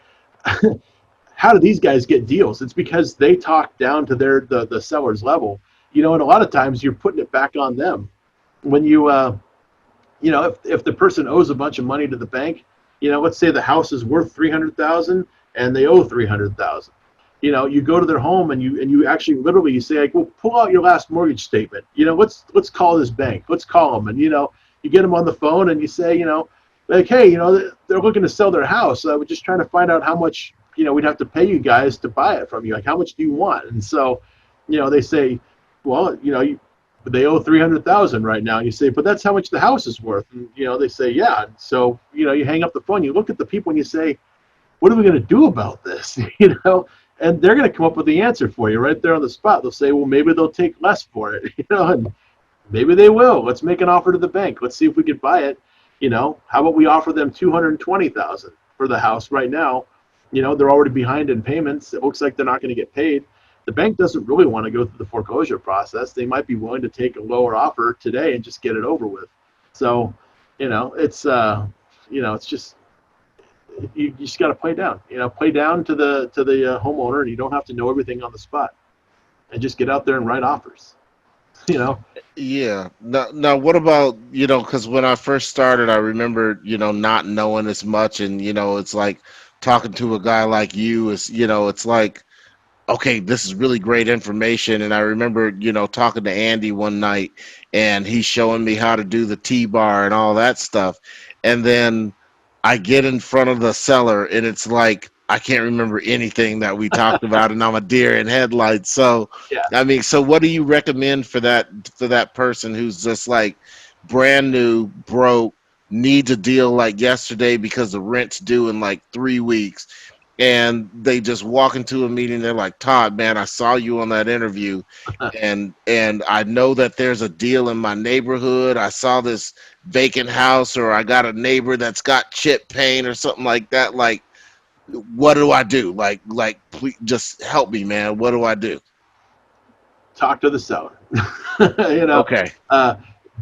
how do these guys get deals? It's because they talk down to the seller's level, and a lot of times you're putting it back on them. When if the person owes a bunch of money to the bank, let's say the house is worth $300,000 and they owe $300,000. You go to their home and you actually literally you say, like, well, pull out your last mortgage statement. Let's call this bank. Let's call them. And, you get them on the phone and you say, like, hey, they're looking to sell their house. So we're just trying to find out how much, we'd have to pay you guys to buy it from you. Like, how much do you want? And so, they say, well, they owe 300,000 right now. And you say, but that's how much the house is worth. And, they say, yeah. So, you hang up the phone, you look at the people and you say, what are we going to do about this? And they're going to come up with the answer for you right there on the spot. They'll say, well, maybe they'll take less for it, and maybe they will. Let's make an offer to the bank. Let's see if we could buy it. How about we offer them 220,000 for the house right now? They're already behind in payments. It looks like they're not going to get paid. The bank doesn't really want to go through the foreclosure process. They might be willing to take a lower offer today and just get it over with. So, it's it's just, you just got to play down. Play down to the homeowner, and you don't have to know everything on the spot. And just get out there and write offers. Yeah. Now, what about, because when I first started, I remember, not knowing as much, and it's like talking to a guy like you is, it's like, okay, this is really great information. And I remember, talking to Andy one night, and he's showing me how to do the T-bar and all that stuff. And then I get in front of the seller, and it's like I can't remember anything that we talked about, and I'm a deer in headlights. So, Yeah. I mean, so what do you recommend for that person who's just like brand new, broke, needs a deal like yesterday because the rent's due in like 3 weeks, and they just walk into a meeting? They're like, Todd, man, I saw you on that interview, and I know that there's a deal in my neighborhood. I saw this vacant house, or I got a neighbor that's got chip paint or something like that. Like, what do I do? Like, please just help me, man. What do I do? Talk to the seller. Okay.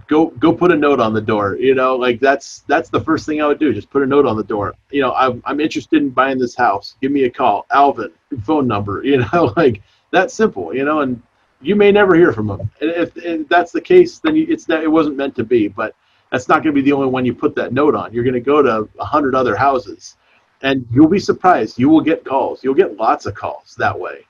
Go put a note on the door. Like that's the first thing I would do. Just put a note on the door. I'm interested in buying this house. Give me a call. Alvin, phone number. Like that's simple. And you may never hear from them. And if that's the case, then it wasn't meant to be. But that's not going to be the only one you put that note on. You're going to go to 100 other houses, and you'll be surprised. You will get calls. You'll get lots of calls that way.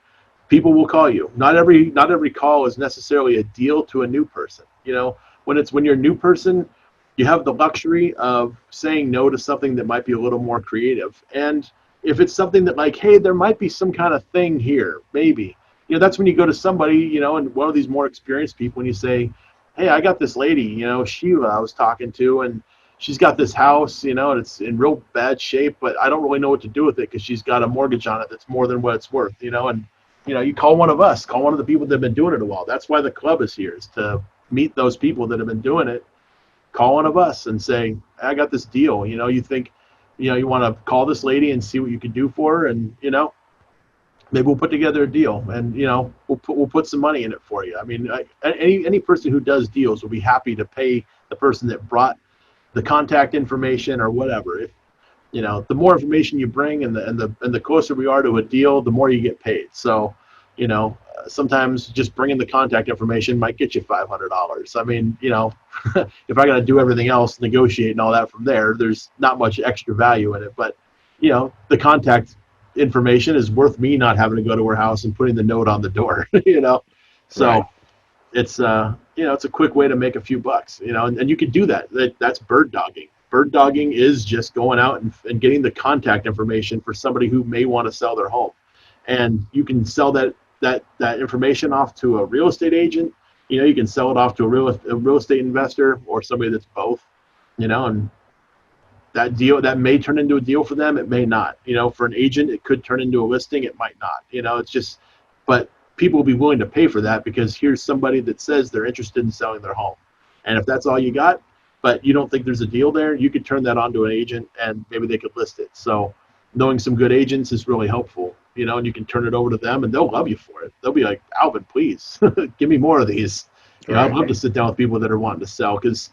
People will call you. Not every call is necessarily a deal to a new person. When you're a new person, you have the luxury of saying no to something that might be a little more creative. And if it's something that like, hey, there might be some kind of thing here, maybe, that's when you go to somebody, and one of these more experienced people, and you say, hey, I got this lady, Sheila, I was talking to, and she's got this house, and it's in real bad shape, but I don't really know what to do with it because she's got a mortgage on it that's more than what it's worth, and you call one of us, call one of the people that have been doing it a while. That's why the club is here, is to meet those people that have been doing it. Call one of us and say, I got this deal. You think, you want to call this lady and see what you can do for her, and maybe we'll put together a deal, and we'll put some money in it for you. I mean, any person who does deals will be happy to pay the person that brought the contact information or whatever. If the more information you bring, and the closer we are to a deal, the more you get paid. So, sometimes just bringing the contact information might get you $500. I mean, if I got to do everything else, negotiate and all that from there, there's not much extra value in it. But, the contact information is worth me not having to go to her house and putting the note on the door, So Right. it's, it's a quick way to make a few bucks, and you can do that. That's bird dogging. Bird dogging is just going out and getting the contact information for somebody who may want to sell their home. And you can sell that information off to a real estate agent. You can sell it off to a real estate investor, or somebody that's both, and that may turn into a deal for them. It may not. For an agent, it could turn into a listing. It might not. It's just, but people will be willing to pay for that because here's somebody that says they're interested in selling their home. And if that's all you got, but you don't think there's a deal there, you could turn that on to an agent, and maybe they could list it. So knowing some good agents is really helpful, and you can turn it over to them, and they'll love you for it. They'll be like, Alvin, please give me more of these. I'd love to sit down with people that are wanting to sell, because,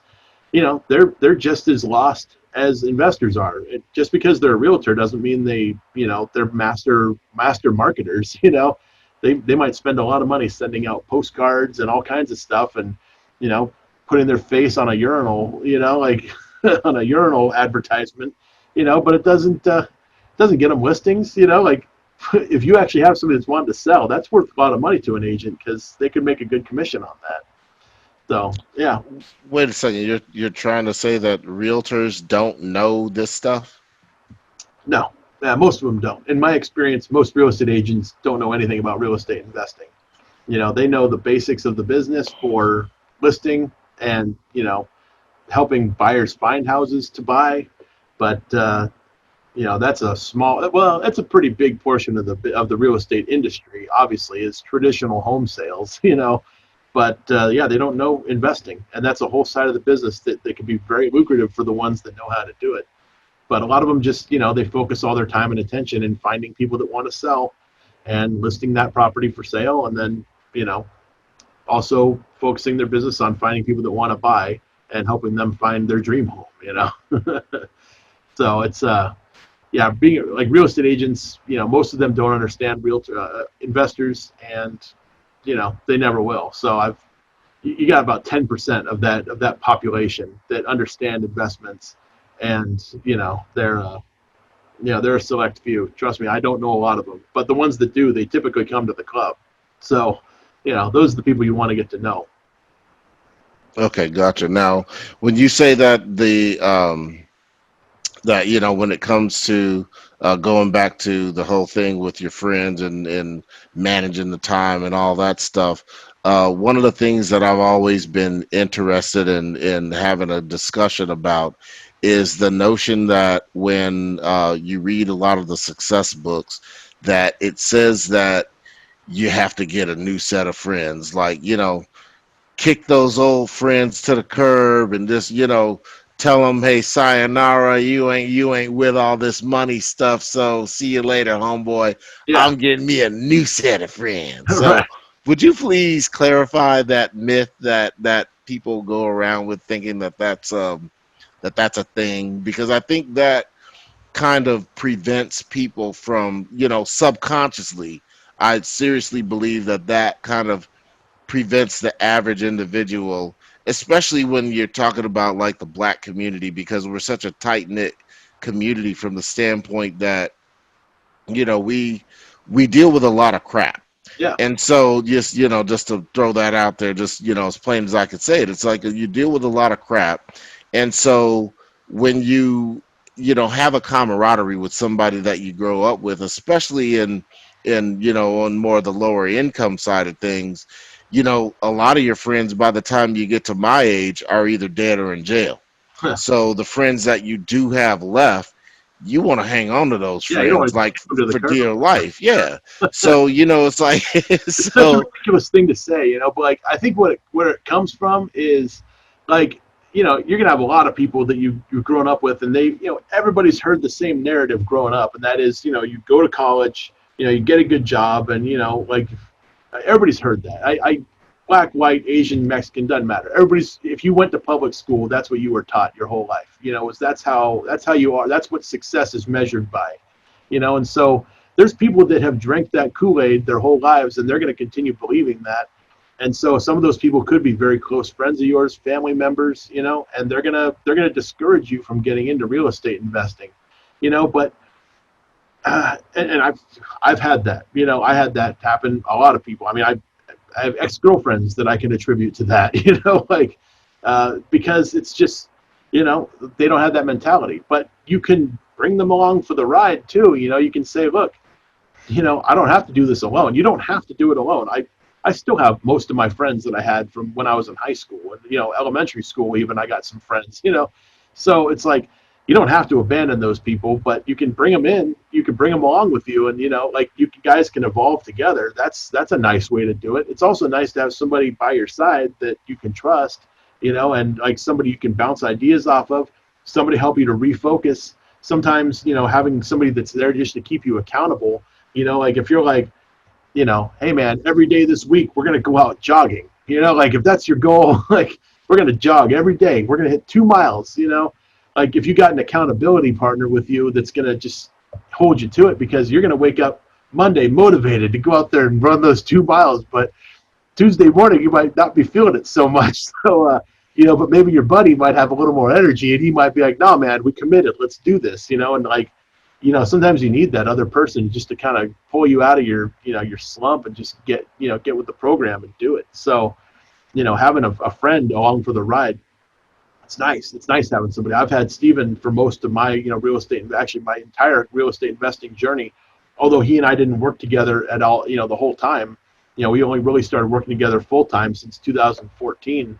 they're just as lost as investors are. Just because they're a realtor doesn't mean they're master marketers. They might spend a lot of money sending out postcards and all kinds of stuff, and, putting their face on a urinal, like on a urinal advertisement, but it doesn't get them listings, like if you actually have somebody that's wanting to sell, that's worth a lot of money to an agent, because they could make a good commission on that. So, yeah. Wait a second. You're trying to say that realtors don't know this stuff? No, most of them don't. In my experience, most real estate agents don't know anything about real estate investing. They know the basics of the business for listing and, helping buyers find houses to buy. But, that's that's a pretty big portion of the real estate industry, obviously, is traditional home sales, But, they don't know investing. And that's a whole side of the business that can be very lucrative for the ones that know how to do it. But a lot of them just, they focus all their time and attention in finding people that want to sell and listing that property for sale. And then, also focusing their business on finding people that want to buy and helping them find their dream home, So it's, being like real estate agents, most of them don't understand investors, and, they never will. So you got about 10% of that population that understand investments, and, they're a select few. Trust me, I don't know a lot of them, but the ones that do, they typically come to the club. So, those are the people you want to get to know. Okay, gotcha. Now, when you say that when it comes to going back to the whole thing with your friends and managing the time and all that stuff, one of the things that I've always been interested in having a discussion about is the notion that when you read a lot of the success books, that it says that you have to get a new set of friends, like, kick those old friends to the curb and just, tell them, hey, sayonara, you ain't with all this money stuff, so see you later, homeboy. Yeah. I'm getting me a new set of friends. So Right. would you please clarify that myth that people go around with, thinking that's a thing? Because I think that kind of prevents people from, subconsciously, I seriously believe that kind of prevents the average individual, especially when you're talking about like the Black community, because we're such a tight-knit community from the standpoint that, we deal with a lot of crap. Yeah. And so just to throw that out there, just, as plain as I could say it, it's like you deal with a lot of crap. And so when have a camaraderie with somebody that you grow up with, especially in on more of the lower income side of things, a lot of your friends by the time you get to my age are either dead or in jail. Huh. So the friends that you do have left, you want to hang on to those Yeah, you don't friends want like to come to the for curb. dear life. Yeah. So it's like It's such a so ridiculous thing to say, but like I think where it comes from is like, you're gonna have a lot of people that you've grown up with, and they, everybody's heard the same narrative growing up, and that is, you go to college, you get a good job, and like everybody's heard that. I Black, white, Asian, Mexican, doesn't matter. If you went to public school, that's what you were taught your whole life. That's how you are. That's what success is measured by. And so there's people that have drank that Kool-Aid their whole lives, and they're going to continue believing that. And so some of those people could be very close friends of yours, family members, and they're gonna discourage you from getting into real estate investing, But and I've had that, I had that happen. A lot of people. I mean, I have ex-girlfriends that I can attribute to that, because it's just, they don't have that mentality. But you can bring them along for the ride too. You can say, look, I don't have to do this alone. You don't have to do it alone. I still have most of my friends that I had from when I was in high school and, elementary school even. I got some friends, So it's like, you don't have to abandon those people, but you can bring them in. You can bring them along with you, and like you guys can evolve together. That's a nice way to do it. It's also nice to have somebody by your side that you can trust, and like somebody you can bounce ideas off of, somebody help you to refocus. Sometimes, having somebody that's there just to keep you accountable, like if you're like, hey man, every day this week we're gonna go out jogging. Like if that's your goal, like we're gonna jog every day. We're gonna hit 2 miles. Like if you got an accountability partner with you that's gonna just hold you to it, because you're gonna wake up Monday motivated to go out there and run those 2 miles, but Tuesday morning you might not be feeling it so much. So but maybe your buddy might have a little more energy, and he might be like, no man, we committed, let's do this. And like, sometimes you need that other person just to kind of pull you out of your slump and just get with the program and do it. So having a friend along for the ride, it's nice. It's nice having somebody. I've had Steven for most of my, real estate, actually my entire real estate investing journey, although he and I didn't work together at all, the whole time. We only really started working together full time since 2014.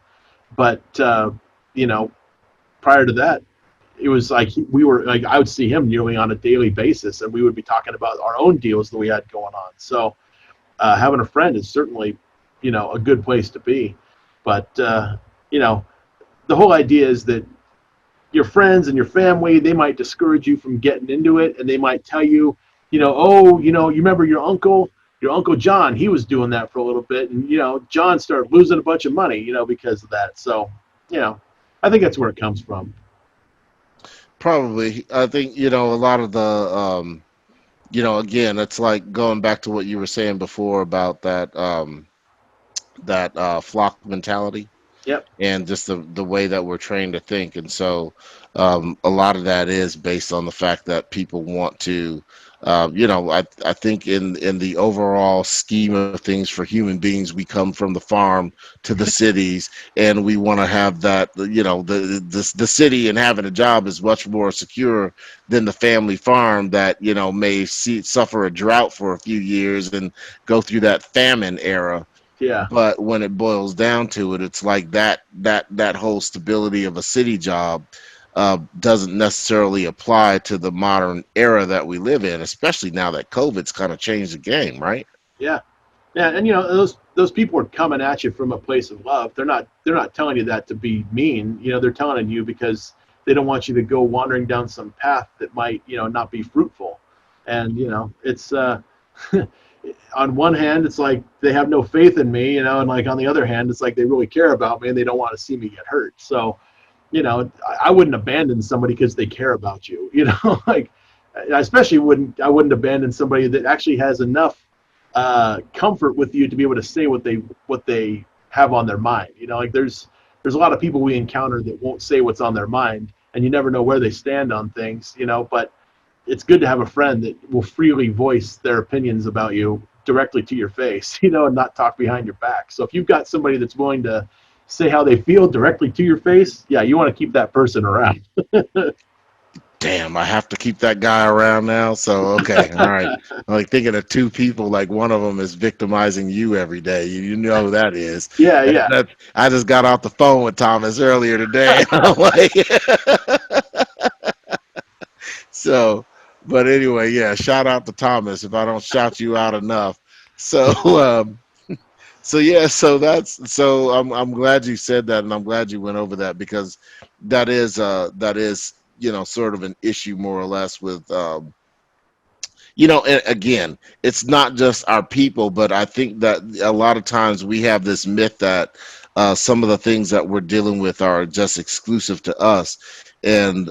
But you know, prior to that, it was like we were like I would see him nearly on a daily basis, and we would be talking about our own deals that we had going on. So having a friend is certainly, a good place to be. But you know, the whole idea is that your friends and your family, they might discourage you from getting into it, and they might tell you, oh, you remember your uncle John, he was doing that for a little bit, and John started losing a bunch of money, because of that. So, I think that's where it comes from. Probably. I think, a lot of the, again, it's like going back to what you were saying before about that flock mentality Yep. and just the way that we're trained to think. And so a lot of that is based on the fact that people want to, I think in the overall scheme of things for human beings, we come from the farm to the cities, and we want to have that, the city and having a job is much more secure than the family farm that, may suffer a drought for a few years and go through that famine era. Yeah. But when it boils down to it, it's like that whole stability of a city job doesn't necessarily apply to the modern era that we live in, especially now that COVID's kind of changed the game, right? Yeah. Yeah. And those people are coming at you from a place of love. They're not telling you that to be mean. They're telling you because they don't want you to go wandering down some path that might, not be fruitful. And, it's on one hand, it's like they have no faith in me, and like on the other hand, it's like they really care about me and they don't want to see me get hurt. So, I wouldn't abandon somebody because they care about you, like I especially I wouldn't abandon somebody that actually has enough comfort with you to be able to say what they have on their mind. Like there's a lot of people we encounter that won't say what's on their mind, and you never know where they stand on things, but it's good to have a friend that will freely voice their opinions about you directly to your face, and not talk behind your back. So if you've got somebody that's willing to say how they feel directly to your face, yeah, you want to keep that person around. Damn, I have to keep that guy around now. So, okay, all right. I'm like thinking of two people, like one of them is victimizing you every day. You know who that is. Yeah, yeah. I just got off the phone with Thomas earlier today. I'm like, so, but anyway, yeah, shout out to Thomas if I don't shout you out enough. So, so yeah, so I'm glad you said that, and I'm glad you went over that because that is sort of an issue more or less with and again, it's not just our people, but I think that a lot of times we have this myth that some of the things that we're dealing with are just exclusive to us. And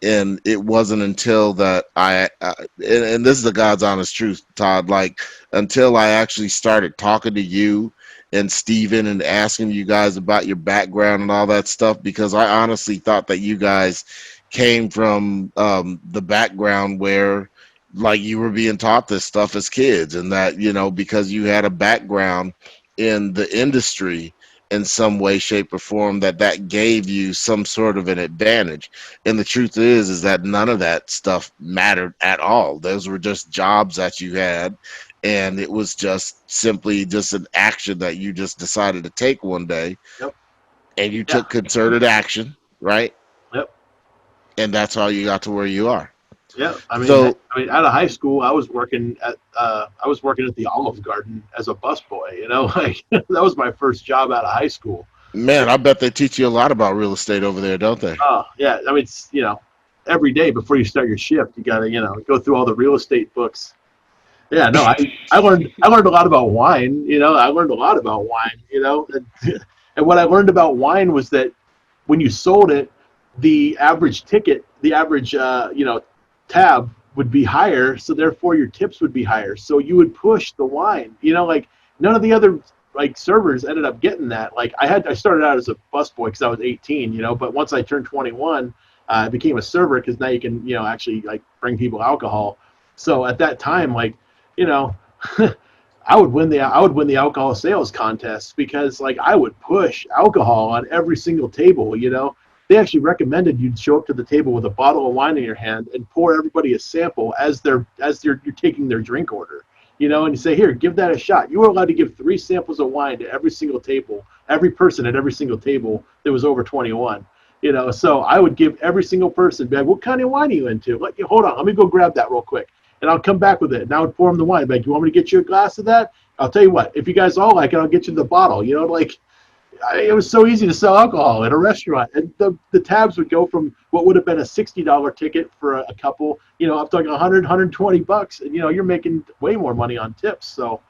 it wasn't until that and this is the God's honest truth, Todd, like until I actually started talking to you and Steven and asking you guys about your background and all that stuff, because I honestly thought that you guys came from the background where like you were being taught this stuff as kids, and that because you had a background in the industry in some way, shape, or form, that gave you some sort of an advantage. And the truth is that none of that stuff mattered at all. Those were just jobs that you had, and it was just simply just an action that you just decided to take one day. Yep. And you took concerted action, right? Yep. And that's how you got to where you are. Yeah, I mean, So out of high school, I was working at the Olive Garden as a busboy. Like that was my first job out of high school. man, I bet they teach you a lot about real estate over there, don't they? Oh yeah, I mean, it's, every day before you start your shift, you gotta go through all the real estate books. Yeah, no, I learned a lot about wine. I learned a lot about wine. And what I learned about wine was that when you sold it, the average tab would be higher, so therefore your tips would be higher. So you would push the wine. Like none of the other like servers ended up getting that. Like I started out as a busboy because I was 18, but once I turned 21, I became a server because now you can actually like bring people alcohol. So at that time, like I would win the alcohol sales contest because like I would push alcohol on every single table. They actually recommended you'd show up to the table with a bottle of wine in your hand and pour everybody a sample as you're taking their drink order. and you say, here, give that a shot. You were allowed to give 3 samples of wine to every single table, every person at every single table that was over 21. So I would give every single person, be like, what kind of wine are you into? Hold on, let me go grab that real quick. And I'll come back with it. And I would pour them the wine. Like, you want me to get you a glass of that? I'll tell you what, if you guys all like it, I'll get you the bottle. It was so easy to sell alcohol at a restaurant. And the tabs would go from what would have been a $60 ticket for a couple, up to like 100, 120 bucks. And, you're making way more money on tips. So,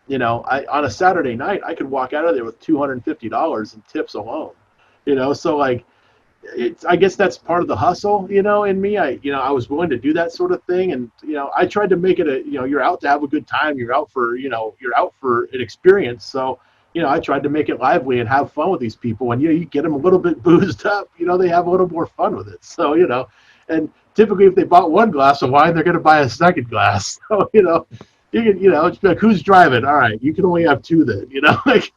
on a Saturday night, I could walk out of there with $250 in tips alone. So like, I guess that's part of the hustle, in me. I was willing to do that sort of thing. And, I tried to make it you're out to have a good time. You're out for an experience. So, I tried to make it lively and have fun with these people. And, you get them a little bit boozed up, they have a little more fun with it. So, and typically if they bought 1 glass of wine, they're going to buy a second glass. So, you can, it's like, who's driving? All right, you can only have 2 then, like,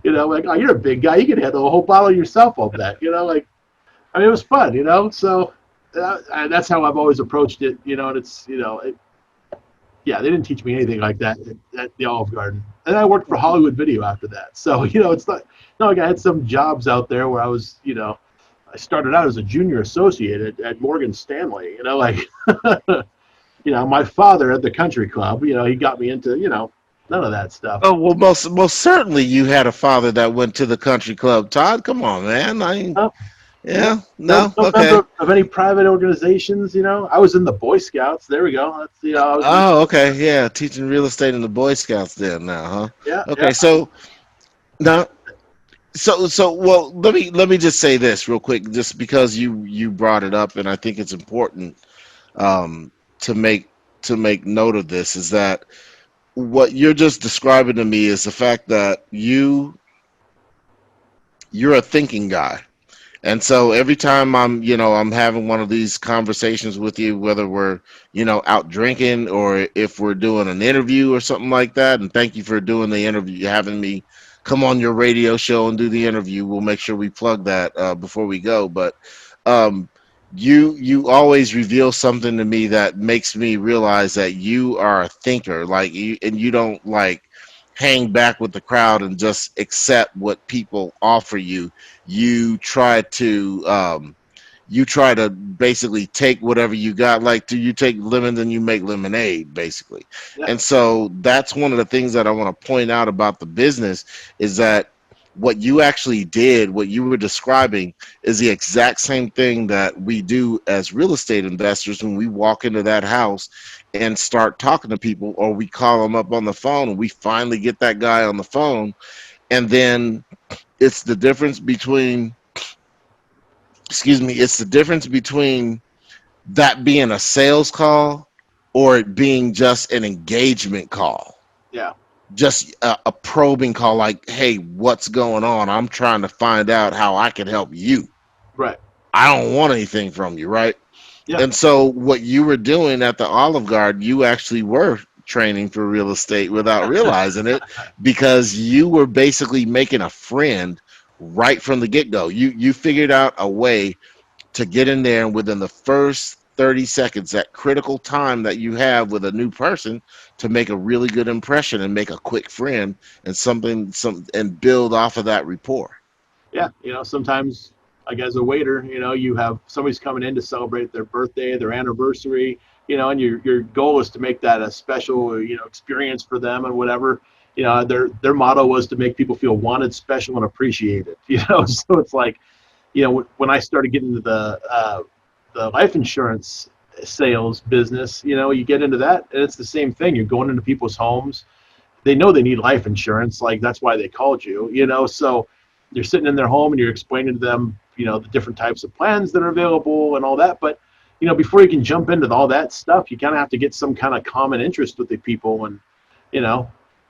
like, oh, you're a big guy. You can handle a whole bottle yourself of that, it was fun, so that's how I've always approached it, and it's, yeah, they didn't teach me anything like that at the Olive Garden. And I worked for Hollywood Video after that. So, it's not like I had some jobs out there where I was, I started out as a junior associate at Morgan Stanley, my father at the country club, he got me into, none of that stuff. Oh, well, most certainly you had a father that went to the country club. Todd, come on, man. Yeah, no, okay. Member of any private organizations, I was in the Boy Scouts. There we go. That's okay, yeah, teaching real estate in the Boy Scouts there now, huh? Yeah. Okay, yeah. so now, well, let me just say this real quick, just because you brought it up, and I think it's important to make note of this, is that what you're just describing to me is the fact that you're a thinking guy. And so every time I'm having one of these conversations with you, whether we're, out drinking or if we're doing an interview or something like that, and thank you for doing the interview, having me come on your radio show and do the interview. We'll make sure we plug that before we go. But you always reveal something to me that makes me realize that you are a thinker, and you don't hang back with the crowd and just accept what people offer you. You try to basically take whatever you got. You take lemons and you make lemonade, basically. Yeah. And so that's one of the things that I want to point out about the business, is that what you actually did, what you were describing, is the exact same thing that we do as real estate investors when we walk into that house and start talking to people, or we call them up on the phone and we finally get that guy on the phone. And then it's the difference between that being a sales call or it being just an engagement call. Yeah. Just a probing call, like, hey, what's going on? I'm trying to find out how I can help you. Right. I don't want anything from you, right? Yeah. And so what you were doing at the Olive Garden, you actually were training for real estate without realizing it, because you were basically making a friend right from the get-go. You figured out a way to get in there, and within the first 30 seconds, that critical time that you have with a new person, to make a really good impression and make a quick friend and build off of that rapport. Yeah, sometimes, like as a waiter, you have somebody's coming in to celebrate their birthday, their anniversary, and your goal is to make that a special, experience for them and whatever. Their motto was to make people feel wanted, special, and appreciated. So it's like, when I started getting into the life insurance sales business, you get into that, and it's the same thing. You're going into people's homes. They know they need life insurance, like that's why they called you, so you're sitting in their home and you're explaining to them, the different types of plans that are available and all that. But before you can jump into all that stuff, you kind of have to get some kind of common interest with the people. And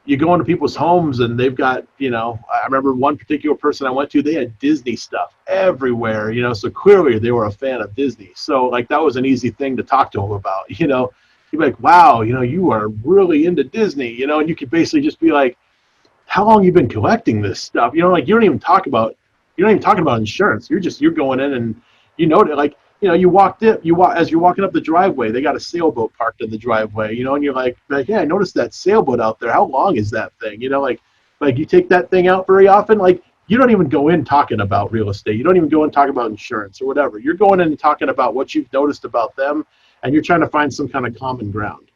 you go into people's homes and they've got, I remember one particular person I went to, they had Disney stuff everywhere, so clearly they were a fan of Disney. So that was an easy thing to talk to them about. You'd be like, wow, you are really into Disney, and you could basically just be like, how long you been collecting this stuff? You don't even talk about insurance. You're going in and you walked it, as you're walking up the driveway, they got a sailboat parked in the driveway, and you're like, yeah, I noticed that sailboat out there. How long is that thing? Like you take that thing out very often. Like you don't even go in talking about real estate. You don't even go in talking about insurance or whatever. You're going in and talking about what you've noticed about them, and you're trying to find some kind of common ground.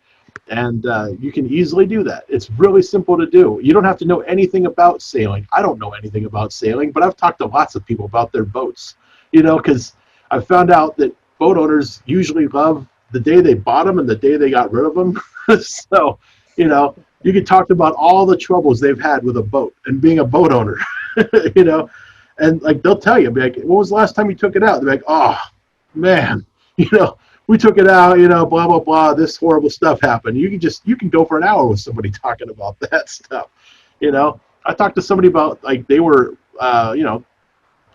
And you can easily do that. It's really simple to do. You don't have to know anything about sailing. I don't know anything about sailing, but I've talked to lots of people about their boats, because I've found out that boat owners usually love the day they bought them and the day they got rid of them. So, you can talk about all the troubles they've had with a boat and being a boat owner, and like they'll tell you, be like, when was the last time you took it out? They're like, oh, man, we took it out, blah, blah, blah, this horrible stuff happened. You can go for an hour with somebody talking about that stuff. I talked to somebody about, like, they were,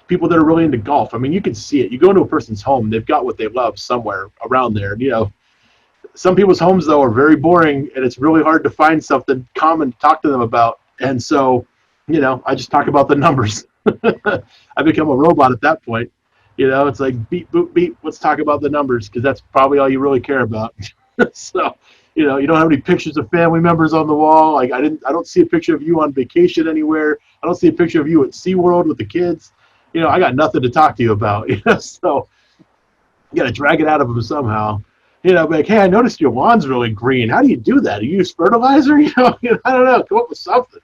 people that are really into golf. I mean, you can see it. You go into a person's home, they've got what they love somewhere around there. And, some people's homes, though, are very boring, and it's really hard to find something common to talk to them about. And so, I just talk about the numbers. I become a robot at that point. It's like beep, boop, beep. Let's talk about the numbers, because that's probably all you really care about. So, you don't have any pictures of family members on the wall. Like I don't see a picture of you on vacation anywhere. I don't see a picture of you at SeaWorld with the kids. I got nothing to talk to you about. So you got to drag it out of them somehow. Like, hey, I noticed your lawn's really green. How do you do that? Do you use fertilizer? I don't know. Come up with something.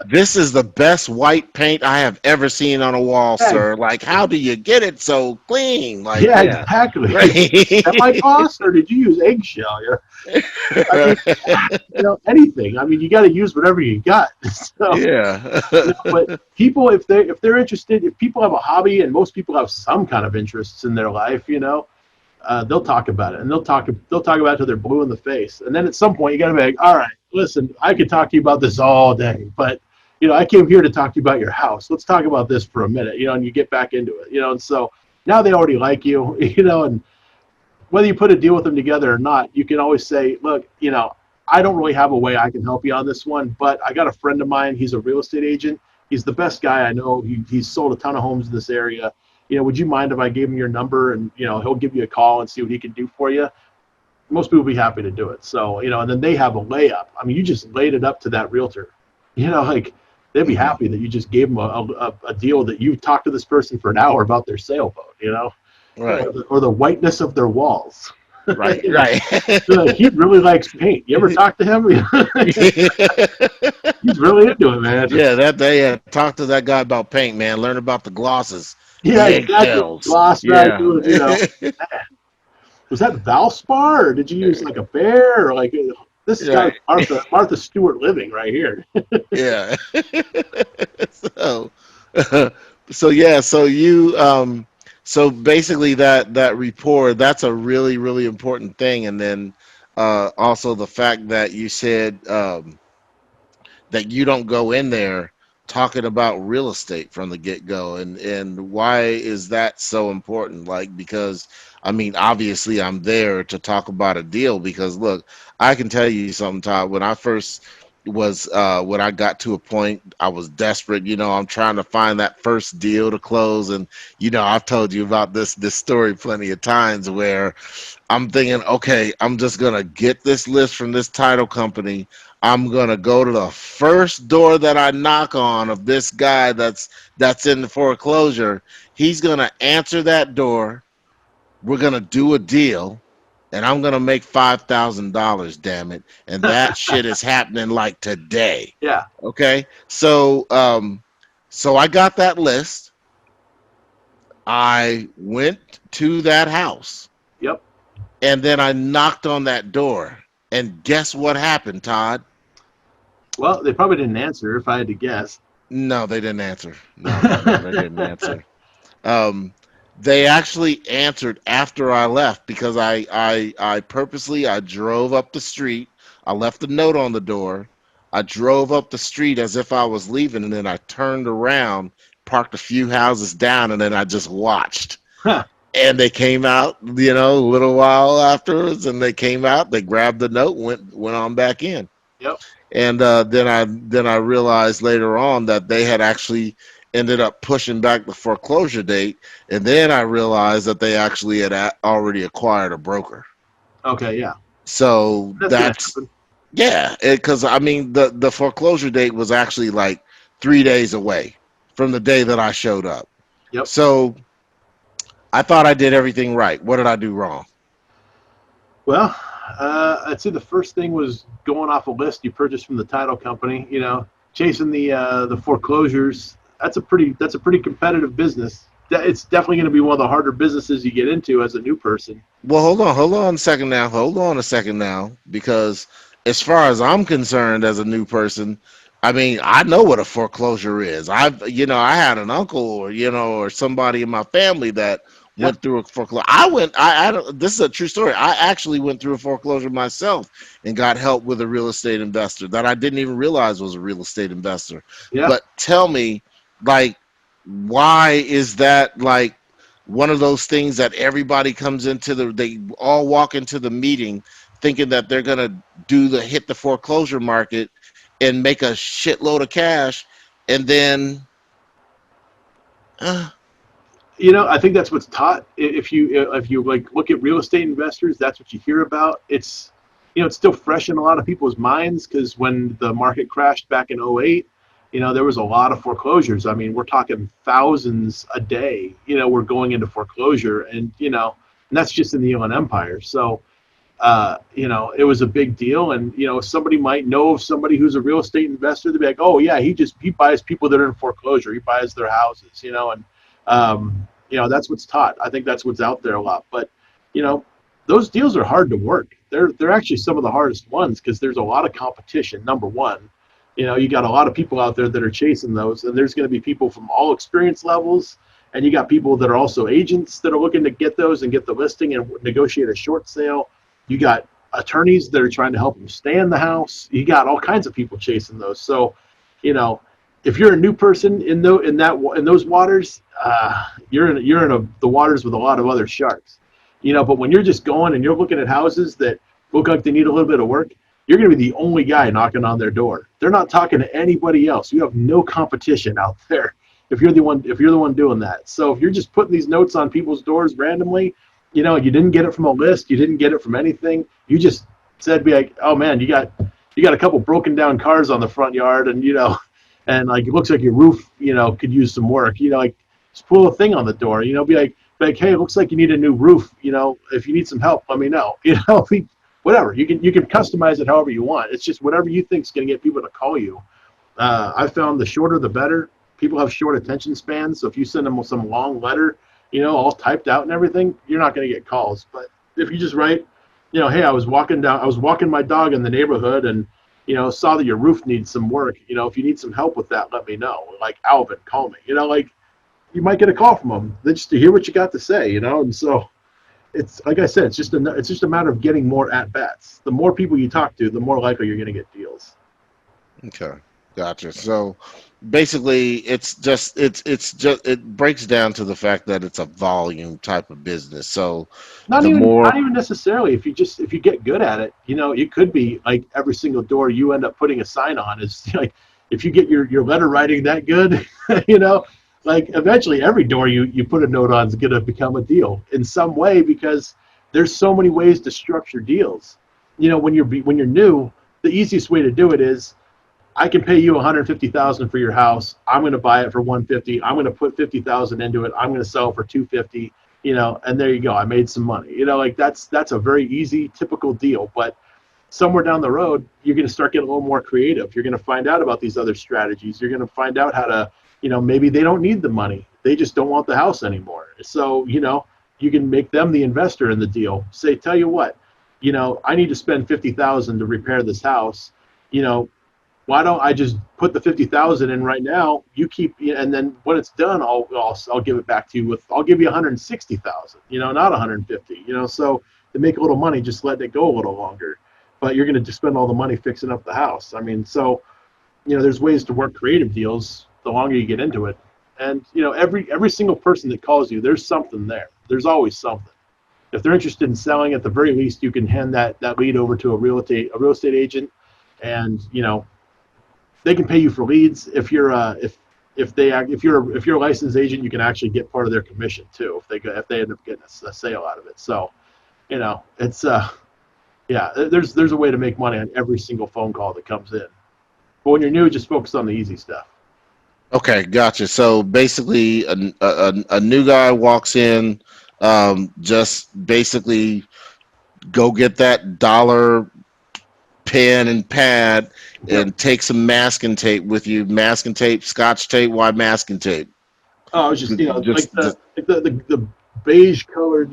This is the best white paint I have ever seen on a wall, sir. Like, how do you get it so clean? Like, yeah, exactly. Semi-gloss, or did you use eggshell? Anything. I mean, you got to use whatever you got. So, yeah. But people, if they're interested, if people have a hobby, and most people have some kind of interests in their life, they'll talk about it, and they'll talk about it till they're blue in the face. And then at some point, you got to be like, all right, listen, I could talk to you about this all day, but I came here to talk to you about your house. Let's talk about this for a minute, and you get back into it, and so now they already like you, and whether you put a deal with them together or not, you can always say, look, I don't really have a way I can help you on this one, but I got a friend of mine. He's a real estate agent. He's the best guy I know. He's sold a ton of homes in this area. Would you mind if I gave him your number, and, he'll give you a call and see what he can do for you? Most people will be happy to do it. So, and then they have a layup. I mean, you just laid it up to that realtor, like they'd be happy that you just gave them a deal that you talked to this person for an hour about their sailboat, right. or the whiteness of their walls. Right, right. He really likes paint. You ever talk to him? He's really into it, man. Yeah, that day, talk to that guy about paint, man. Learn about the glosses. Yeah, exactly. Gloss, right? Was that Valspar, or did you use like a bear, or like this is got Martha Stewart living right here? Yeah. So yeah, so you so basically that rapport, that's a really, really important thing. And then also the fact that you said that you don't go in there talking about real estate from the get-go, and why is that so important? Like, because I mean, obviously I'm there to talk about a deal, because look, I can tell you something, Todd. When I first was when I got to a point, I was desperate. I'm trying to find that first deal to close, and I've told you about this story plenty of times, where I'm thinking, okay, I'm just gonna get this list from this title company. I'm gonna go to the first door that I knock on of this guy that's in the foreclosure. He's gonna answer that door. We're gonna do a deal, and I'm gonna make $5,000. Damn it! And that shit is happening like today. Yeah. Okay. So so I got that list. I went to that house. Yep. And then I knocked on that door. And guess what happened, Todd? Well, they probably didn't answer, if I had to guess. No, they didn't answer. No, they didn't answer. They actually answered after I left, because I purposely, I drove up the street. I left a note on the door. I drove up the street as if I was leaving, and then I turned around, parked a few houses down, and then I just watched. Huh. And they came out, a little while afterwards, and they came out, they grabbed the note, went on back in. Yep. And then I realized later on that they had actually ended up pushing back the foreclosure date, and then I realized that they actually had already acquired a broker. Okay, yeah. So That's gonna happen. yeah, because I mean the foreclosure date was actually like 3 days away from the day that I showed up. Yep. So I thought I did everything right. What did I do wrong? Well, I'd say the first thing was going off a list you purchased from the title company. You know, chasing the foreclosures. That's a pretty competitive business. It's definitely going to be one of the harder businesses you get into as a new person. Well, hold on a second now. Hold on a second now, because as far as I'm concerned, as a new person, I mean, I know what a foreclosure is. I had an uncle, or or somebody in my family that Yeah. went through a foreclosure. I don't, this is a true story. I actually went through a foreclosure myself and got help with a real estate investor that I didn't even realize was a real estate investor. Yeah. But tell me, like, why is that like one of those things that everybody comes into they all walk into the meeting thinking that they're going to hit the foreclosure market and make a shitload of cash, and then uh, I think that's what's taught. If you like look at real estate investors, that's what you hear about. It's still fresh in a lot of people's minds because when the market crashed back in '08, there was a lot of foreclosures. I mean, we're talking thousands a day. We're going into foreclosure, and that's just in the Inland Empire. So, it was a big deal. And somebody might know of somebody who's a real estate investor. They'd be like, oh yeah, he buys people that are in foreclosure. He buys their houses. That's what's taught. I think that's what's out there a lot. But those deals are hard to work. They're actually some of the hardest ones because there's a lot of competition. Number one, you got a lot of people out there that are chasing those, and there's going to be people from all experience levels, and you got people that are also agents that are looking to get those and get the listing and negotiate a short sale. You got attorneys that are trying to help them stay in the house. You got all kinds of people chasing those. So, if you're a new person in those waters, you're in the waters with a lot of other sharks. But when you're just going and you're looking at houses that look like they need a little bit of work, you're going to be the only guy knocking on their door. They're not talking to anybody else. You have no competition out there if you're the one doing that. So if you're just putting these notes on people's doors randomly, you didn't get it from a list, you didn't get it from anything. You just said, be like, oh man, you got a couple broken down cars on the front yard, and and like it looks like your roof, could use some work. Like just pull a thing on the door. Be like, hey, it looks like you need a new roof. If you need some help, let me know. Whatever. You can customize it however you want. It's just whatever you think is going to get people to call you. I found the shorter the better. People have short attention spans, so if you send them some long letter, all typed out and everything, you're not going to get calls. But if you just write, hey, I was walking my dog in the neighborhood and saw that your roof needs some work. If you need some help with that, let me know. Like Alvin, call me. Like you might get a call from them just to hear what you got to say. And so it's like I said, it's just a matter of getting more at bats. The more people you talk to, the more likely you're going to get deals. Okay, gotcha. So basically, it breaks down to the fact that it's a volume type of business. So Not even necessarily. If you get good at it, it could be like every single door you end up putting a sign on is like if you get your letter writing that good, like eventually every door you put a note on is going to become a deal in some way because there's so many ways to structure deals. When you're new, the easiest way to do it is I can pay you $150,000 for your house. I'm going to buy it for $150,000. I'm going to put $50,000 into it. I'm going to sell it for $250,000. And there you go. I made some money. Like that's a very easy, typical deal. But somewhere down the road, you're going to start getting a little more creative. You're going to find out about these other strategies. You're going to find out how to, maybe they don't need the money. They just don't want the house anymore. So, you can make them the investor in the deal. Say, tell you what, I need to spend $50,000 to repair this house. Why don't I just put the $50,000 in right now? You keep, and then when it's done, I'll give it back to you I'll give you $160,000, not $150,000, so to make a little money, just letting it go a little longer, but you're going to just spend all the money fixing up the house. I mean, so, there's ways to work creative deals the longer you get into it. And, every single person that calls you, there's something there. There's always something. If they're interested in selling, at the very least, you can hand that lead over to a real estate agent, and, they can pay you for leads. If if you're a licensed agent, you can actually get part of their commission too if they end up getting a sale out of it. So, it's yeah, there's a way to make money on every single phone call that comes in. But when you're new, just focus on the easy stuff. Okay, gotcha. So basically, a new guy walks in, just basically go get that dollar pen and pad and take some masking tape with you. Masking tape, scotch tape. Why masking tape? Oh, it's just Just the beige colored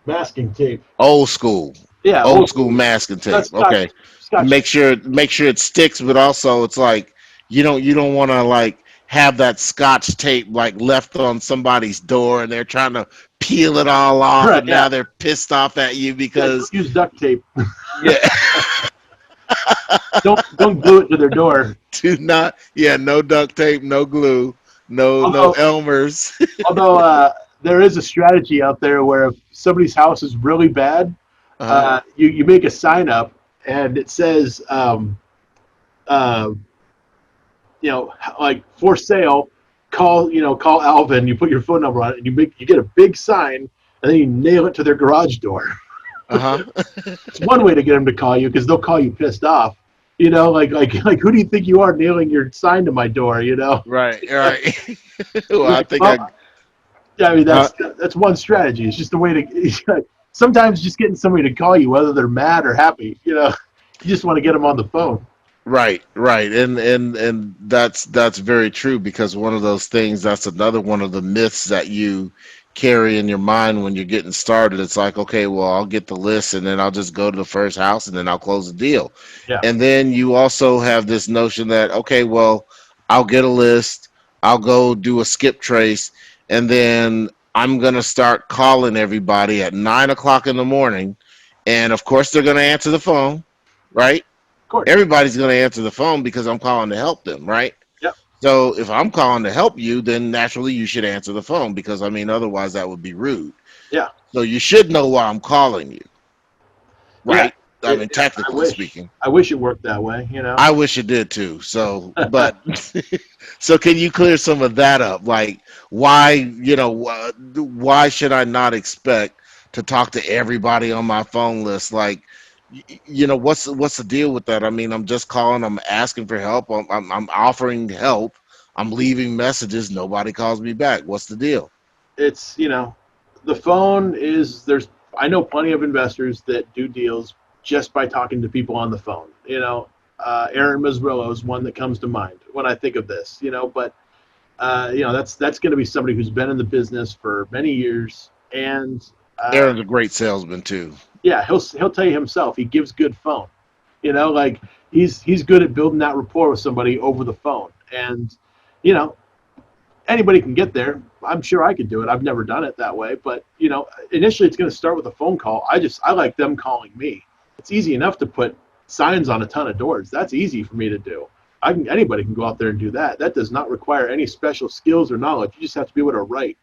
masking tape. old school. Yeah, Old school masking tape. That's Okay. Scotch. Make sure it sticks, but also it's like you don't want to like have that scotch tape like left on somebody's door and they're trying to peel it all off, Right, and now they're pissed off at you because Don't use duct tape. yeah. don't glue it to their door. Do not, no duct tape, no glue, no Elmer's. Although there is a strategy out there where if somebody's house is really bad, you make a sign up and it says, like for sale, call Alvin. You put your phone number on it, and you get a big sign, and then you nail it to their garage door. It's one way to get them to call you because they'll call you pissed off. Like who do you think you are nailing your sign to my door? Right. Well, I think that's one strategy. It's just a way to. Sometimes just getting somebody to call you, whether they're mad or happy, you just want to get them on the phone. Right, and that's very true, because one of those things, that's another one of the myths that you carry in your mind when you're getting started. It's like, okay, well, I'll get the list and then I'll just go to the first house and then I'll close the deal. Yeah. And then you also have this notion that, okay, well, I'll get a list, I'll go do a skip trace, and then I'm going to start calling everybody at 9 o'clock in the morning. And of course, they're going to answer the phone, right? Of course. Everybody's going to answer the phone because I'm calling to help them, right? Yep. So if I'm calling to help you, then naturally you should answer the phone, because, otherwise that would be rude. Yeah. So you should know why I'm calling you, right? Yeah. Technically speaking. I wish it worked that way, I wish it did too. So, but so can you clear some of that up? Like, why should I not expect to talk to everybody on my phone list? Like, what's the deal with that? I'm just calling. I'm asking for help. I'm offering help. I'm leaving messages. Nobody calls me back. What's the deal? It's the phone is I know plenty of investors that do deals just by talking to people on the phone. Aaron Mazzrillo is one that comes to mind when I think of this. But that's going to be somebody who's been in the business for many years, and Aaron's a great salesman too. Yeah, he'll tell you himself. He gives good phone. Like he's good at building that rapport with somebody over the phone. And anybody can get there. I'm sure I could do it. I've never done it that way, but initially it's going to start with a phone call. I like them calling me. It's easy enough to put signs on a ton of doors. That's easy for me to do. Anybody can go out there and do that. That does not require any special skills or knowledge. You just have to be able to write.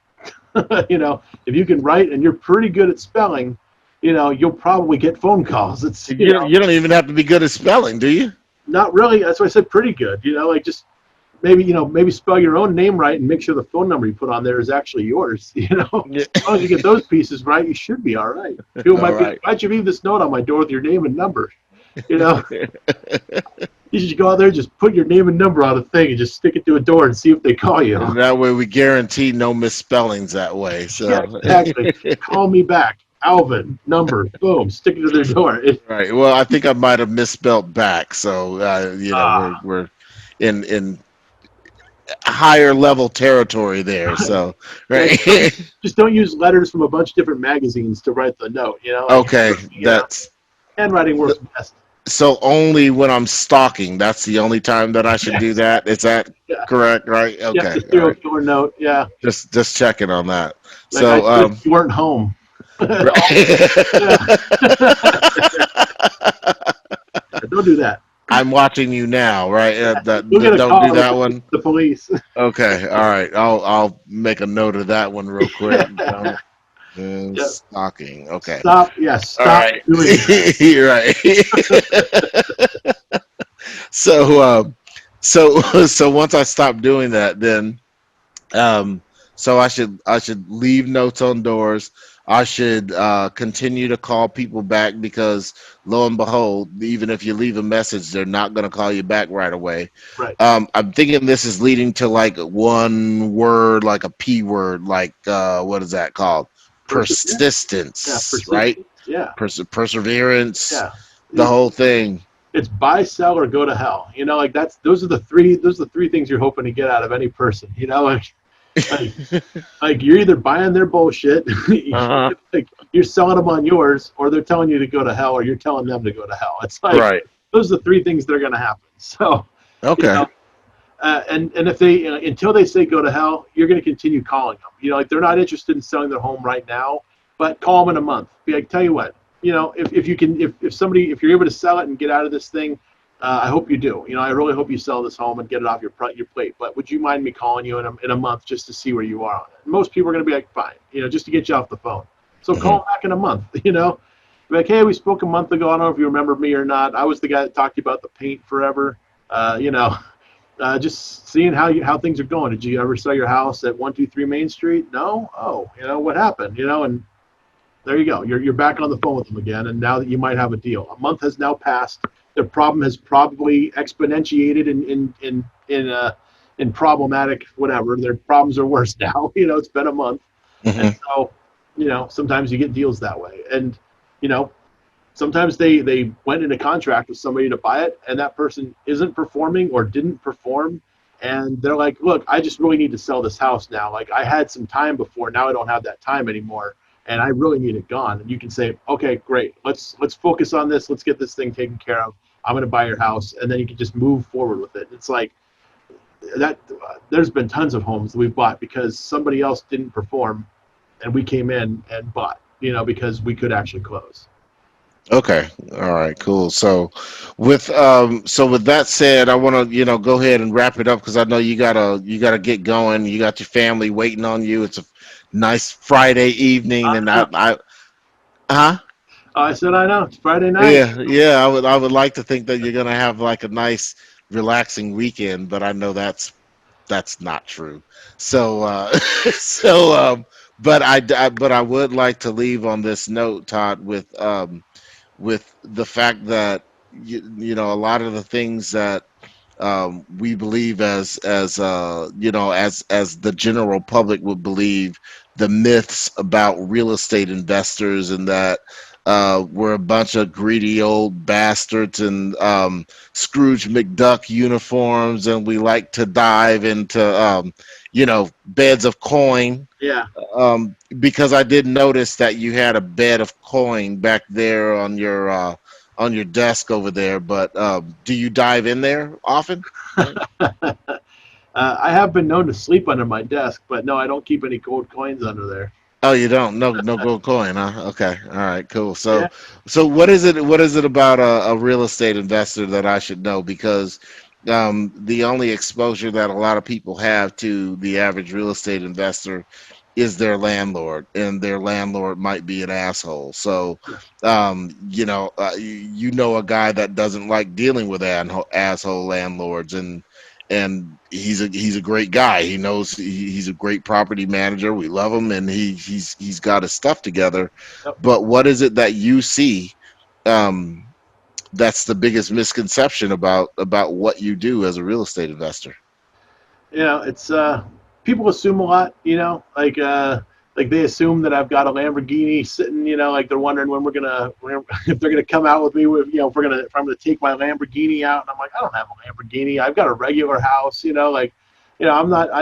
If you can write and you're pretty good at spelling, you'll probably get phone calls. It's you don't even have to be good at spelling, do you? Not really. That's why I said pretty good. Just maybe spell your own name right and make sure the phone number you put on there is actually yours. As long as you get those pieces right, you should be all right. People might be like, why'd you leave this note on my door with your name and number? You should go out there and just put your name and number on a thing and just stick it to a door and see if they call you. And that way we guarantee no misspellings that way. So yeah, exactly. Call me back. Alvin, number, boom, stick it to their door. Right. Well, I think I might have misspelled back. So, we're in higher level territory there. So, right. Just don't use letters from a bunch of different magazines to write the note, Okay. That's handwriting works best. So only when I'm stalking, that's the only time that I should do that. Is that correct? Right? Okay. Yeah, just throw a killer note. Yeah. Just checking on that. Like so you weren't home. Don't do that. I'm watching you now, right? Don't do that one. The police. Okay. All right. I'll make a note of that one real quick. Stalking. Okay. Stop. Yes. Stop. All right. Doing You're right. so so once I stop doing that, then um, so I should leave notes on doors. I should continue to call people back because lo and behold, even if you leave a message, they're not going to call you back right away. Right. I'm thinking this is leading to like one word, like a P word, like what is that called? Yeah, Persistence, right? persistence. Yeah, Perseverance, yeah. the whole thing. It's buy, sell, or go to hell. Like those are the three things you're hoping to get out of any person. Like like you're either buying their bullshit, Uh-huh. like you're selling them on yours, or they're telling you to go to hell, or you're telling them to go to hell. It's like Right. those are the three things that are going to happen. So, you Okay. know, and if they until they say go to hell, you're going to continue calling them. Like they're not interested in selling their home right now, but call them in a month. Be like, tell you what, if you can, if you're able to sell it and get out of this thing, I hope you do. I really hope you sell this home and get it off your plate. But would you mind me calling you in a month just to see where you are on it? And most people are going to be like, fine, just to get you off the phone. So call them back in a month. Be like, hey, we spoke a month ago. I don't know if you remember me or not. I was the guy that talked to you about the paint forever. Just seeing how things are going. Did you ever sell your house at 123 Main Street? No. Oh, what happened? And there you go. You're back on the phone with them again, and now that you might have a deal. A month has now passed. The problem has probably exponentiated in problematic whatever. Their problems are worse now. It's been a month, and so sometimes you get deals that way, and sometimes they went into contract with somebody to buy it, and that person isn't performing or didn't perform, and they're like, look, I just really need to sell this house now. Like I had some time before, now I don't have that time anymore, and I really need it gone. And you can say, okay, great, let's focus on this. Let's get this thing taken care of. I'm going to buy your house, and then you can just move forward with it. It's like that. There's been tons of homes that we've bought because somebody else didn't perform, and we came in and bought. Because we could actually close. Okay. All right. Cool. So, with that said, I want to go ahead and wrap it up because I know you gotta get going. You got your family waiting on you. It's a nice Friday evening, and huh? I said, I know. It's Friday night. Yeah. I would like to think that you're gonna have like a nice relaxing weekend, but I know that's not true. So, so, but I would like to leave on this note, Todd, with the fact that a lot of the things that we believe as the general public would believe, the myths about real estate investors, and that we're a bunch of greedy old bastards and Scrooge McDuck uniforms, and we like to dive into beds of coin. Yeah. Because I did notice that you had a bed of coin back there on your desk over there. But do you dive in there often? I have been known to sleep under my desk, but no, I don't keep any gold coins under there. Oh, you don't? No gold coin, huh? Okay, all right, cool. Yeah. So what is it? What is it about a real estate investor that I should know? Because the only exposure that a lot of people have to the average real estate investor is their landlord, and their landlord might be an asshole. So, a guy that doesn't like dealing with asshole landlords, and he's a great guy. He knows he's a great property manager. We love him, and he's got his stuff together. Yep. But what is it that you see? Um, that's the biggest misconception about what you do as a real estate investor. It's people assume a lot. Like they assume that I've got a Lamborghini sitting. Like they're wondering when if they're gonna come out with me with if I'm gonna take my Lamborghini out. And I'm like, I don't have a Lamborghini. I've got a regular house. I'm not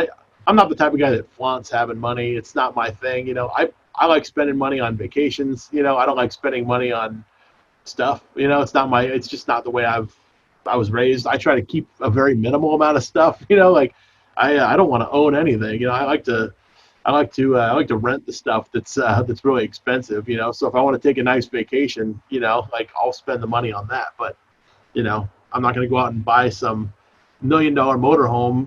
the type of guy that flaunts having money. It's not my thing. I like spending money on vacations. I don't like spending money on stuff. It's just not the way I was raised. I try to keep a very minimal amount of stuff. Like I don't want to own anything. I like to rent the stuff that's really expensive. So if I want to take a nice vacation, like I'll spend the money on that. But I'm not going to go out and buy some $1 million motorhome,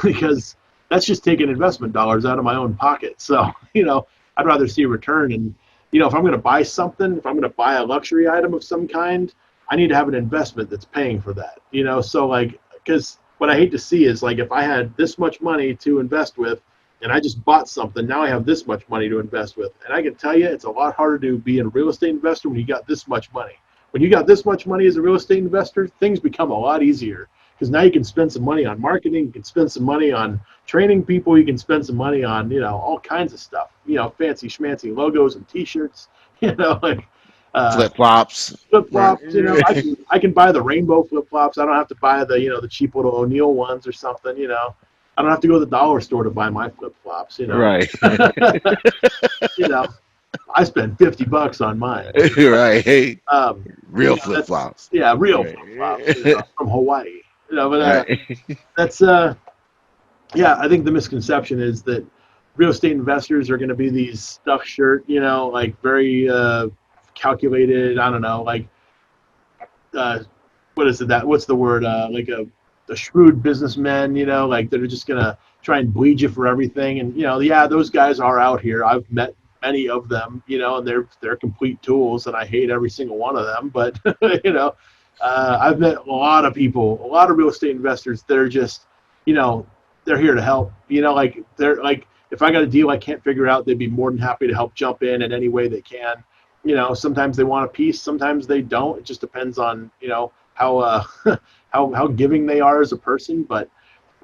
because that's just taking investment dollars out of my own pocket. So I'd rather see a return. And if I'm going to buy something, if I'm going to buy a luxury item of some kind, I need to have an investment that's paying for that. So like, because what I hate to see is like if I had this much money to invest with, and I just bought something, now I have this much money to invest with. And I can tell you, it's a lot harder to be a real estate investor when you got this much money. When you got this much money as a real estate investor, things become a lot easier because now you can spend some money on marketing, you can spend some money on training people, you can spend some money on, all kinds of stuff, fancy schmancy logos and T-shirts, like Flip-flops. flip-flops. I can buy the rainbow flip-flops. I don't have to buy the the cheap little O'Neill ones or something. I don't have to go to the dollar store to buy my flip-flops. Right. I spend $50 on mine. Right. Hey, real that's flip-flops. Yeah, real Right. flip-flops from Hawaii. But Right. that's I think the misconception is that real estate investors are going to be these stuffed shirt, like very calculated. I don't know, like what is it? What's the word? Like a shrewd businessmen, like they're just gonna try and bleed you for everything. And those guys are out here. I've met many of them, and they're complete tools, and I hate every single one of them. But I've met a lot of people, a lot of real estate investors that are just, they're here to help. Like they're like, if I got a deal I can't figure out, they'd be more than happy to help jump in any way they can. Sometimes they want a piece, sometimes they don't. It just depends on how how giving they are as a person. But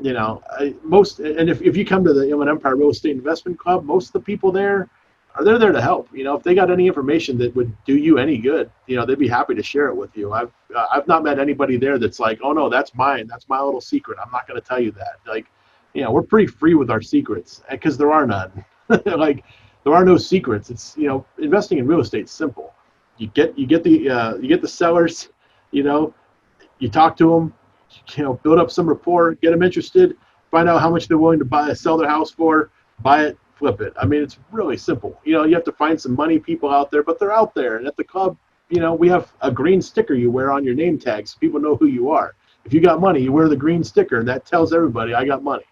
if you come to the Inland Empire Real Estate Investment Club, most of the people there they're there to help. If they got any information that would do you any good, they'd be happy to share it with you. I've not met anybody there that's like, oh no, that's mine, that's my little secret, I'm not going to tell you that. Like, we're pretty free with our secrets because there are none. Like, there are no secrets. It's investing in real estate is simple. You get the sellers, you talk to them, build up some rapport, get them interested, find out how much they're willing to sell their house for, buy it, flip it. I mean, it's really simple. You have to find some money people out there, but they're out there. And at the club, we have a green sticker you wear on your name tag so people know who you are. If you got money, you wear the green sticker, and that tells everybody I got money.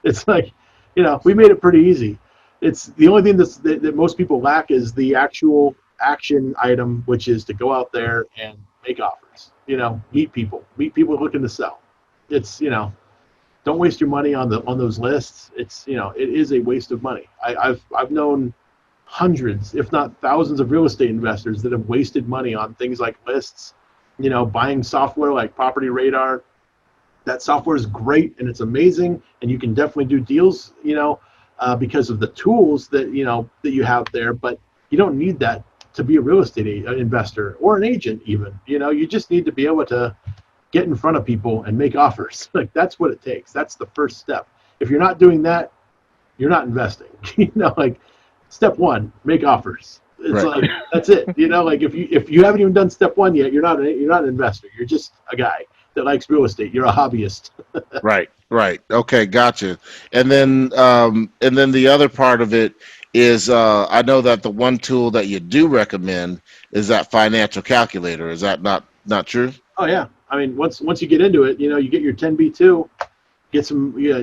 It's like, we made it pretty easy. It's the only thing that most people lack is the actual action item, which is to go out there and make offers. Meet people looking to sell. It's don't waste your money on those lists. It's it is a waste of money. I've known hundreds, if not thousands, of real estate investors that have wasted money on things like lists. Buying software like Property Radar. That software is great and it's amazing, and you can definitely do deals. Because of the tools that you have there, but you don't need that to be a real estate investor or an agent even. You just need to be able to get in front of people and make offers. Like, that's what it takes. That's the first step. If you're not doing that, you're not investing. Like, step one, make offers. It's right. Like, that's it. Like if you haven't even done step one yet, you're not an investor. You're just a guy that likes real estate. You're a hobbyist. Right. Okay, gotcha. And then the other part of it is I know that the one tool that you do recommend is that financial calculator. Is that not true? Oh yeah. I mean, once you get into it, you get your 10B2,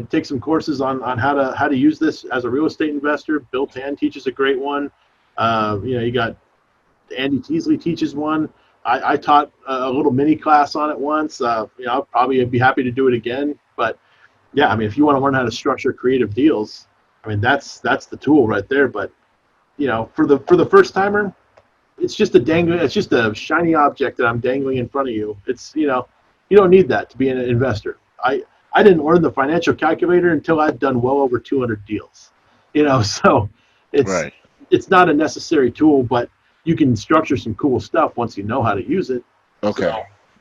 take some courses on how to use this as a real estate investor. Bill Tan teaches a great one. You got Andy Teasley teaches one. I taught a little mini class on it once. I'll probably be happy to do it again. But yeah, I mean, if you want to learn how to structure creative deals, I mean, that's the tool right there. But for the first timer, it's just a shiny object that I'm dangling in front of you. It's you don't need that to be an investor. I didn't learn the financial calculator until I'd done well over 200 deals. So it's right. It's not a necessary tool, but you can structure some cool stuff once you know how to use it. Okay.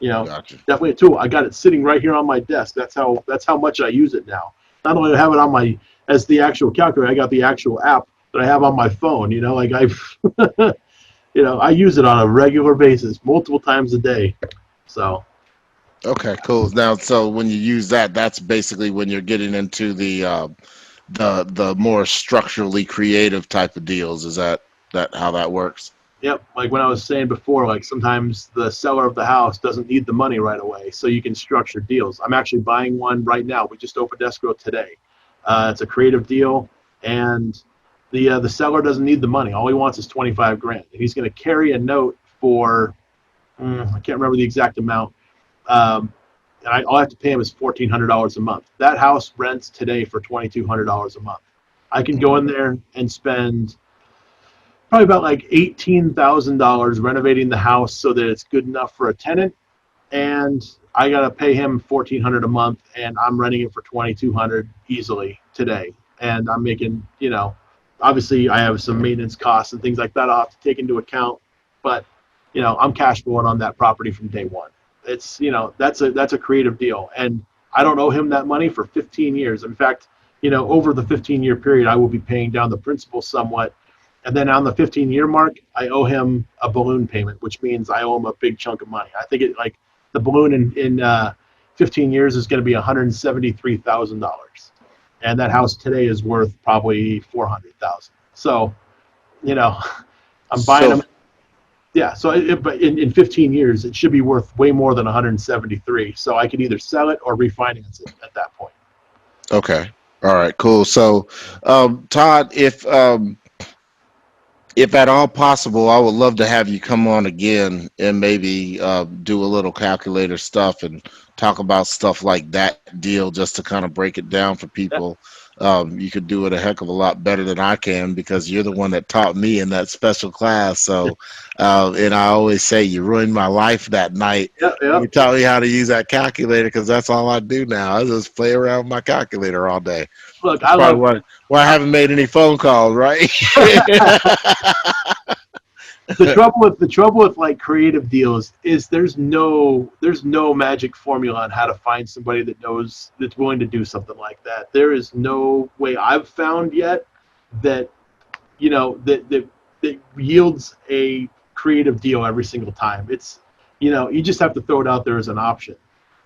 So, gotcha. Definitely a tool. I got it sitting right here on my desk. That's how much I use it now. Not only do I have it on as the actual calculator, I got the actual app that I have on my phone. Like I use it on a regular basis, multiple times a day. So. Okay, cool. Now, so when you use that, that's basically when you're getting into the more structurally creative type of deals. Is that how that works? Yep. Like when I was saying before, like sometimes the seller of the house doesn't need the money right away, so you can structure deals. I'm actually buying one right now. We just opened escrow today. It's a creative deal, and the seller doesn't need the money. All he wants is $25,000, and he's going to carry a note for I can't remember the exact amount. and all I have to pay him is $1,400 a month. That house rents today for $2,200 a month. I can go in there and spend probably about like $18,000 renovating the house so that it's good enough for a tenant, and I gotta pay him $1,400 a month, and I'm renting it for $2,200 easily today, and I'm making, obviously I have some maintenance costs and things like that I'll have to take into account, but I'm cash flowing on that property from day one. It's that's a creative deal, and I don't owe him that money for 15 years. In fact, over the 15-year period, I will be paying down the principal somewhat. And then on the 15-year mark, I owe him a balloon payment, which means I owe him a big chunk of money. I think the balloon in 15 years is going to be $173,000, and that house today is worth probably $400,000. So, I'm buying them. Yeah. So, but in 15 years, it should be worth way more than 173. So I could either sell it or refinance it at that point. Okay. All right. Cool. So, Todd, if at all possible, I would love to have you come on again and maybe do a little calculator stuff and talk about stuff like that deal, just to kind of break it down for people. You could do it a heck of a lot better than I can, because you're the one that taught me in that special class. So, and I always say you ruined my life that night. Yep. You taught me how to use that calculator, because that's all I do now. I just play around with my calculator all day. Look, That's probably why I haven't made any phone calls, right? The trouble with like creative deals is there's no magic formula on how to find somebody that's willing to do something like that. There is no way I've found yet that that yields a creative deal every single time. It's you just have to throw it out there as an option.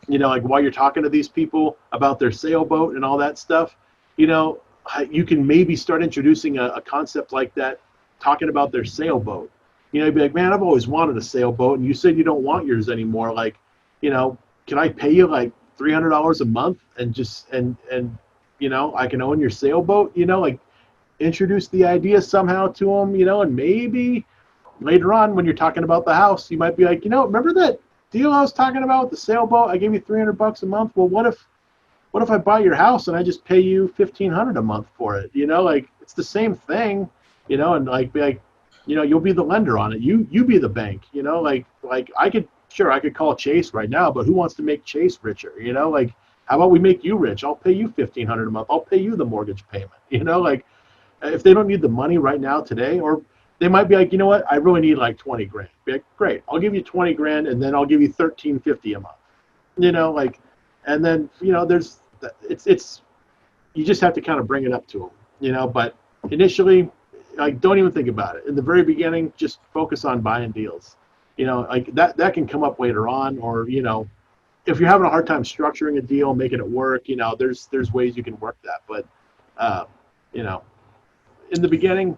Like while you're talking to these people about their sailboat and all that stuff, you can maybe start introducing a concept like that, talking about their sailboat. You'd be like, man, I've always wanted a sailboat, and you said you don't want yours anymore. Like, can I pay you like $300 a month and I can own your sailboat? Like, introduce the idea somehow to them, and maybe later on when you're talking about the house, you might be like, remember that deal I was talking about, the sailboat? I gave you $300 a month. Well, what if I buy your house and I just pay you $1,500 a month for it? Like, it's the same thing, and like be like, you'll be the lender on it. You be the bank, like I could call Chase right now, but who wants to make Chase richer? Like, how about we make you rich? I'll pay you $1,500 a month. I'll pay you the mortgage payment. Like, if they don't need the money right now today, or they might be like, you know what, I really need like 20 grand. Be like, great, I'll give you 20 grand, and then I'll give you $1,350 a month. Like, and then there's it's you just have to kind of bring it up to them. But initially, like, don't even think about it. In the very beginning, just focus on buying deals. Like that can come up later on, or if you're having a hard time structuring a deal, making it work, there's ways you can work that. But in the beginning,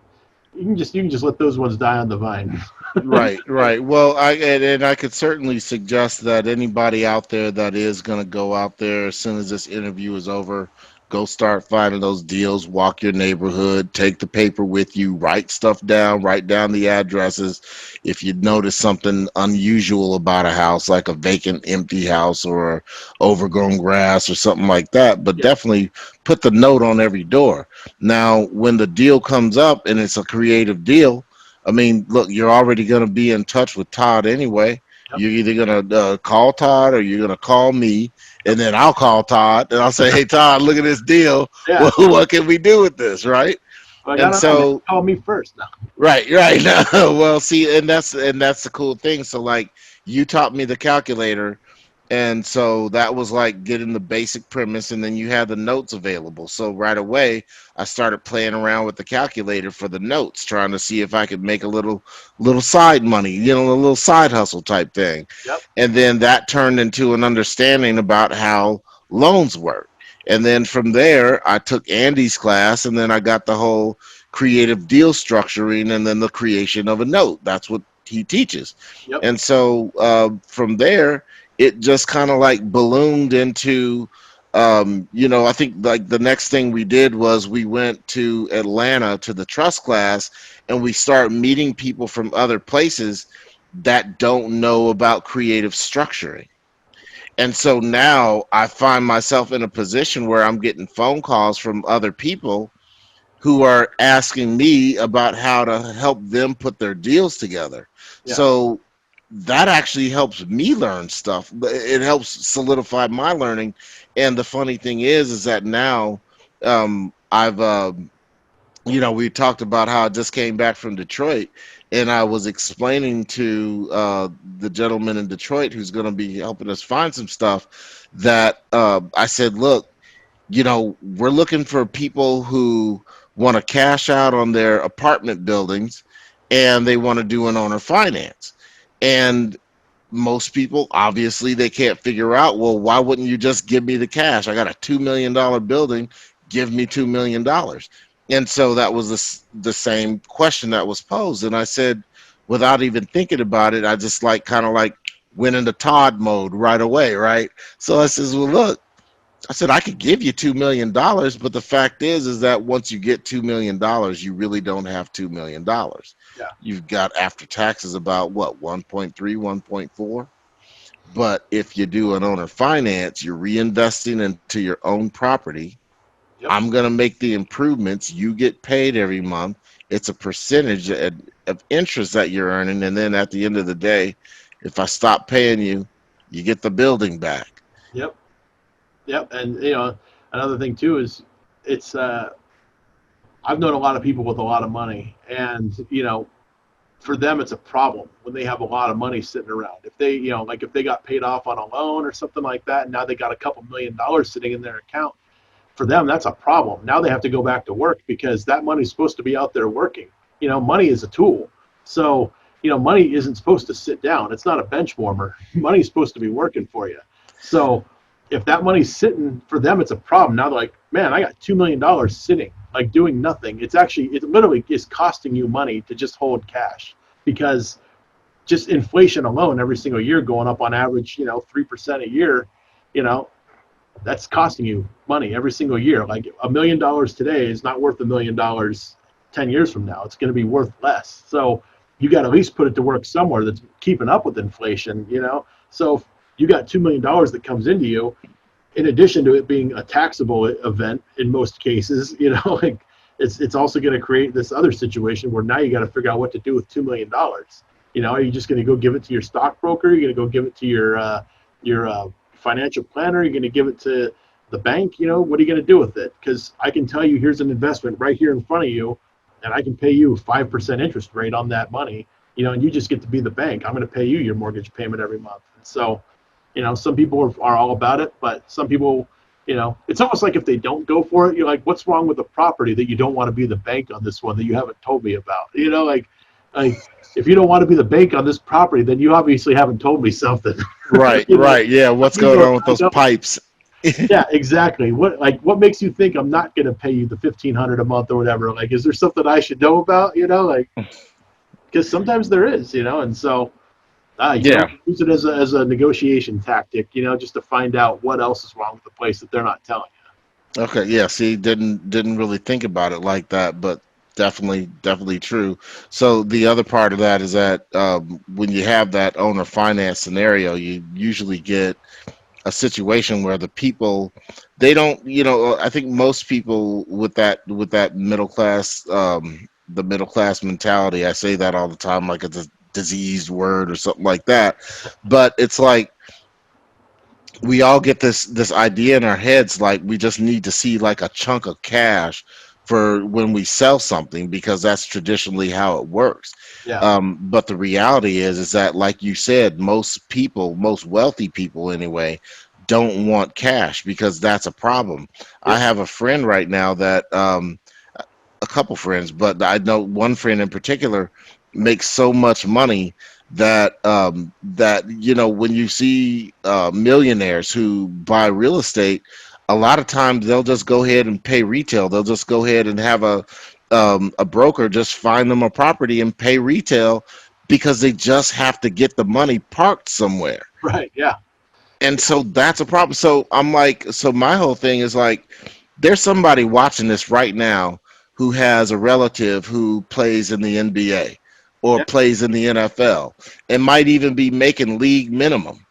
you can just let those ones die on the vine. Right. Well, I could certainly suggest that anybody out there that is going to go out there as soon as this interview is over, go start finding those deals, walk your neighborhood, take the paper with you, write stuff down, write down the addresses. If you notice something unusual about a house, like a vacant, empty house or overgrown grass or something like that, but definitely put the note on every door. Now, when the deal comes up and it's a creative deal, I mean, look, you're already going to be in touch with Todd anyway. Yep. You're either going to call Todd or you're going to call me, and then I'll call Todd and I'll say, hey, Todd, look at this deal. Yeah. Well, what can we do with this, right? Well, and so call me first now. Right. No, well, see, and that's the cool thing. So, like, you taught me the calculator, and so that was like getting the basic premise, and then you had the notes available. So right away, I started playing around with the calculator for the notes, trying to see if I could make a little side money, a little side hustle type thing. Yep. And then that turned into an understanding about how loans work. And then from there, I took Andy's class, and then I got the whole creative deal structuring and then the creation of a note. That's what he teaches. Yep. And so from there, it just kind of like ballooned into, I think like the next thing we did was we went to Atlanta to the trust class, and we start meeting people from other places that don't know about creative structuring. And so now I find myself in a position where I'm getting phone calls from other people who are asking me about how to help them put their deals together. Yeah. So that actually helps me learn stuff. It helps solidify my learning. And the funny thing is that now I've we talked about how I just came back from Detroit, and I was explaining to the gentleman in Detroit who's going to be helping us find some stuff that I said, look, we're looking for people who want to cash out on their apartment buildings and they want to do an owner finance. And most people, obviously, they can't figure out, well, why wouldn't you just give me the cash? I got a $2 million building, give me $2 million. And so that was the same question that was posed. And I said, without even thinking about it, I just kind of went into Todd mode right away, right? So I says, well, look, I said, I could give you $2 million, but the fact is that once you get $2 million, you really don't have $2 million. Yeah. You've got after taxes about what, 1.3, 1.4. But if you do an owner finance, you're reinvesting into your own property. Yep. I'm going to make the improvements. You get paid every month. It's a percentage of interest that you're earning. And then at the end of the day, if I stop paying you, you get the building back. Yep. Yep. And another thing too is it's I've known a lot of people with a lot of money, and for them it's a problem when they have a lot of money sitting around. If they if they got paid off on a loan or something like that, and now they got a couple $1 million sitting in their account, for them that's a problem. Now they have to go back to work because that money's supposed to be out there working. Money is a tool. So money isn't supposed to sit down. It's not a bench warmer. Money's supposed to be working for you. So if that money's sitting, for them it's a problem. Now they're like, man, I got $2 million sitting, doing nothing. It literally is costing you money to just hold cash, because just inflation alone every single year going up on average 3% a year, that's costing you money every single year. Like $1 million today is not worth $1 million 10 years from now. It's going to be worth less. So you got to at least put it to work somewhere that's keeping up with inflation. So you got $2 million that comes into you, in addition to it being a taxable event in most cases. It's also going to create this other situation where now you got to figure out what to do with $2 million. Are you just going to go give it to your stockbroker? You're going to go give it to your financial planner? You're going to give it to the bank? What are you going to do with it? Because I can tell you, here's an investment right here in front of you, and I can pay you 5% interest rate on that money. And you just get to be the bank. I'm going to pay you your mortgage payment every month. And so, some people are all about it, but some people, it's almost like if they don't go for it, you're like, what's wrong with the property that you don't want to be the bank on this one that you haven't told me about? Like if you don't want to be the bank on this property, then you obviously haven't told me something. Right, right. Yeah. What's going on with those pipes? Yeah, exactly. What makes you think I'm not going to pay you the $1,500 a month or whatever? Is there something I should know about? Because sometimes there is, and so Yeah. use it as a negotiation tactic, just to find out what else is wrong with the place that they're not telling you. Okay. Yeah. See, didn't really think about it like that, but definitely true. So the other part of that is that when you have that owner finance scenario, you usually get a situation where the people, they don't, I think most people with that middle class, the middle class mentality, I say that all the time like it's a diseased word or something like that, but it's like we all get this idea in our heads, like we just need to see like a chunk of cash for when we sell something, because that's traditionally how it works. Yeah. But the reality is that, like you said, most people, most wealthy people anyway, don't want cash because that's a problem. I have a friend right now that a couple friends, but I know one friend in particular makes so much money that when you see millionaires who buy real estate, a lot of times they'll just go ahead and pay retail. They'll just go ahead and have a broker just find them a property and pay retail, because they just have to get the money parked somewhere. Right. Yeah. And so that's a problem. So I'm like, so my whole thing is like, there's somebody watching this right now who has a relative who plays in the NBA or plays in the NFL and might even be making league minimum.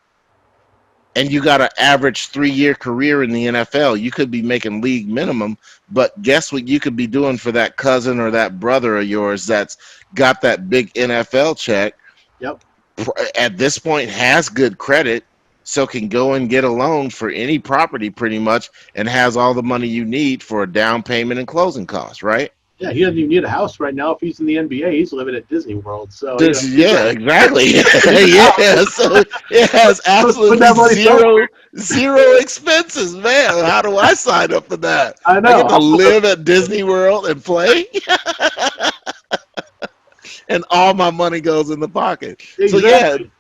and you got an average 3-year career in the NFL. You could be making league minimum, but guess what you could be doing for that cousin or that brother of yours that's got that big NFL check Yep. at this point, has good credit, so can go and get a loan for any property pretty much, and has all the money you need for a down payment and closing costs, right? Yeah, he doesn't even need a house right now. If he's in the NBA, he's living at Disney World. So Yeah, exactly. Yeah, so it has put absolutely that money somewhere. zero expenses, man. How do I sign up for that? I I get know. to live at Disney World and play, and all my money goes in the pocket. So yeah, Exactly.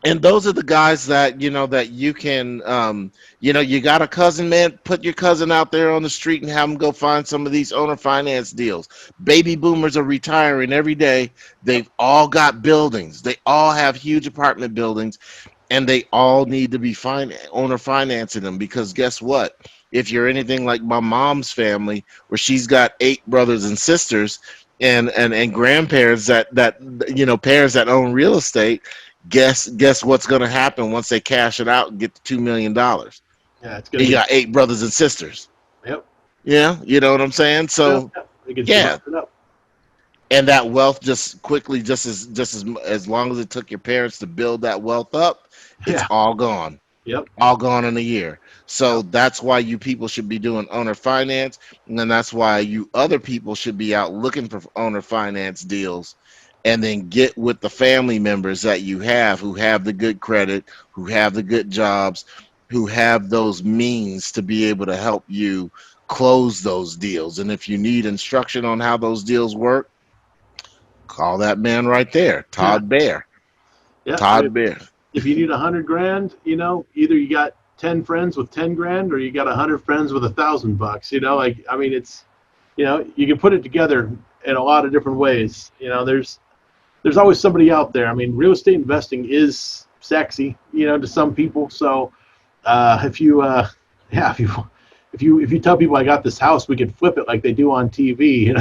and those are the guys that that you can you got a cousin, man, put your cousin out there on the street and have them go find some of these owner finance deals. Baby boomers are retiring every day. They've all got buildings, they all have huge apartment buildings, and they all need to be owner financing them, because guess what, if you're anything like my mom's family, where she's got 8 brothers and sisters and grandparents that parents that own real estate, guess what's going to happen once they cash it out and get the $2 million? Yeah, it's gonna You be. got 8 brothers and sisters. Yep. Yeah, you know what I'm saying? So Yep. It gets yeah, divided up. and that wealth just quickly, just as long as it took your parents to build that wealth up, it's Yeah. all gone. Yep. All gone in a year. So that's why you people should be doing owner finance, and then that's why you other people should be out looking for owner finance deals, and then get with the family members that you have who have the good credit, who have the good jobs, who have those means to be able to help you close those deals. And if you need instruction on how those deals work, call that man right there, Yeah. Todd Bayer. Yeah. I mean, Todd Bayer. if you need $100,000, either you got 10 friends with 10 grand, or you got 100 friends with $1,000. I mean, it's, you can put it together in a lot of different ways. There's always somebody out there. I mean, real estate investing is sexy, to some people. So if you tell people I got this house, we can flip it like they do on TV,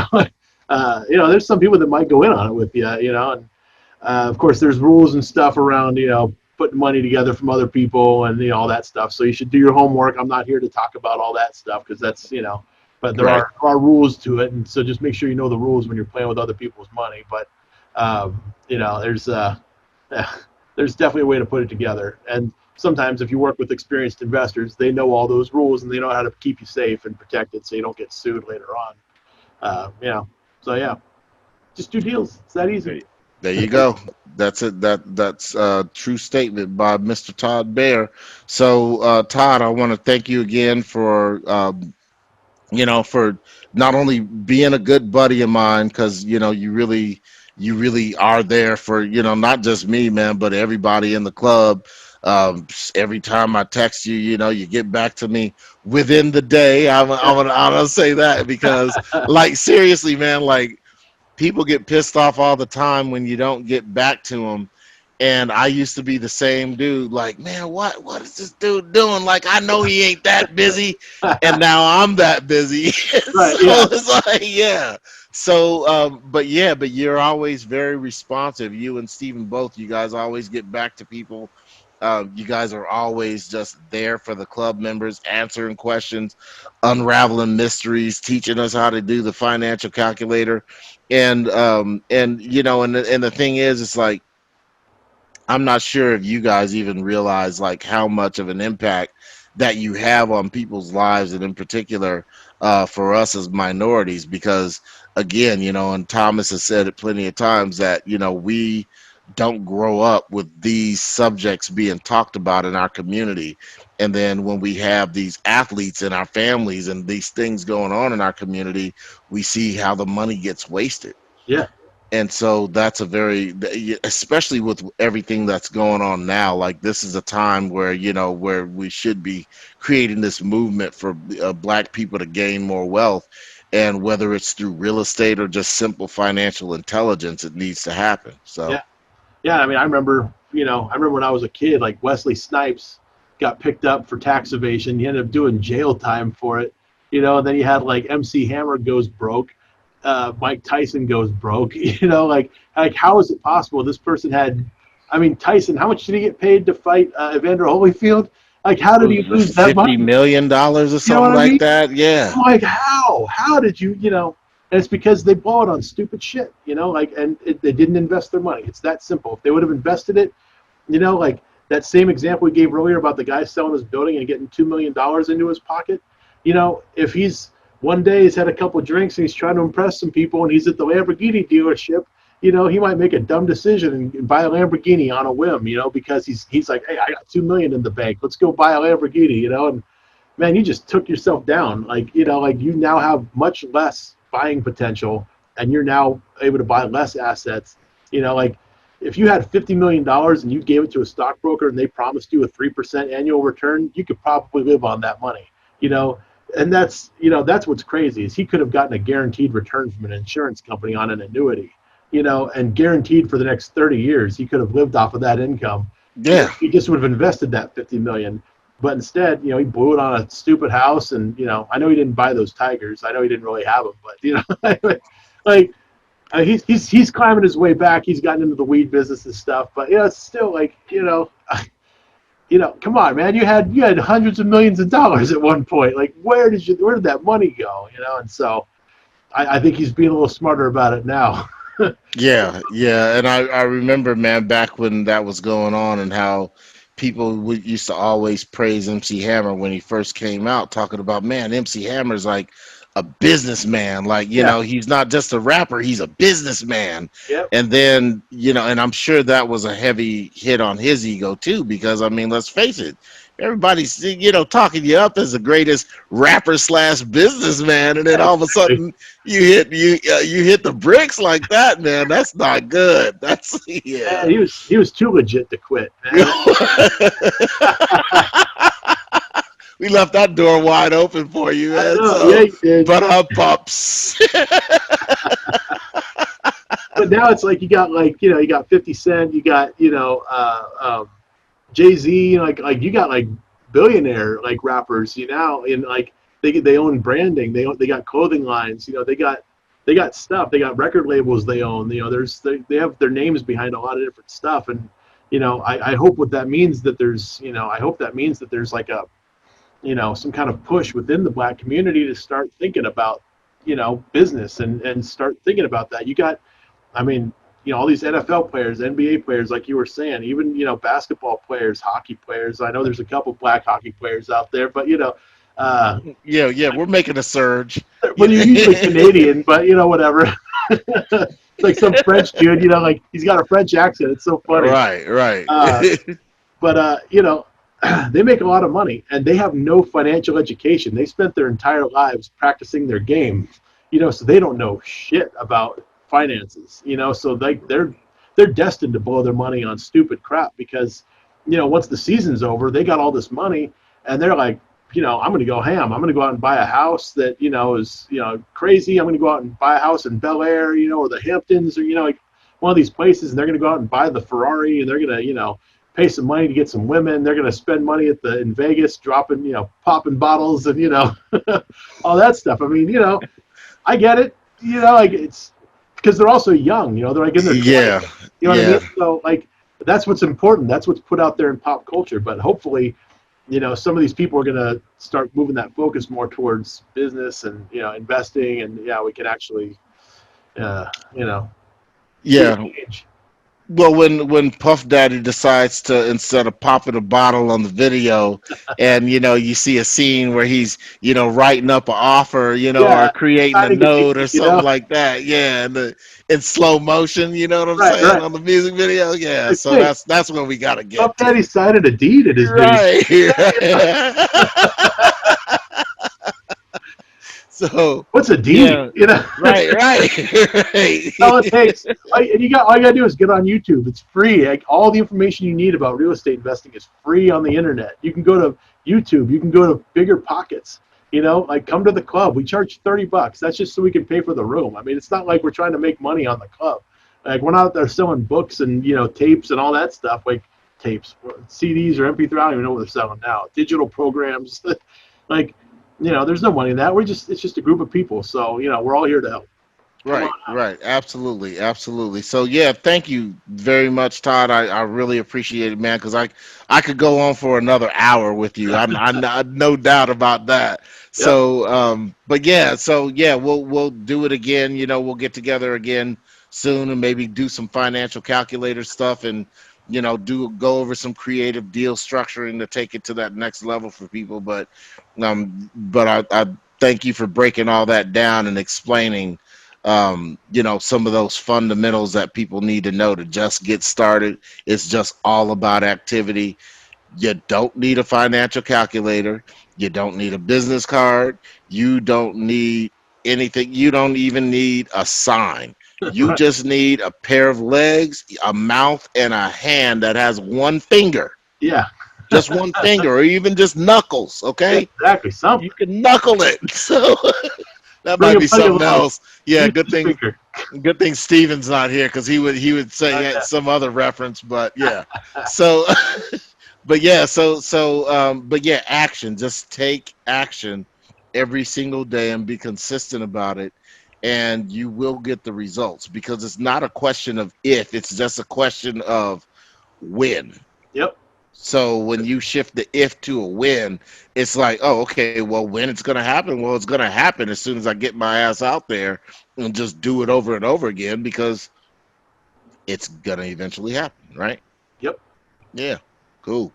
there's some people that might go in on it with you, and of course there's rules and stuff around, putting money together from other people and all that stuff. So you should do your homework. I'm not here to talk about all that stuff, because that's, but there Right. are rules to it, and so just make sure you know the rules when you're playing with other people's money. But there's definitely a way to put it together. And sometimes if you work with experienced investors, they know all those rules and they know how to keep you safe and protected so you don't get sued later on. So yeah, just do deals. It's that easy. There you go. That's it. That's a true statement by Mr. Todd Bayer. So, Todd, I want to thank you again for for not only being a good buddy of mine, because you really are there for not just me, man, but everybody in the club. Every time I text you, you get back to me within the day. I'm gonna say that, because like seriously, man, like, people get pissed off all the time when you don't get back to them. And I used to be the same dude, like, man, what is this dude doing? Like, I know he ain't that busy, and now I'm that busy. Right, So yeah. it's like, yeah. So, but you're always very responsive. You and Steven both, you guys always get back to people. You guys are always just there for the club members, answering questions, unraveling mysteries, teaching us how to do the financial calculator. And the thing is, it's like, I'm not sure if you guys even realize like how much of an impact that you have on people's lives, and in particular for us as minorities, because again, and Thomas has said it plenty of times, that we don't grow up with these subjects being talked about in our community. And then when we have these athletes in our families and these things going on in our community, we see how the money gets wasted. Yeah. And so that's especially with everything that's going on now, like, this is a time where where we should be creating this movement for black people to gain more wealth, and whether it's through real estate or just simple financial intelligence, it needs to happen. So Yeah. Yeah, I mean, I remember when I was a kid, like Wesley Snipes got picked up for tax evasion. He ended up doing jail time for it. And then you had like MC Hammer goes broke, Mike Tyson goes broke. Like how is it possible this person had I mean, Tyson, how much did he get paid to fight Evander Holyfield? Like, how did he lose that money? $50 million or You know something what I like mean? that. Yeah. I'm like, how? How did you, you know? And it's because they blow it on stupid shit, you know, like, and they didn't invest their money. It's that simple. If they would have invested it, you know, like that same example we gave earlier about the guy selling his building and getting $2 million into his pocket, you know, if he's one day he's had a couple of drinks and he's trying to impress some people and he's at the Lamborghini dealership, you know, he might make a dumb decision and buy a Lamborghini on a whim, you know, because he's like, hey, I got 2 million in the bank. Let's go buy a Lamborghini, you know, and man, you just took yourself down. Like, you know, like you now have much less buying potential and you're now able to buy less assets. You know, like if you had $50 million and you gave it to a stockbroker and they promised you a 3% annual return, you could probably live on that money, you know, and that's, you know, that's what's crazy is he could have gotten a guaranteed return from an insurance company on an annuity, you know, and guaranteed for the next 30 years, he could have lived off of that income. Yeah. He just would have invested that 50 million. But instead, you know, he blew it on a stupid house, and you know, I know he didn't buy those tigers. I know he didn't really have them, but you know, like he's climbing his way back. He's gotten into the weed business and stuff, but you know, it's still like you know, come on, man, you had hundreds of millions of dollars at one point. Like, where did that money go? You know, and so I think he's being a little smarter about it now. Yeah, yeah, and I remember, man, back when that was going on and how people used to always praise MC Hammer when he first came out, talking about, man, MC Hammer's like a businessman, like, you Yeah. know, he's not just a rapper, he's a businessman. Yep. And then, you know, and I'm sure that was a heavy hit on his ego too, because I mean, let's face it, everybody's, you know, talking you up as the greatest rapper slash businessman, and then all of a sudden you hit the bricks like that, man. That's not good. That's yeah. Man, he was too legit to quit, man. We left that door wide open for you, man. know, So, yeah, you did. but pops. But now it's like you got, like, you know, you got 50 Cent, you got, you know, Jay-Z, like you got like billionaire like rappers, you know, and like they own branding, they got clothing lines, you know, they got stuff, they got record labels they own, you know, they have their names behind a lot of different stuff, and you know, I hope what that means that there's, you know, I hope that means that there's like a, you know, some kind of push within the black community to start thinking about, you know, business and start thinking about that. You got, I mean, you know, all these NFL players, NBA players, like you were saying, even, you know, basketball players, hockey players. I know there's a couple black hockey players out there, but, you know. Yeah, we're making a surge. Well, you're usually Canadian, but, you know, whatever. It's like some French dude, you know, like he's got a French accent. It's so funny. Right. But, you know, they make a lot of money, and they have no financial education. They spent their entire lives practicing their game, you know, so they don't know shit about finances, you know, so like they're destined to blow their money on stupid crap because, you know, once the season's over, they got all this money and they're like, you know, I'm going to go ham. I'm going to go out and buy a house that, you know, is, you know, crazy. I'm going to go out and buy a house in Bel Air, you know, or the Hamptons, or, you know, like one of these places, and they're going to go out and buy the Ferrari, and they're going to, you know, pay some money to get some women. They're going to spend money in Vegas, dropping, you know, popping bottles and, you know, all that stuff. I mean, you know, I get it, you know, like it's, because they're also young, you know, they're like in their 20s, you know what I mean? So like, that's what's important. That's what's put out there in pop culture. But hopefully, you know, some of these people are going to start moving that focus more towards business and, you know, investing, and yeah, we can actually, you know, change. Well, when Puff Daddy decides to, instead of popping a bottle on the video, and you know, you see a scene where he's, you know, writing up an offer, you know, or creating a note or something like that, yeah, and in slow motion, you know what I'm saying, on the music video, yeah. So that's where we gotta get. Puff Daddy signed a deed at his video. So what's a deed? Yeah, you know, right. All it takes, all you gotta do is get on YouTube. It's free. Like, all the information you need about real estate investing is free on the internet. You can go to YouTube. You can go to Bigger Pockets. You know, like, come to the club. We charge $30. That's just so we can pay for the room. I mean, it's not like we're trying to make money on the club. Like, we're not out there selling books and, you know, tapes and all that stuff. Like tapes, CDs or MP3. I don't even know what they're selling now. Digital programs, like. You know, there's no money in that. It's just a group of people. So, you know, we're all here to help. Come Right, on out. right. Absolutely, absolutely. So yeah, thank you very much, Todd. I really appreciate it, man, because I could go on for another hour with you. I no doubt about that. Yep. So so yeah, we'll do it again. We'll get together again soon and maybe do some financial calculator stuff and do go over some creative deal structuring to take it to that next level for people. But I thank you for breaking all that down and explaining some of those fundamentals that people need to know to just get started. It's just all about activity. You don't need a financial calculator. You don't need a business card. You don't need anything. You don't even need a sign. You Right. just need a pair of legs, a mouth, and a hand that has one finger. Yeah. Just one finger, or even just knuckles, Yeah. okay? Exactly. You Something. can knuckle it. So that Bring might a be buddy something along. else. Yeah, Use good his thing finger. Good thing Steven's not here because he would say Yeah. some other reference, but yeah. So, but yeah, action. Just take action every single day and be consistent about it, and you will get the results because it's not a question of if; it's just a question of when. Yep. So when you shift the if to a when, it's like, oh, okay, well, when it's gonna happen? Well, it's gonna happen as soon as I get my ass out there and just do it over and over again because it's gonna eventually happen, right? Yep. Yeah, cool.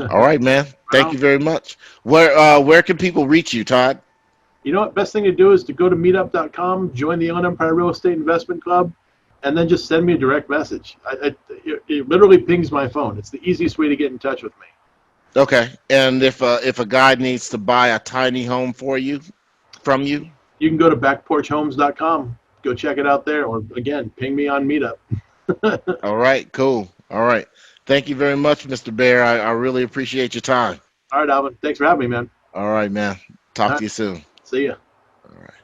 All right, man. Thank Well, you very much. Where can people reach you, Todd? you know what? Best thing to do is to go to meetup.com, join the On Empire Real Estate Investment Club, and then just send me a direct message. It literally pings my phone. It's the easiest way to get in touch with me. Okay. And if a guy needs to buy a tiny home from you, You can go to backporchhomes.com. Go check it out there, or again, ping me on Meetup. all right, cool. All right. Thank you very much, Mr. Bear. I really appreciate your time. All right, Alvin. Thanks for having me, man. All right, man. All Talk right. to you soon. See ya. All right.